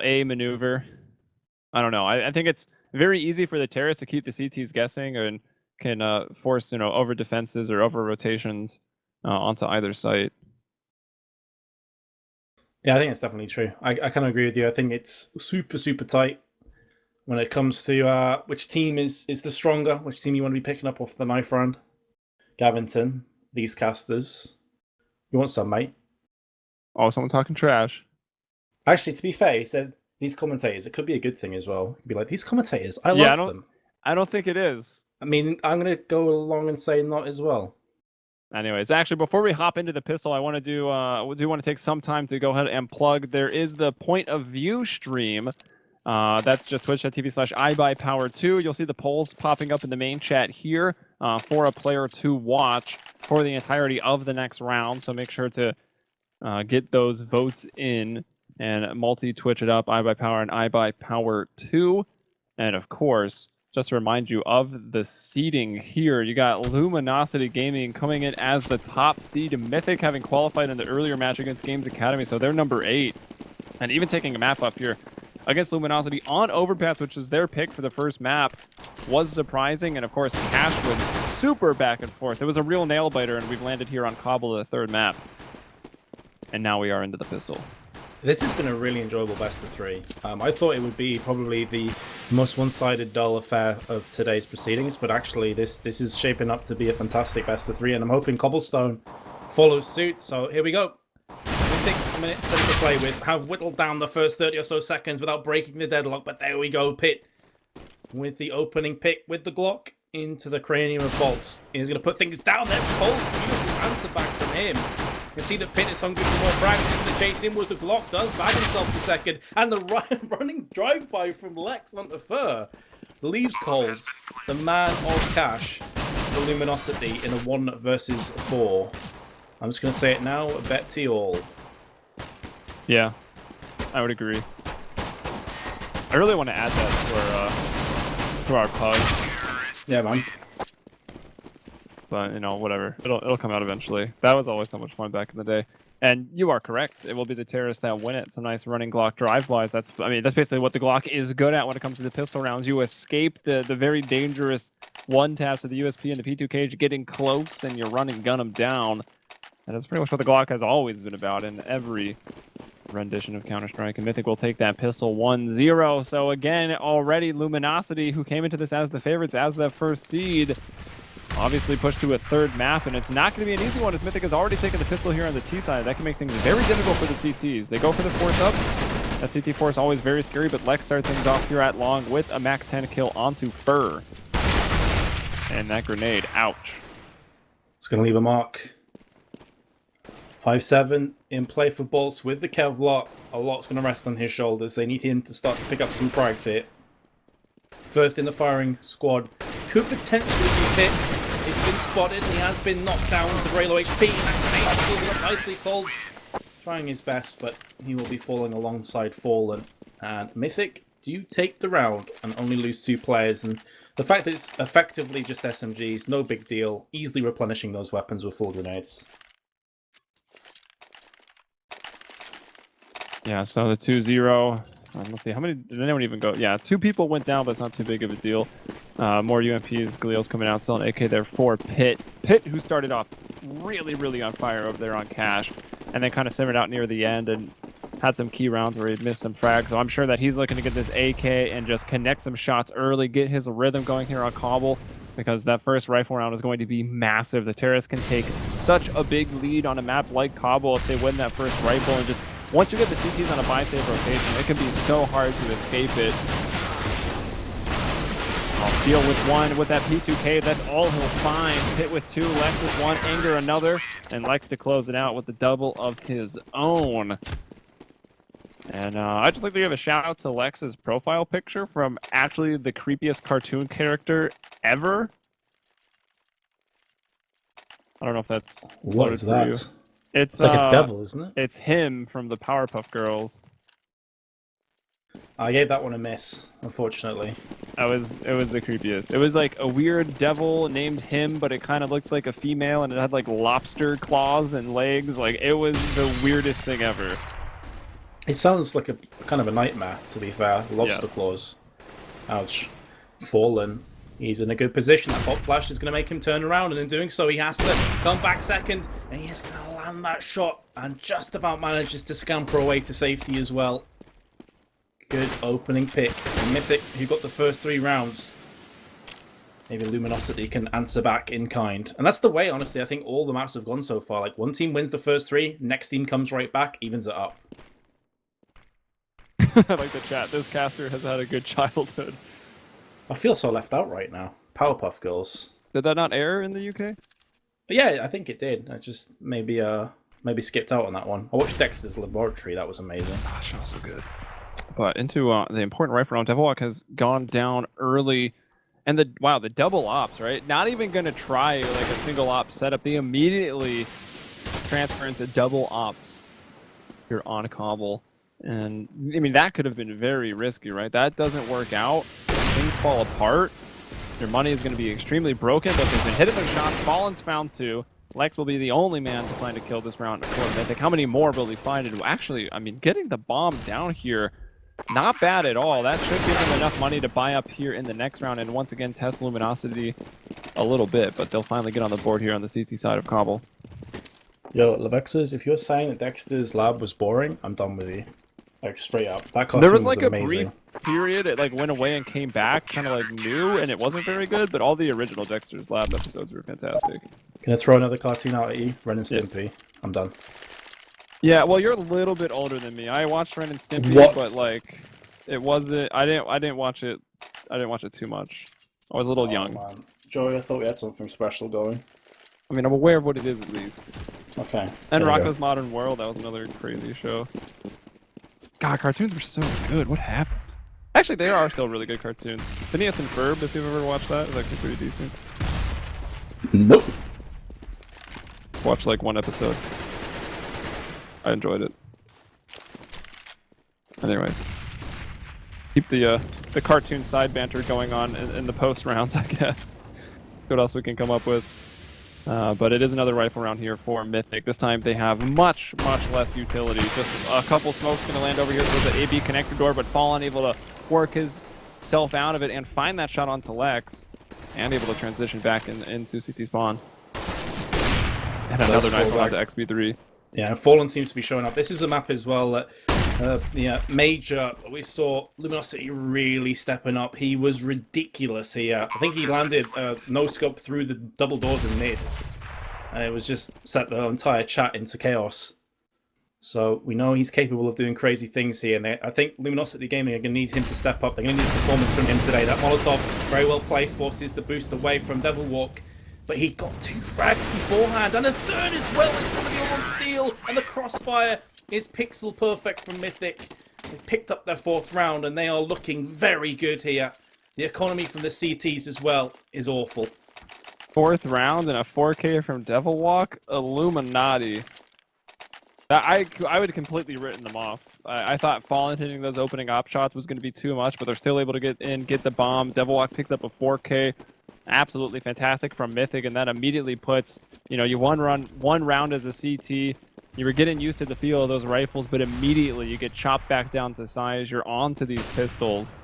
A maneuver. I don't know. I think it's very easy for the terrorists to keep the CTs guessing and can force over defenses or over rotations onto either site. Yeah, I think it's definitely true. I kind of agree with you. I think it's super tight when it comes to which team is the stronger, which team you want to be picking up off the knife round. Gavinton, these casters. You want some, mate? Oh, someone talking trash. Actually, to be fair, he said these commentators. It could be a good thing as well. He'd be like, these commentators, I love them. I don't think it is. I mean, I'm going to go along and say not as well. Anyways, actually, before we hop into the pistol, I want to do want to take some time to go ahead and plug. There is the Point of View stream. That's just twitch.tv/iBUYPOWER2. You'll see the polls popping up in the main chat here for a player to watch for the entirety of the next round. So make sure to get those votes in and multi-twitch it up, iBUYPOWER and iBUYPOWER2. And of course, just to remind you of the seeding here, you got Luminosity Gaming coming in as the top seed. Mythic having qualified in the earlier match against Games Academy, so they're number 8. And even taking a map up here against Luminosity on Overpass, which is their pick for the first map, was surprising. And of course, Cash was super back and forth. It was a real nail-biter, and we've landed here on Cobble, the third map. And now we are into the pistol. This has been a really enjoyable best of 3. I thought it would be probably the most one-sided, dull affair of today's proceedings, but actually this is shaping up to be a fantastic best of 3, and I'm hoping Cobblestone follows suit. So here we go. We take a minute to play with. Have whittled down the first 30 or so seconds without breaking the deadlock, but there we go. Pitt with the opening pick with the Glock into the cranium of Bolts. He's going to put things down there. Cold, beautiful answer back from him. You can see that Pitt is hungry for more practice, and the chase in was the Glock does bag himself the second, and the running drive-by from Lex onto Fur leaves Coles, the man of Cash, the Luminosity in a 1 versus 4. I'm just going to say it now, bet to all. Yeah, I would agree. I really want to add that to our pug. Yeah, man. But whatever. It'll come out eventually. That was always so much fun back in the day. And you are correct. It will be the terrorists that win it. Some nice running Glock drive-bys. That's basically what the Glock is good at when it comes to the pistol rounds. You escape the very dangerous one-taps of the USP and the P2 cage, getting close, and you run and gun them down. And that's pretty much what the Glock has always been about in every rendition of Counter-Strike. And Mythic will take that pistol 1-0. So again, already Luminosity, who came into this as the favorites, as the first seed, obviously pushed to a third map, and it's not going to be an easy one as Mythic has already taken the pistol here on the T side. That can make things very difficult for the CTs. They go for the force up. That CT force always very scary, but Lex starts things off here at long with a Mac 10 kill onto Fur. And that grenade, ouch. It's going to leave a mark. 5-7 in play for Bolts with the Kevlar. A lot's going to rest on his shoulders. They need him to start to pick up some frags here. First in the firing squad could potentially be Pitt. He's been spotted. He has been knocked down to very low HP. That grenade pulls up nicely. Coles trying his best, but he will be falling alongside Fallen. And Mythic do take the round and only lose 2 players. And the fact that it's effectively just SMGs, no big deal. Easily replenishing those weapons with full grenades. Yeah, so the 2-0 Let's see, how many did anyone even go? Yeah, 2 people went down, but it's not too big of a deal. More UMPs. Galil's coming out, still an AK there for Pitt. Pitt, who started off really on fire over there on Cash, and then kind of simmered out near the end and had some key rounds where he'd missed some frags. So I'm sure that he's looking to get this AK and just connect some shots early, get his rhythm going here on Cobble, because that first rifle round is going to be massive. The Terrorists can take such a big lead on a map like Cobble if they win that first rifle, and just once you get the CTs on a buy-safe rotation, it can be so hard to escape it. Steal with 1 with that P2K, that's all he'll find. Hit with 2, Lex with 1, Anger another, and Lex to close it out with the double of his own. And I'd just like to give a shout out to Lex's profile picture from actually the creepiest cartoon character ever. I don't know if that's What is loaded for that? you. It's like a devil, isn't it? It's him from the Powerpuff Girls. I gave that one a miss, unfortunately. It was the creepiest. It was like a weird devil named him, but it kind of looked like a female, and it had like lobster claws and legs. Like, it was the weirdest thing ever. It sounds like a kind of a nightmare, to be fair. Lobster Yes. claws. Ouch. Fallen. He's in a good position. That pop flash is going to make him turn around, and in doing so, he has to come back second, and he is going to land that shot, and just about manages to scamper away to safety as well. Good opening pick. Mythic, who got the first 3 rounds. Maybe Luminosity can answer back in kind. And that's the way, honestly, I think all the maps have gone so far. Like, one team wins the first 3, next team comes right back, evens it up. I like the chat. This caster has had a good childhood. I feel so left out right now. Powerpuff Girls. Did that not air in the UK? But yeah, I think it did. I just maybe skipped out on that one. I watched Dexter's Laboratory. That was amazing. Oh, that was so good. But into the important rifle round, Devilwalk has gone down early. And the double ops, right? Not even going to try like a single op setup. They immediately transfer into double ops here on Cobble. And, I mean, that could have been very risky, right? That doesn't work out. Things fall apart. Your money is going to be extremely broken, but they've been hitting their shots. Fallen's found 2. Lex will be the only man to find a kill this round for Mythic. How many more will he find? And actually, I mean, getting the bomb down here, not bad at all. That should give them enough money to buy up here in the next round and once again test Luminosity a little bit, but they'll finally get on the board here on the CT side of Cobble. Yo, Levexes, if you're saying that Dexter's lab was boring, I'm done with you. Like, straight up. That cartoon There was like a amazing. brief period, it like went away and came back, kind of like new, and it wasn't very good, but all the original Dexter's Lab episodes were fantastic. Can I throw another cartoon out at you? Ren and Stimpy. I'm done. Yeah, well, you're a little bit older than me. I watched Ren and Stimpy, What? but like, it wasn't. I didn't watch it. I didn't watch it too much. I was a little young. Man. Joey, I thought we had something special going. I mean, I'm aware of what it is at least. Okay. And there we go. Rocko's Modern World, that was another crazy show. God, cartoons were so good. What happened? Actually, they are still really good cartoons. Phineas and Ferb, if you've ever watched that, is actually pretty decent. Nope. Watched like 1 episode. I enjoyed it. Anyways, keep the cartoon side banter going on in the post rounds, I guess. What else we can come up with? But it is another rifle round here for Mythic. This time they have much less utility. Just a couple smokes going to land over here for the AB connector door, but Fallen able to work himself out of it and find that shot onto Lex, and able to transition back into CT spawn. And another nice one onto XB3. Yeah, and Fallen seems to be showing up. This is a map as well that Major, we saw Luminosity really stepping up. He was ridiculous here. I think he landed no scope through the double doors in mid. And it was just set the entire chat into chaos. So we know he's capable of doing crazy things here. And I think Luminosity Gaming are going to need him to step up. They're going to need a performance from him today. That Molotov, very well placed, forces the boost away from Devilwalk. But he got 2 frags beforehand, and a 3rd as well in front of him on Steel, and the crossfire is pixel perfect from Mythic. They've picked up their 4th round, and they are looking very good here. The economy from the CTs as well is awful. 4th round and a 4K from Devilwalk? Illuminati. I would have completely written them off. I thought Fallen hitting those opening op shots was going to be too much, but they're still able to get in, get the bomb. Devilwalk picks up a 4K. Absolutely fantastic from Mythic, and that immediately puts, you know, you one round as a CT, You were getting used to the feel of those rifles, but immediately you get chopped back down to size. You're onto these pistols,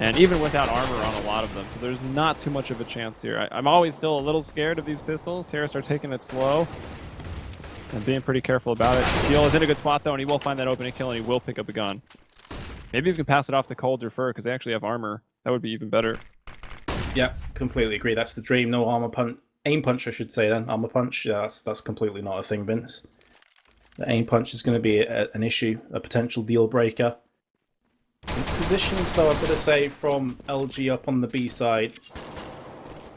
and even without armor on a lot of them, so there's not too much of a chance here. I'm always still a little scared of these pistols. Terrorists are taking it slow and being pretty careful about it. Steel is in a good spot, though, and he will find that opening kill, and he will pick up a gun. Maybe you can pass it off to Cold or Fur, because they actually have armor. That would be even better. Yeah, completely agree. That's the dream. No armor punch. Aim punch, I should say, then. Armor punch, yeah, that's completely not a thing, Vince. The aim punch is going to be an issue, a potential deal breaker. Positions, though, I've got to say, from LG up on the B side.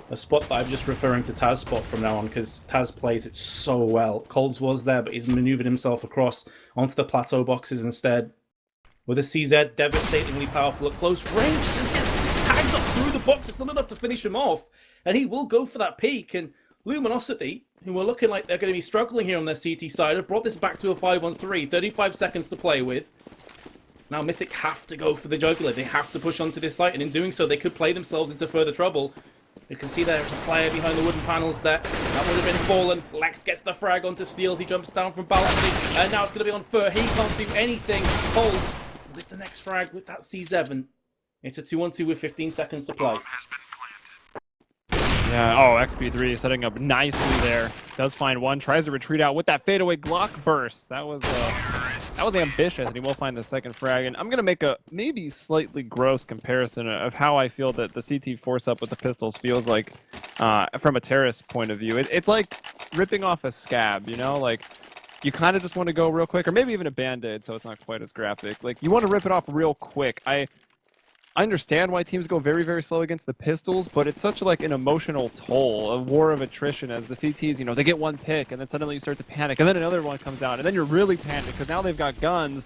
A spot that I'm just referring to Taz spot from now on, because Taz plays it so well. Coles was there, but he's maneuvered himself across onto the plateau boxes instead. With a CZ, devastatingly powerful at close range, he just gets tagged up through the box. It's not enough to finish him off, and he will go for that peak. And Luminosity, who are looking like they're going to be struggling here on their CT side, have brought this back to a 5-on-3, 35 seconds to play with. Now Mythic have to go for the jugular. They have to push onto this site, and in doing so, they could play themselves into further trouble. You can see there's a player behind the wooden panels there. That would have been fallen. Lex gets the frag onto Steels. He jumps down from balcony. And now it's going to be on Fur. He can't do anything. Holds with the next frag with that C7. It's a 2-on-2 with 15 seconds to play. Yeah, oh, XP3 setting up nicely there. Does find one, tries to retreat out with that fadeaway Glock burst. That was ambitious, and he will find the second frag. And I'm going to make a maybe slightly gross comparison of how I feel that the CT force-up with the pistols feels like from a terrorist point of view. It's like ripping off a scab, you know? Like, you kind of just want to go real quick, or maybe even a Band-Aid, so it's not quite as graphic. Like, you want to rip it off real quick. I understand why teams go very, very slow against the pistols, but it's such like an emotional toll, a war of attrition as the CTs, you know, they get one pick and then suddenly you start to panic and then another one comes out and then you're really panicked because now they've got guns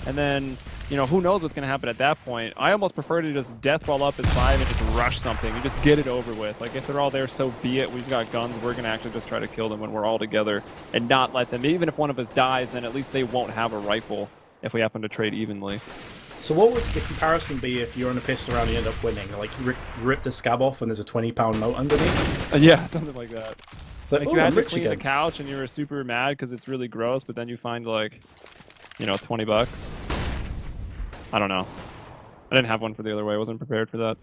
and then, you know, who knows what's going to happen at that point. I almost prefer to just death roll up at 5 and just rush something and just get it over with. Like, if they're all there, so be it. We've got guns. We're going to actually just try to kill them when we're all together and not let them. Even if one of us dies, then at least they won't have a rifle if we happen to trade evenly. So what would the comparison be if you're on a pistol round and you end up winning? Like, you rip the scab off and there's a 20-pound note underneath? Yeah, something like that. Like, you had to clean again. the couch and you were super mad because it's really gross, but then you find, like, you know, $20. I don't know. I didn't have one for the other way. I wasn't prepared for that.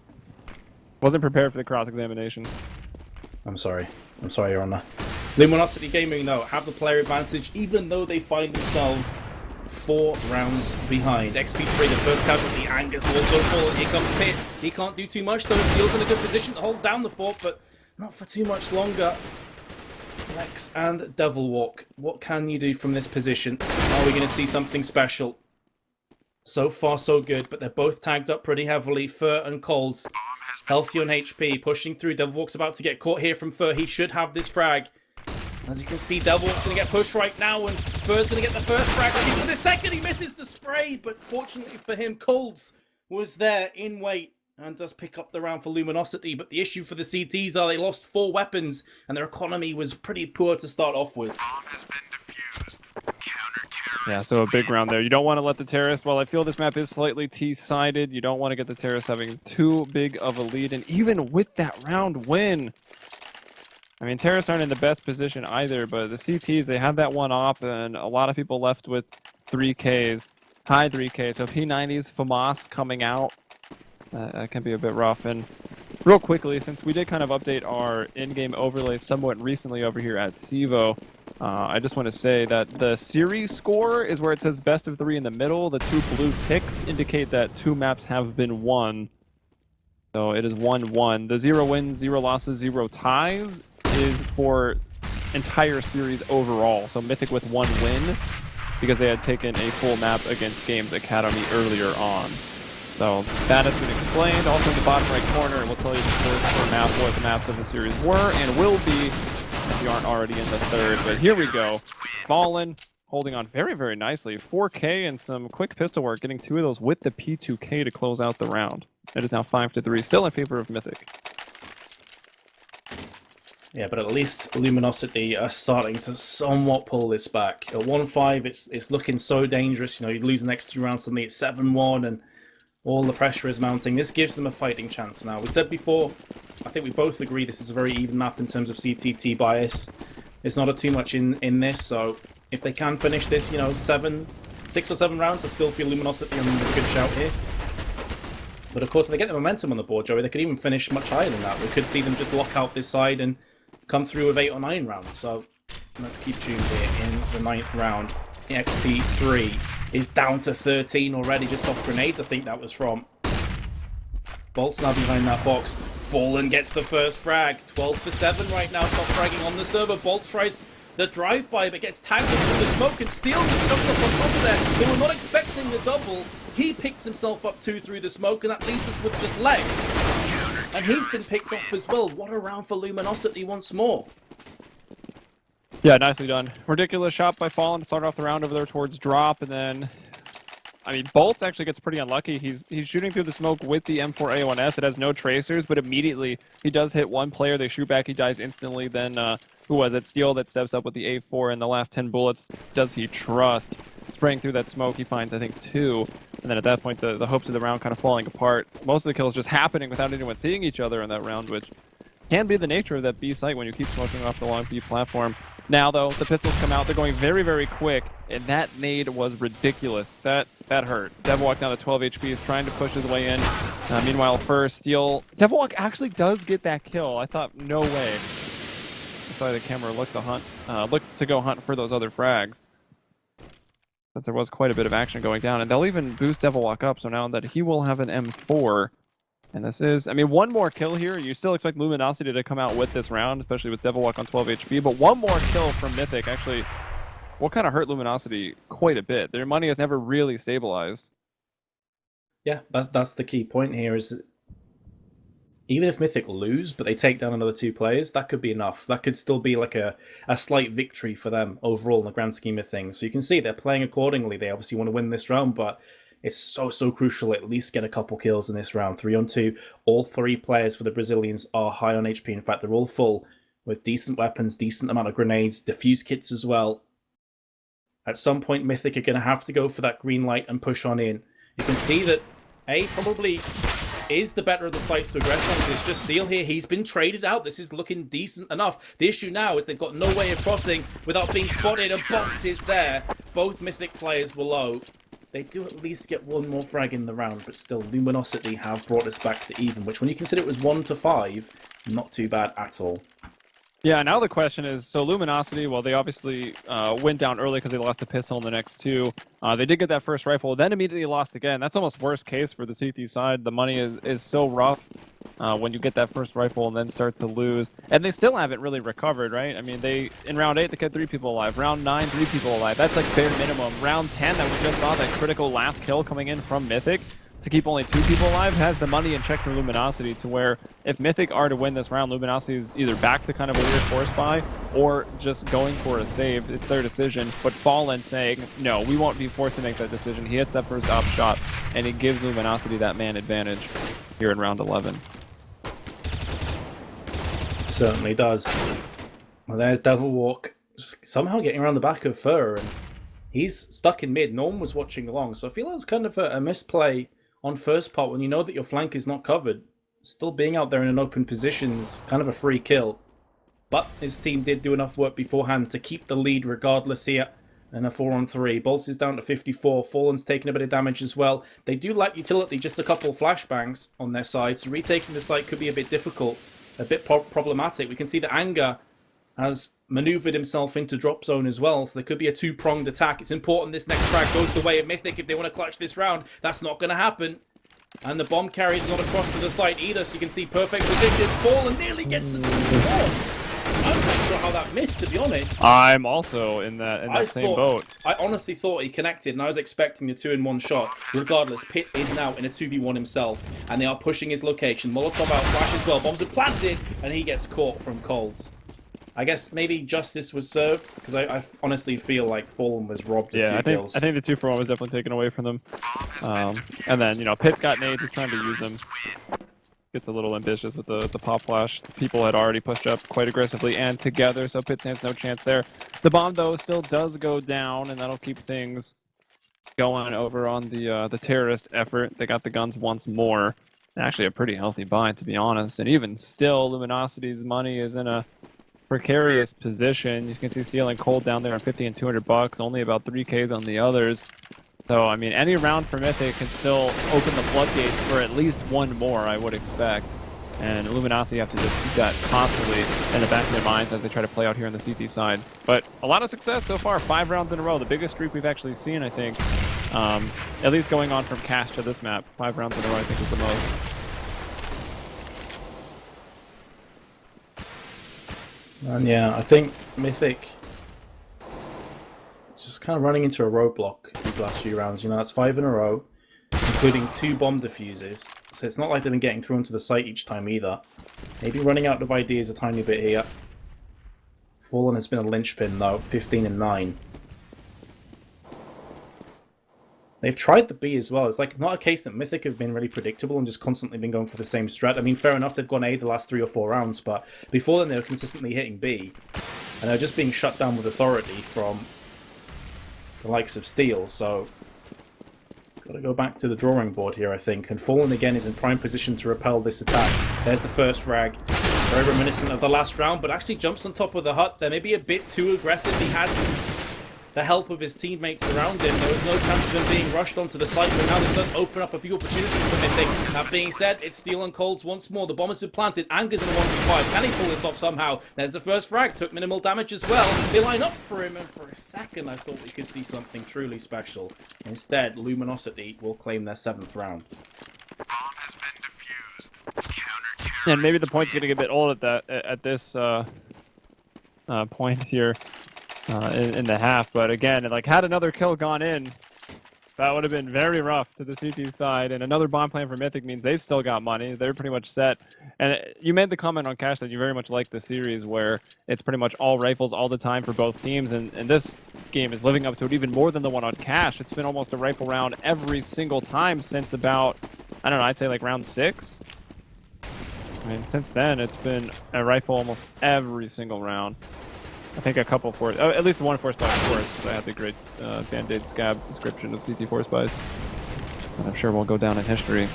Wasn't prepared for the cross-examination. I'm sorry, Your Honor. Luminosity Gaming, though, have the player advantage, even though they find themselves 4 rounds behind. XP3, the first casualty, Angus also fallen. Here comes Pit. He can't do too much, though. Steel's in a good position to hold down the fort, but not for too much longer. Lex and Devil Walk, what can you do from this position? Are we going to see something special? So far, so good, but they're both tagged up pretty heavily. Fur and Colds, healthy on HP, pushing through. Devil Walk's about to get caught here from Fur. He should have this frag. As you can see, Devil Walk's going to get pushed right now, and Fur's going to get the first frag. And for the second, he misses the spray, but fortunately for him, Colds was there in wait and does pick up the round for Luminosity. But the issue for the CTs are they lost 4 weapons, and their economy was pretty poor to start off with. Yeah, so a big round there. You don't want to let the terrorists, while I feel this map is slightly T-sided, you don't want to get the terrorists having too big of a lead. And even with that round win, I mean, terrorists aren't in the best position either, but the CTs, they have that one op, and a lot of people left with 3Ks, high 3Ks. So P90s, FAMAS coming out, that can be a bit rough. And real quickly, since we did kind of update our in-game overlay somewhat recently over here at CEVO, I just want to say that the series score is where it says best of 3 in the middle. The 2 blue ticks indicate that 2 maps have been won. So it is 1-1. The 0 wins, 0 losses, 0 ties is for entire series overall. So Mythic with 1 win because they had taken a full map against Games Academy earlier on. So that has been explained. Also in the bottom right corner, it will tell you the scores per map, what the maps of the series were and will be if you aren't already in the 3rd. But here we go. Fallen, holding on very, very nicely. 4K and some quick pistol work, getting 2 of those with the P2K to close out the round. It is now 5-3, still in favor of Mythic. Yeah, but at least Luminosity are starting to somewhat pull this back. At 1-5, it's looking so dangerous. You know, you lose the next 2 rounds, suddenly it's 7-1, and all the pressure is mounting. This gives them a fighting chance now. We said before, I think we both agree this is a very even map in terms of CTT bias. It's not too much in this, so if they can finish this, you know, 6 or 7 rounds, I still feel Luminosity on a good shout here. But of course, if they get the momentum on the board, Joey, they could even finish much higher than that. We could see them just lock out this side and come through with 8 or 9 rounds. So let's keep tuned here in the 9th round. XP3 is down to 13 already, just off grenades, I think that was from. Bolt's now behind that box. Fallen gets the first frag. 12 for 7 right now, top fragging on the server. Bolt tries the drive-by, but gets tagged into the smoke and Steel just jumps up on top of there. They were not expecting the double. He picks himself up 2 through the smoke, and that leaves us with just legs. And he's been picked off as well. What a round for Luminosity once more. Yeah, nicely done. Ridiculous shot by Fallen to start off the round over there towards drop, and then... I mean, Bolts actually gets pretty unlucky. He's shooting through the smoke with the M4A1S. It has no tracers, but immediately he does hit one player. They shoot back. He dies instantly. Then, who was it? Steel that steps up with the A4 in the last 10 bullets. Does he trust? Spraying through that smoke, he finds, I think, 2. And then at that point, the hopes of the round kind of falling apart. Most of the kills just happening without anyone seeing each other in that round, which can be the nature of that B site when you keep smoking off the long B platform. Now, though, the pistols come out. They're going very, very quick, and that nade was ridiculous. That hurt. Devilwalk down to 12 HP is trying to push his way in. Meanwhile, first, Steel... Devilwalk actually does get that kill. I thought, no way. That's why the camera looked to go hunt for those other frags. Since there was quite a bit of action going down, and they'll even boost Devilwalk up, so now that he will have an M4... And this is, I mean, one more kill here. You still expect Luminosity to come out with this round, especially with Devilwalk on 12 HP. But one more kill from Mythic actually will kind of hurt Luminosity quite a bit. Their money has never really stabilized. Yeah, that's the key point here is even if Mythic lose, but they take down another 2 players, that could be enough. That could still be like a slight victory for them overall in the grand scheme of things. So you can see they're playing accordingly. They obviously want to win this round, but it's so crucial at least get a couple kills in this round. 3-on-2. All 3 players for the Brazilians are high on HP. In fact, they're all full with decent weapons, decent amount of grenades, defuse kits as well. At some point, Mythic are going to have to go for that green light and push on in. You can see that A probably is the better of the sites to aggress on. It's just Steel here. He's been traded out. This is looking decent enough. The issue now is they've got no way of crossing without being spotted. A box is there. Both Mythic players were low. They do at least get one more frag in the round, but still, Luminosity have brought us back to even, which when you consider it was 1-5, not too bad at all. Yeah, now the question is, so Luminosity, well, they obviously went down early because they lost the pistol in the next 2. They did get that first rifle, then immediately lost again. That's almost worst case for the CT side. The money is so rough when you get that first rifle and then start to lose. And they still haven't really recovered, right? I mean, in round 8, they kept 3 people alive. Round 9, 3 people alive. That's like bare minimum. Round 10, that we just saw, that critical last kill coming in from Mythic, to keep only 2 people alive, has the money in check for Luminosity, to where if Mythic are to win this round, Luminosity is either back to kind of a weird force buy or just going for a save. It's their decision. But Fallen saying, no, we won't be forced to make that decision. He hits that first op shot, and it gives Luminosity that man advantage here in round 11. Certainly does. Well, there's Devilwalk somehow getting around the back of Fur, and he's stuck in mid. No one was watching along, so I feel it's kind of a misplay on first part when you know that your flank is not covered. Still being out there in an open position is kind of a free kill. But his team did do enough work beforehand to keep the lead regardless here. And a 4-on-3. Bolts is down to 54. Fallen's taking a bit of damage as well. They do lack utility, just a couple of flashbangs on their side. So retaking the site could be a bit difficult, a bit problematic. We can see that Anger has maneuvered himself into drop zone as well, so there could be a 2-pronged attack. It's important this next frag goes the way of Mythic if they want to clutch this round. That's not going to happen. And the bomb carrier's not across to the site either, so you can see perfect position. Fallen nearly gets to the wall. I'm not sure how that missed, to be honest. I'm also in that same boat. I honestly thought he connected, and I was expecting a 2-in-1 shot. Regardless, Pitt is now in a 2v1 himself, and they are pushing his location. Molotov out, flash as well. Bombs are planted, and he gets caught from Colds. I guess maybe justice was served, because I honestly feel like Fallen was robbed of 2 kills. I think the 2-for-1 was definitely taken away from them. And then, you know, Pitt's got nades, he's trying to use them. Gets a little ambitious with the pop flash. People had already pushed up quite aggressively and together, so Pitt stands no chance there. The bomb, though, still does go down, and that'll keep things going over on the terrorist effort. They got the guns once more. Actually, a pretty healthy buy, to be honest. And even still, Luminosity's money is in a precarious position. You can see Steel and Cold down there on 50 and 200 bucks, only about 3Ks on the others. So, I mean, any round for Mythic can still open the floodgates for at least one more, I would expect. And Luminosity have to just keep that constantly in the back of their minds as they try to play out here on the CT side. But a lot of success so far, 5 rounds in a row. The biggest streak we've actually seen, I think. At least going on from Cash to this map. 5 rounds in a row, I think, is the most. And yeah, I think Mythic just kind of running into a roadblock these last few rounds. You know, that's 5 in a row, including 2 bomb defuses. So it's not like they've been getting through into the site each time either. Maybe running out of ideas a tiny bit here. Fallen has been a linchpin though, 15 and 9. They've tried the B as well. It's like not a case that Mythic have been really predictable and just constantly been going for the same strat. I mean, fair enough, they've gone A the last 3 or 4 rounds, but before then they were consistently hitting B. And they're just being shut down with authority from the likes of Steel, so got to go back to the drawing board here, I think. And Fallen again is in prime position to repel this attack. There's the first frag. Very reminiscent of the last round, but actually jumps on top of the hut. They're maybe a bit too aggressive. He had the help of his teammates around him. There was no chance of him being rushed onto the site, but now this does open up a few opportunities for Mythic. That being said, it's Steel and Colds once more. The bomb has been planted. Anger's in a 1v5. Can he pull this off somehow? There's the first frag. Took minimal damage as well. They line up for him, and for a second I thought we could see something truly special. Instead, Luminosity will claim their 7th round. And maybe the point's going to get a bit old at this point here. In the half, but again, like had another kill gone in, that would have been very rough to the CT side. And another bomb plan for Mythic means they've still got money. They're pretty much set. And you made the comment on Cash that you very much like the series where it's pretty much all rifles all the time for both teams. And this game is living up to it even more than the one on Cash. It's been almost a rifle round every single time since about, I don't know, I'd say like round 6. I mean, since then, it's been a rifle almost every single round. I think a couple force, at least one force spy, of course, because I had the great Band-Aid scab description of CT force spies. And I'm sure we'll go down in history.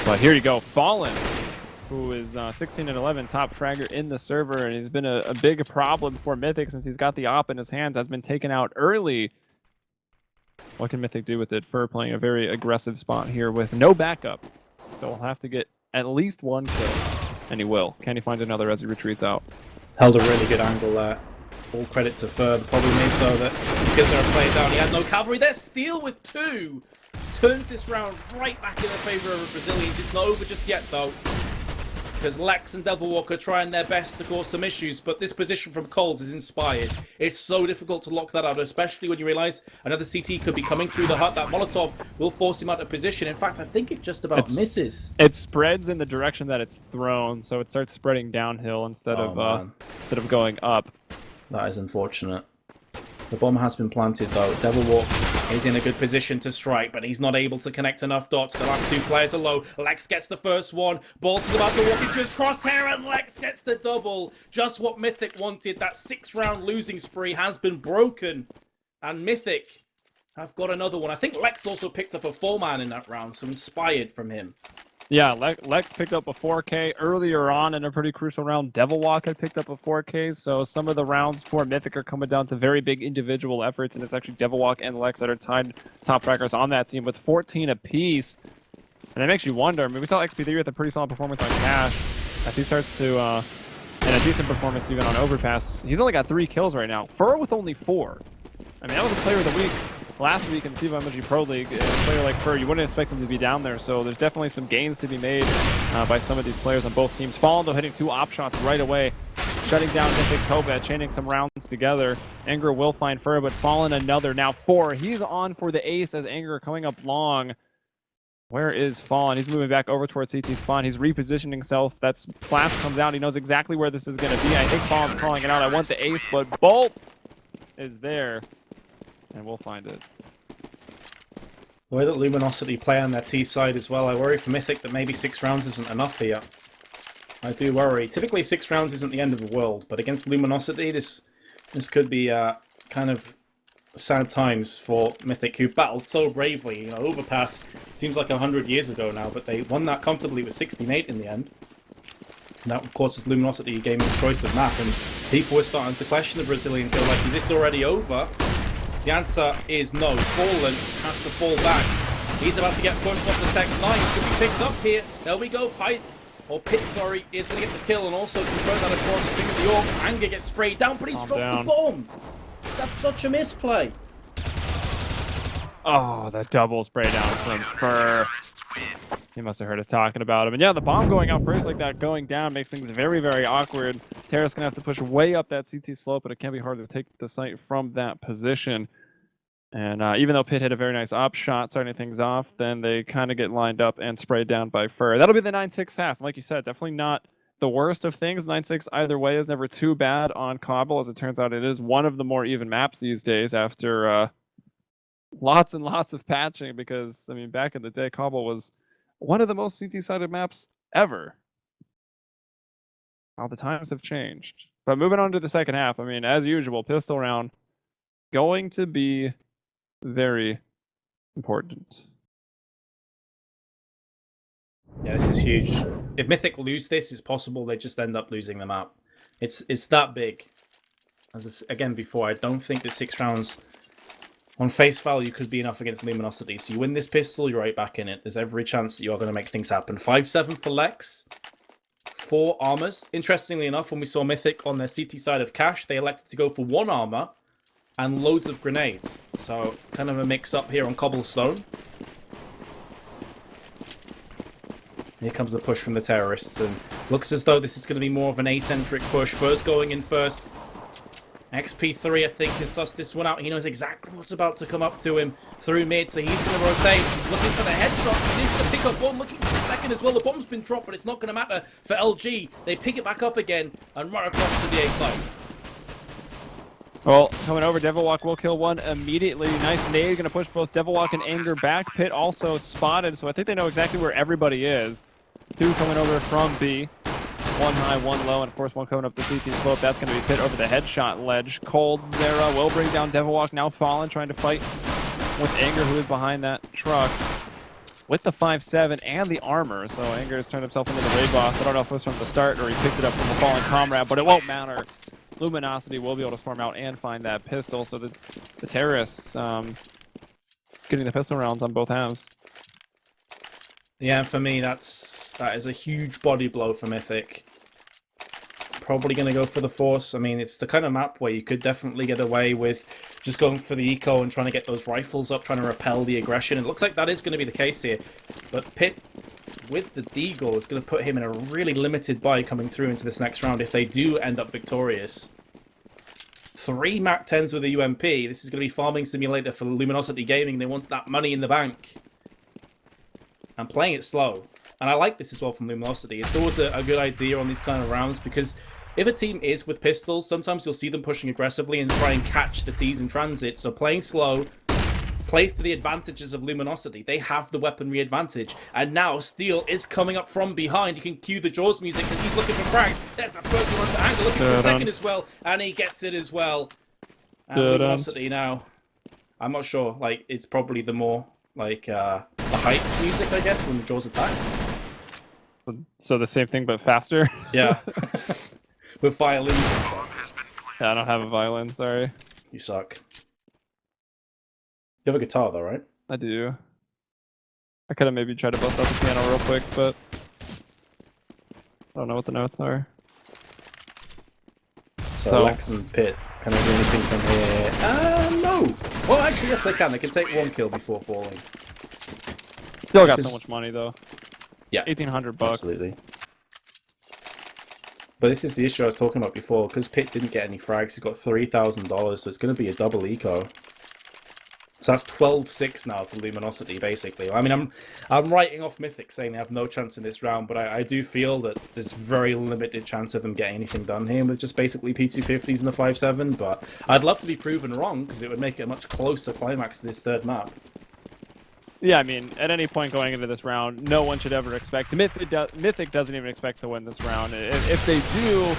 But here you go, Fallen, who is 16 and 11, top fragger in the server, and he's been a big problem for Mythic since he's got the op in his hands, has been taken out early. What can Mythic do with it? Fur playing a very aggressive spot here with no backup. So he'll have to get at least 1 kill, and he will. Can he find another as he retreats out? Held a really good angle there. All credit to Fur. The problem is though that because they're playing down, he had no cavalry. There's Steel with 2. Turns this round right back in the favour of the Brazilians. It's not over just yet though, because Lex and Devil Walker trying their best to cause some issues, but this position from Coles is inspired. It's so difficult to lock that out, especially when you realise another CT could be coming through the hut. That Molotov will force him out of position. In fact, I think it just about misses. It spreads in the direction that it's thrown, so it starts spreading downhill instead of going up. That is unfortunate. The bomb has been planted though. Devil Walk is in a good position to strike, but he's not able to connect enough dots. The last 2 players are low. Lex gets the first one. Bolt is about to walk into his crosshair, and Lex gets the double. Just what Mythic wanted. That 6-round losing spree has been broken. And Mythic have got another one. I think Lex also picked up a 4-man in that round, so inspired from him. Yeah, Lex picked up a 4K earlier on in a pretty crucial round. Devil Walk had picked up a 4K, so some of the rounds for Mythic are coming down to very big individual efforts, and it's actually Devil Walk and Lex that are tied top fraggers on that team with 14 apiece. And it makes you wonder. I mean, we saw XP3 with a pretty solid performance on Cash. As he starts to, and a decent performance even on Overpass. He's only got 3 kills right now. Fur with only 4. I mean, that was a player of the week last week in CIVA MLG Pro League. A player like Fur, you wouldn't expect him to be down there, so there's definitely some gains to be made by some of these players on both teams. Fallen, though, hitting 2 op shots right away, shutting down Mythic's hope at chaining some rounds together. Anger will find Fur, but Fallen another. Now 4. He's on for the ace as Anger coming up long. Where is Fallen? He's moving back over towards CT spawn. He's repositioning himself. That flash comes out. He knows exactly where this is going to be. I think Fallen's calling it out. I want the ace, but Bolt is there. And we'll find it. The way that Luminosity play on their T side as well, I worry for Mythic that maybe 6 rounds isn't enough here. I do worry. Typically 6 rounds isn't the end of the world, but against Luminosity, this could be kind of sad times for Mythic, who battled so bravely. You know, Overpass seems like 100 years ago now, but they won that comfortably with 16-8 in the end. And that, of course, was Luminosity Gaming's choice of map, and people were starting to question the Brazilians. They were like, is this already over? The answer is no. Fallen has to fall back. He's about to get pushed off the Tech 9. Should be picked up here. There we go. Pit, sorry, is going to get the kill and also throw that across to the Orc. Anger gets sprayed down, but he's dropped the bomb. That's such a misplay. Oh, that double spray down from Fur. He must have heard us talking about him. And yeah, the bomb going out first like that, going down, makes things very, very awkward. Terra's going to have to push way up that CT slope, but it can be hard to take the site from that position. And even though Pit hit a very nice op shot, starting things off, then they kind of get lined up and sprayed down by Fur. That'll be the 9-6 half. Like you said, definitely not the worst of things. 9-6 either way is never too bad on Cobble. As it turns out, it is one of the more even maps these days after lots and lots of patching, because, I mean, back in the day, Cobble was one of the most CT-sided maps ever. All the times have changed. But moving on to the second half, I mean, as usual, pistol round going to be very important. Yeah, this is huge. If Mythic lose this, it's possible they just end up losing the map. It's that big. As again before, I don't think that 6 rounds on face value could be enough against Luminosity. So you win this pistol, you're right back in it. There's every chance that you're going to make things happen. 5-7 for Lex. 4 armors. Interestingly enough, when we saw Mythic on their CT side of Cash, they elected to go for 1 armor and loads of grenades. So kind of a mix-up here on Cobblestone. Here comes the push from the terrorists, and looks as though this is going to be more of an A-centric push. First going in first. XP3, I think, has sussed this one out. He knows exactly what's about to come up to him through mid, so he's going to rotate. He's looking for the headshot. He's going to pick up one, looking for the second as well. The bomb's been dropped, but it's not going to matter for LG. They pick it back up again and run across to the A side. Well, coming over, Devilwalk will kill one immediately. Nice nade, going to push both Devilwalk and Anger back. Pit also spotted, so I think they know exactly where everybody is. 2 coming over from B. 1 high, 1 low, and of course 1 coming up the CT slope. That's going to be Pit over the headshot ledge. Cold Zera will bring down Devilwalk, now Fallen, trying to fight with Anger, who is behind that truck with the 5-7 and the armor. So Anger has turned himself into the raid boss. I don't know if it was from the start or he picked it up from a fallen comrade, but it won't matter. Luminosity will be able to swarm out and find that pistol. So the terrorists getting the pistol rounds on both halves. Yeah, for me, that is a huge body blow for Mythic. Probably going to go for the Force. I mean, it's the kind of map where you could definitely get away with just going for the eco and trying to get those rifles up, trying to repel the aggression. It looks like that is going to be the case here. But Pit, with the Deagle, is going to put him in a really limited buy coming through into this next round if they do end up victorious. 3 Mac 10s with a UMP. This is going to be farming simulator for Luminosity Gaming. They want that money in the bank. And playing it slow. And I like this as well from Luminosity. It's always a good idea on these kind of rounds, because if a team is with pistols, sometimes you'll see them pushing aggressively and try and catch the T's in transit. So playing slow plays to the advantages of Luminosity. They have the weaponry advantage. And now Steel is coming up from behind. You can cue the Jaws music because he's looking for frags. There's the first one to Angle, looking for the second as well. And he gets it as well. And Luminosity now, I'm not sure. Like, it's probably the more, like, the hype music, I guess, when the Jaws attacks. So the same thing, but faster? Yeah. With violins and stuff. Yeah, I don't have a violin, sorry. You suck. You have a guitar though, right? I do. I could have maybe tried to bust out the piano real quick, but I don't know what the notes are. So Lex and Pit, can they do anything from here? No! Well, actually, yes, they can. They can take 1 kill before falling. Still got so much money, though. Yeah. 1,800 bucks. Absolutely. But this is the issue I was talking about before. Because Pit didn't get any frags, he got $3,000, so it's going to be a double eco. So that's 12-6 now to Luminosity, basically. I mean, I'm writing off Mythic, saying they have no chance in this round, but I do feel that there's very limited chance of them getting anything done here with just basically P250s and the 5-7, but I'd love to be proven wrong, because it would make it a much closer climax to this third map. Yeah, I mean, at any point going into this round, no one should ever expect... Mythic doesn't even expect to win this round. If they do,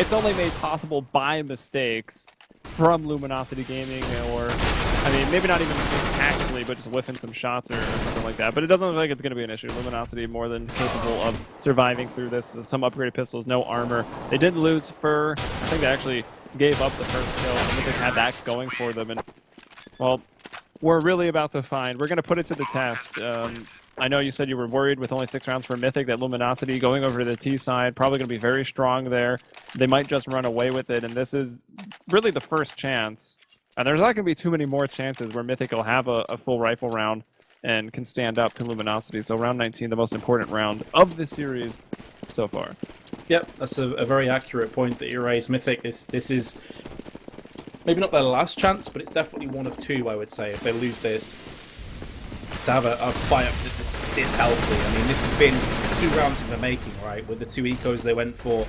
it's only made possible by mistakes from Luminosity Gaming, or... I mean, maybe not even tactically easily, but just whiffing some shots or something like that. But it doesn't look like it's going to be an issue. Luminosity more than capable of surviving through this. Some upgraded pistols, no armor. They did lose Fur. I think they actually gave up the first kill. I think they had that going for them. And, well, we're really about to find. We're going to put it to the test. I know you said you were worried with only 6 rounds for Mythic, that Luminosity going over to the T side, probably going to be very strong there. They might just run away with it, and this is really the first chance. And there's not going to be too many more chances where Mythic will have a full rifle round and can stand up to Luminosity. So round 19, the most important round of the series so far. Yep, that's a very accurate point that you raised. Mythic, this is maybe not their last chance, but it's definitely one of two, I would say, if they lose this, to have a fight up this healthy. I mean, this has been 2 rounds in the making, right? With the 2 ecos they went for.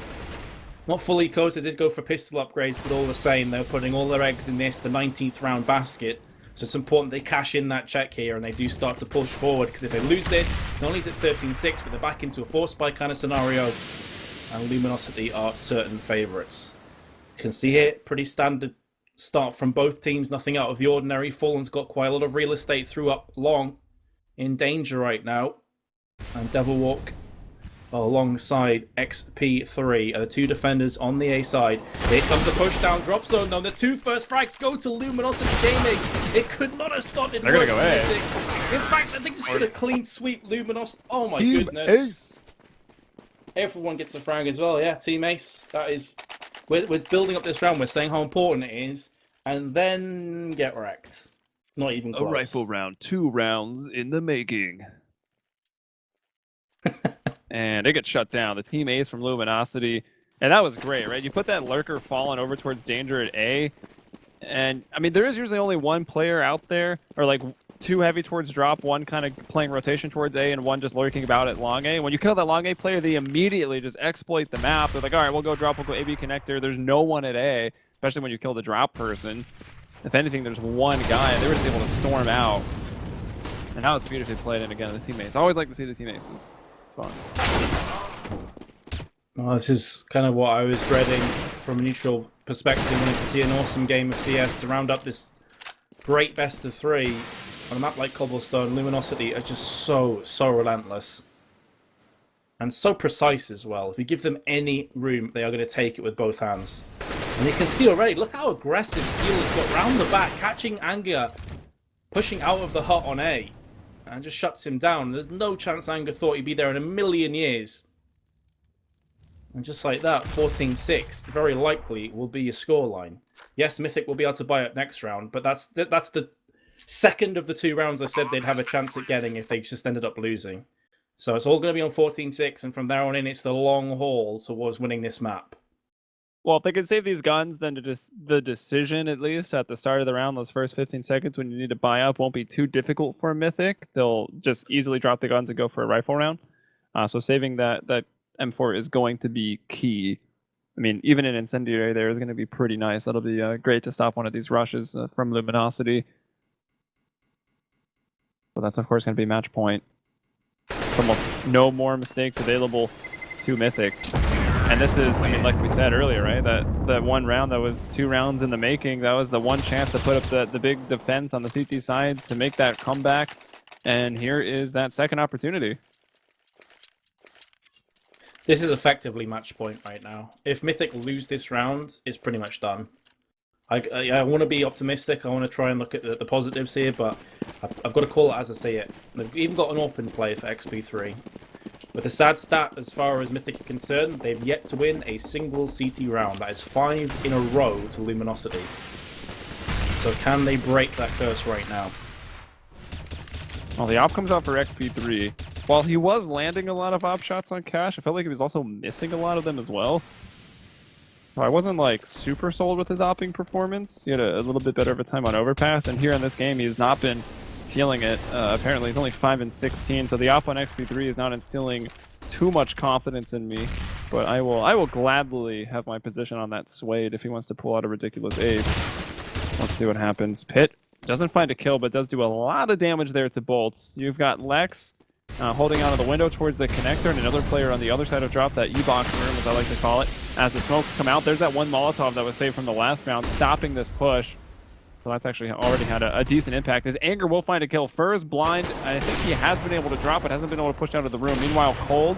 Not full ecos, they did go for pistol upgrades, but all the same, they're putting all their eggs in this, the 19th round basket. So it's important they cash in that check here and they do start to push forward, because if they lose this, not only is it 13-6, but they're back into a force spike kind of scenario, and Luminosity are certain favourites. You can see here, pretty standard start from both teams, nothing out of the ordinary. Fallen's got quite a lot of real estate through up long, in danger right now. And Devilwalk alongside XP3 are the 2 defenders on the A side. Here comes the push down drop zone though. The 2 first frags go to Luminosity Gaming. It could not have stopped it. They're gonna go A. In fact, I think it's gonna clean sweep Luminosity. Oh my Team goodness. Ace. Everyone gets a frag as well, yeah. Team Ace. That is, we're building up this round. We're saying how important it is, and then get wrecked. Not even close. A rifle round, 2 rounds in the making. And it gets shut down. The Team Ace from Luminosity. And that was great, right? You put that lurker falling over towards danger at A. And, I mean, there is usually only 1 player out there, or like 2 heavy towards drop, 1 kind of playing rotation towards A, and 1 just lurking about at long A. When you kill that long A player, they immediately just exploit the map. They're like, all right, we'll go drop, we'll go AB connector. There's no one at A, especially when you kill the drop person. If anything, there's 1 guy, and they were just able to storm out. And that was beautifully played in again, the teammates. I always like to see the team aces. It's fun. Well, this is kind of what I was dreading from a neutral perspective. I wanted to see an awesome game of CS to round up this great best of 3 on a map like Cobblestone. Luminosity are just so relentless. And so precise as well. If you give them any room, they are going to take it with both hands. And you can see already, look how aggressive Steel has got round the back, catching Anger, pushing out of the hut on A, and just shuts him down. There's no chance Anger thought he'd be there in a million years. And just like that, 14-6, very likely will be your scoreline. Yes, Mythic will be able to buy up next round, but that's the second of the 2 rounds I said they'd have a chance at getting if they just ended up losing. So it's all going to be on 14-6, and from there on in, it's the long haul towards winning this map. Well, if they can save these guns, then the decision, at least, at the start of the round, those first 15 seconds when you need to buy up, won't be too difficult for Mythic. They'll just easily drop the guns and go for a rifle round. So saving that M4 is going to be key. I mean, even an incendiary there is going to be pretty nice. That'll be great to stop one of these rushes from Luminosity. But that's, of course, going to be match point. Almost no more mistakes available to Mythic. And this is, I mean, like we said earlier, right? That 1 round that was 2 rounds in the making, that was the 1 chance to put up the big defense on the CT side to make that comeback. And here is that second opportunity. This is effectively match point right now. If Mythic lose this round, it's pretty much done. I want to be optimistic. I want to try and look at the positives here, but I've got to call it as I see it. They've even got an open play for XP3. With a sad stat as far as Mythic are concerned, they've yet to win a single CT round. That is 5 in a row to Luminosity. So can they break that curse right now? Well, the op comes out for XP3. While he was landing a lot of op shots on Cash, I felt like he was also missing a lot of them as well. So I wasn't like super sold with his opping performance. He had a little bit better of a time on Overpass, and here in this game he has not been feeling it. Apparently he's only 5 and 16, so the op on XP3 is not instilling too much confidence in me. But I will gladly have my position on that Suede if he wants to pull out a ridiculous ace. Let's see what happens. Pit doesn't find a kill, but does do a lot of damage there to Bolts. You've got Lex holding onto the window towards the connector, and another player on the other side of drop, that E-box room, as I like to call it. As the smokes come out, there's that 1 Molotov that was saved from the last round, stopping this push. So that's actually already had a decent impact. His anger will find a kill. Fur's blind. I think he has been able to drop, but hasn't been able to push out of the room. Meanwhile, Cold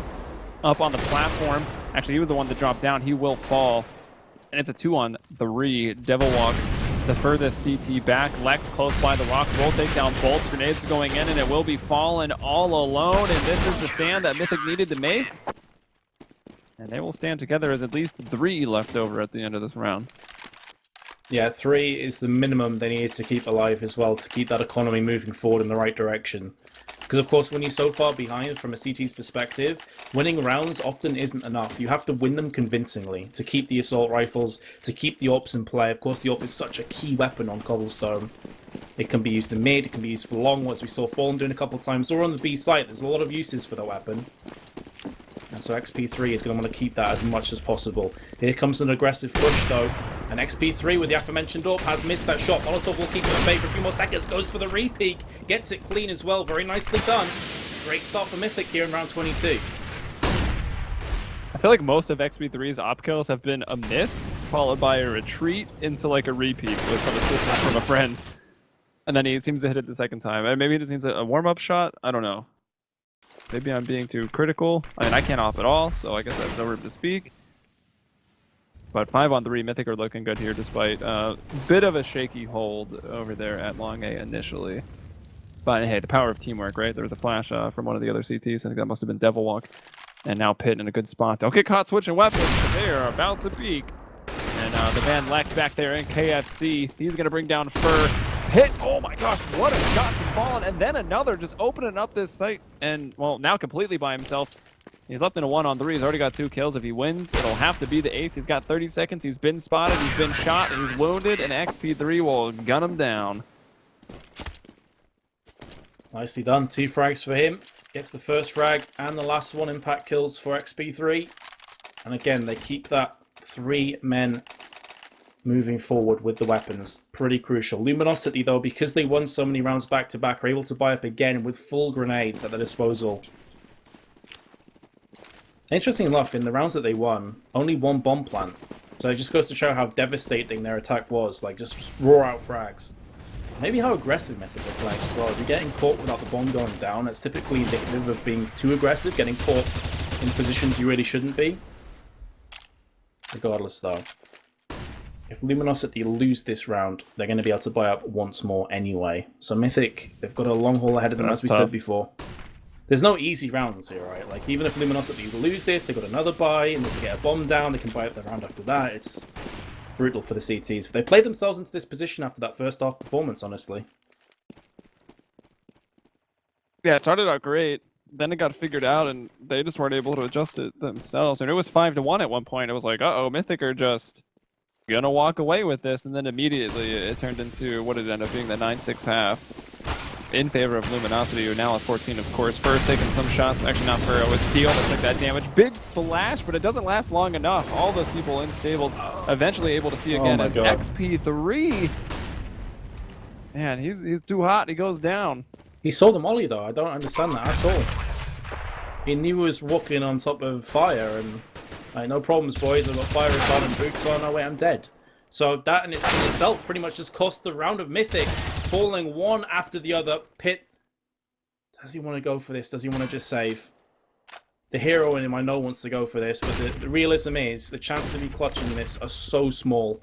up on the platform. Actually, he was the one that dropped down. He will fall. And it's a 2-on-3. Devil Walk, the furthest CT back. Lex close by the rock. Will take down bolts. Grenades going in, and it will be Fallen all alone. And this is the stand that Mythic needed to make. And they will stand together as at least 3 left over at the end of this round. Yeah, 3 is the minimum they need to keep alive as well, to keep that economy moving forward in the right direction. Because, of course, when you're so far behind from a CT's perspective, winning rounds often isn't enough. You have to win them convincingly to keep the assault rifles, to keep the AWPs in play. Of course, the AWP is such a key weapon on Cobblestone. It can be used in mid, it can be used for long, as we saw Fallen doing a couple of times, or on the B site. There's a lot of uses for the weapon. And so XP3 is going to want to keep that as much as possible. Here comes an aggressive push, though. And XP3, with the aforementioned AWP, has missed that shot. Molotov will keep it at bay for a few more seconds. Goes for the re-peek. Gets it clean as well. Very nicely done. Great start for Mythic here in round 22. I feel like most of XP3's op kills have been a miss, followed by a retreat into like a re-peek with some assistance from a friend. And then he seems to hit it the second time. And maybe he just needs a warm-up shot? I don't know. Maybe I'm being too critical. I mean, I can't op at all, so I guess I have no room to speak. But 5-on-3, Mythic are looking good here, despite a bit of a shaky hold over there at Long A initially. But hey, the power of teamwork, right? There was a flash from one of the other CTs. I think that must have been Devil Walk. And now Pit in a good spot. Don't get caught switching weapons. They are about to peek. And the man Lex back there in KFC. He's going to bring down Fur. Hit! Oh my gosh, what a shot from Fallen, and then another just opening up this site, and well, now completely by himself. He's left in a 1-on-3. He's already got 2 kills. If he wins, it'll have to be the ace. He's got 30 seconds. He's been spotted. He's been shot, and he's wounded, and XP3 will gun him down. Nicely done. 2 frags for him. Gets the first frag and the last one. Impact kills for XP3. And again, they keep that 3 men moving forward with the weapons. Pretty crucial. Luminosity, though, because they won so many rounds back-to-back, are able to buy up again with full grenades at their disposal. Interesting enough, in the rounds that they won, only 1 bomb plant. So it just goes to show how devastating their attack was. Like, just roar out frags. Maybe how aggressive Mythic are playing as well. If you're getting caught without the bomb going down, that's typically indicative of being too aggressive, getting caught in positions you really shouldn't be. Regardless, though. If Luminosity lose this round, they're going to be able to buy up once more anyway. So Mythic, they've got a long haul ahead of them, as we said before. There's no easy rounds here, right? Like, even if Luminosity lose this, they've got another buy, and they can get a bomb down, they can buy up the round after that. It's brutal for the CTs. But they played themselves into this position after that first half performance, honestly. Yeah, it started out great. Then it got figured out, and they just weren't able to adjust it themselves. And it was 5-1 at one point. It was like, uh-oh, Mythic are just gonna walk away with this, and then immediately it turned into what it ended up being, the 9-6 half in favor of Luminosity, who are now at 14, of course. Fur taking some shots, actually not Fur, with Steel that took that damage. Big flash, but it doesn't last long enough. All those people in stables eventually able to see again as XP3. Man, he's too hot, he goes down. He saw the molly, though. I don't understand that at all. He knew he was walking on top of fire, and like, no problems, boys. I've got fire retardant boots on. Oh, wait, I'm dead. So that in itself pretty much just cost the round of Mythic, falling one after the other. Pit, does he want to go for this? Does he want to just save? The hero in him, I know, wants to go for this, but the realism is the chances of you clutching this are so small.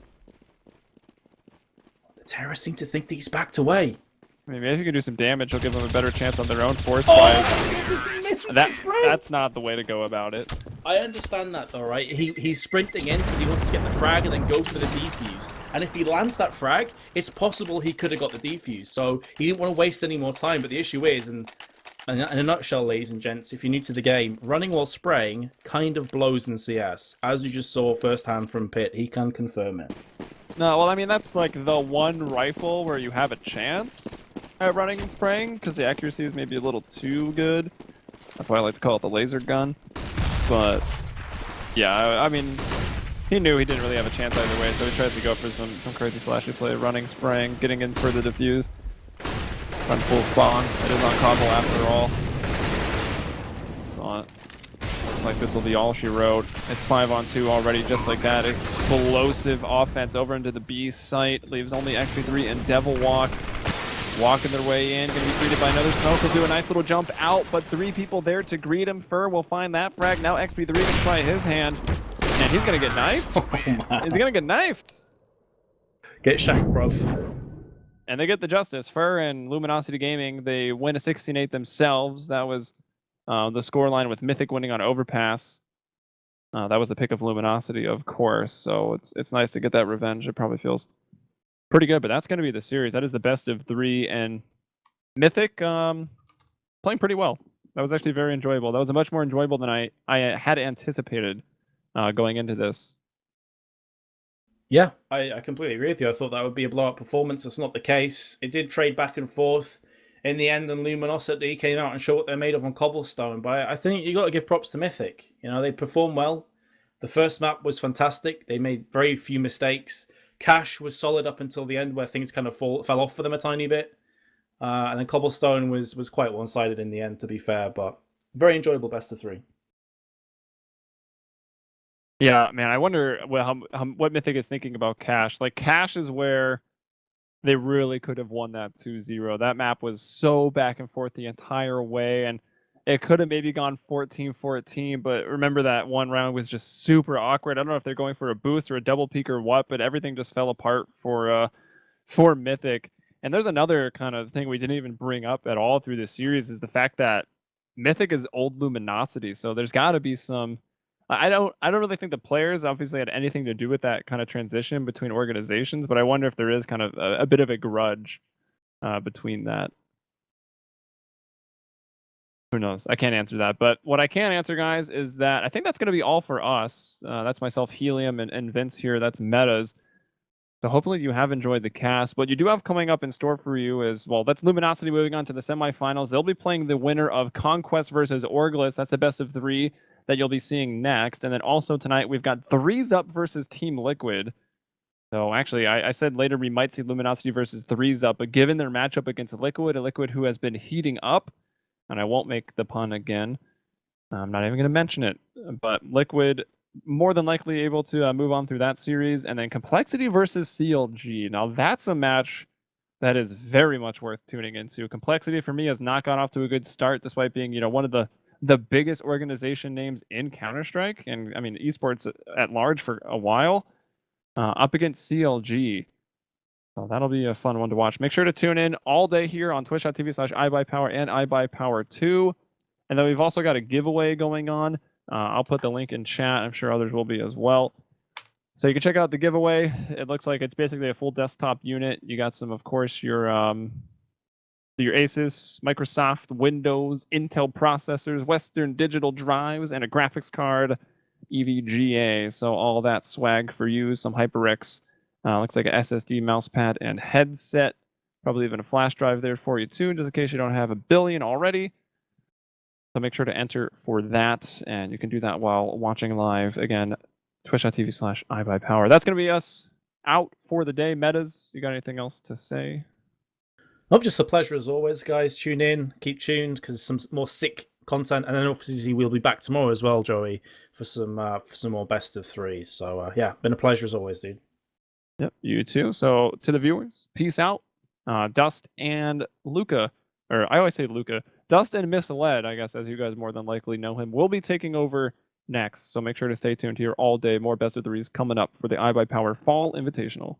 The terrorists seem to think that he's backed away. Maybe if you can do some damage, he'll give them a better chance on their own force Oh, that's not the way to go about it. I understand that, though, right? He's sprinting in because he wants to get the frag and then go for the defuse. And if he lands that frag, it's possible he could have got the defuse. So he didn't want to waste any more time. But the issue is, and in a nutshell, ladies and gents, if you're new to the game, running while spraying kind of blows in CS. As you just saw firsthand from Pit, he can confirm it. No, well, I mean, that's like the one rifle where you have a chance at running and spraying, because the accuracy is maybe a little too good. That's why I like to call it the laser gun. But, yeah, I mean, he knew he didn't really have a chance either way, so he tried to go for some crazy flashy play, running, spraying, getting in for the defuse. Run full spawn. It is on Cobble after all. looks like this will be all she wrote. It's 5-on-2 already, just like that. Explosive offense over into the B site. Leaves only XP3 and Devil Walk. Walking their way in, going to be greeted by another smoke. He'll do a nice little jump out, but 3 people there to greet him. Fur will find that frag. Now XP3 going to try his hand, and he's going to get knifed. He's going to get knifed. Get shanked, bruv. And they get the justice. Fur and Luminosity Gaming, they win a 16-8 themselves. That was the scoreline with Mythic winning on Overpass. That was the pick of Luminosity, of course. So it's nice to get that revenge. It probably feels pretty good, but that's going to be the series. That is the best of 3, and Mythic playing pretty well. That was actually very enjoyable. That was much more enjoyable than I had anticipated going into this. Yeah, I completely agree with you. I thought that would be a blowout performance. That's not the case. It did trade back and forth in the end, and Luminosity came out and showed what they're made of on Cobblestone. But I think you got to give props to Mythic. You know, they performed well. The first map was fantastic. They made very few mistakes. Cash was solid up until the end, where things kind of fell off for them a tiny bit. And then Cobblestone was quite one-sided in the end, to be fair, but very enjoyable best of 3. Yeah, man, I wonder what Mythic is thinking about Cash. Like, Cash is where they really could have won that 2-0. That map was so back and forth the entire way, and it could have maybe gone 14-14, but remember that one round was just super awkward. I don't know if they're going for a boost or a double peak or what, but everything just fell apart for Mythic. And there's another kind of thing we didn't even bring up at all through this series, is the fact that Mythic is old Luminosity, so there's got to be some... I don't really think the players obviously had anything to do with that kind of transition between organizations, but I wonder if there is kind of a bit of a grudge between that. Who knows? I can't answer that. But what I can answer, guys, is that I think that's going to be all for us. That's myself, Helium, and Vince here. That's Metas. So hopefully you have enjoyed the cast. What you do have coming up in store for you is, well, that's Luminosity moving on to the semifinals. They'll be playing the winner of Conquest versus Orglis. That's the best of 3 that you'll be seeing next. And then also tonight, we've got Threes Up versus Team Liquid. So actually, I said later we might see Luminosity versus Threes Up, but given their matchup against Liquid, a Liquid who has been heating up, and I won't make the pun again, I'm not even going to mention it, but Liquid more than likely able to move on through that series. And then Complexity versus CLG. Now that's a match that is very much worth tuning into. Complexity for me has not got off to a good start, despite being, one of the biggest organization names in Counter-Strike, and I mean esports at large for a while, up against CLG. So that'll be a fun one to watch. Make sure to tune in all day here on twitch.tv/iBUYPOWER and iBUYPOWER2. And then we've also got a giveaway going on. I'll put the link in chat. I'm sure others will be as well. So you can check out the giveaway. It looks like it's basically a full desktop unit. You got some, of course, your Asus, Microsoft, Windows, Intel processors, Western Digital drives, and a graphics card, EVGA. So all that swag for you. Some HyperX. Looks like an SSD, mousepad, and headset. Probably even a flash drive there for you too, just in case you don't have a billion already. So make sure to enter for that, and you can do that while watching live. Again, twitch.tv/iBUYPOWER. That's going to be us out for the day. Metas, you got anything else to say? Oh, just a pleasure as always, guys. Tune in, keep tuned, because some more sick content, and then obviously we'll be back tomorrow as well, Joey, for some more best of 3. So yeah, been a pleasure as always, dude. Yep, you too. So to the viewers, peace out. Dust and Luca, or I always say Luca, Dust and Misled, I guess, as you guys more than likely know him, will be taking over next. So make sure to stay tuned here all day. More best of 3s coming up for the iBUYPOWER Fall Invitational.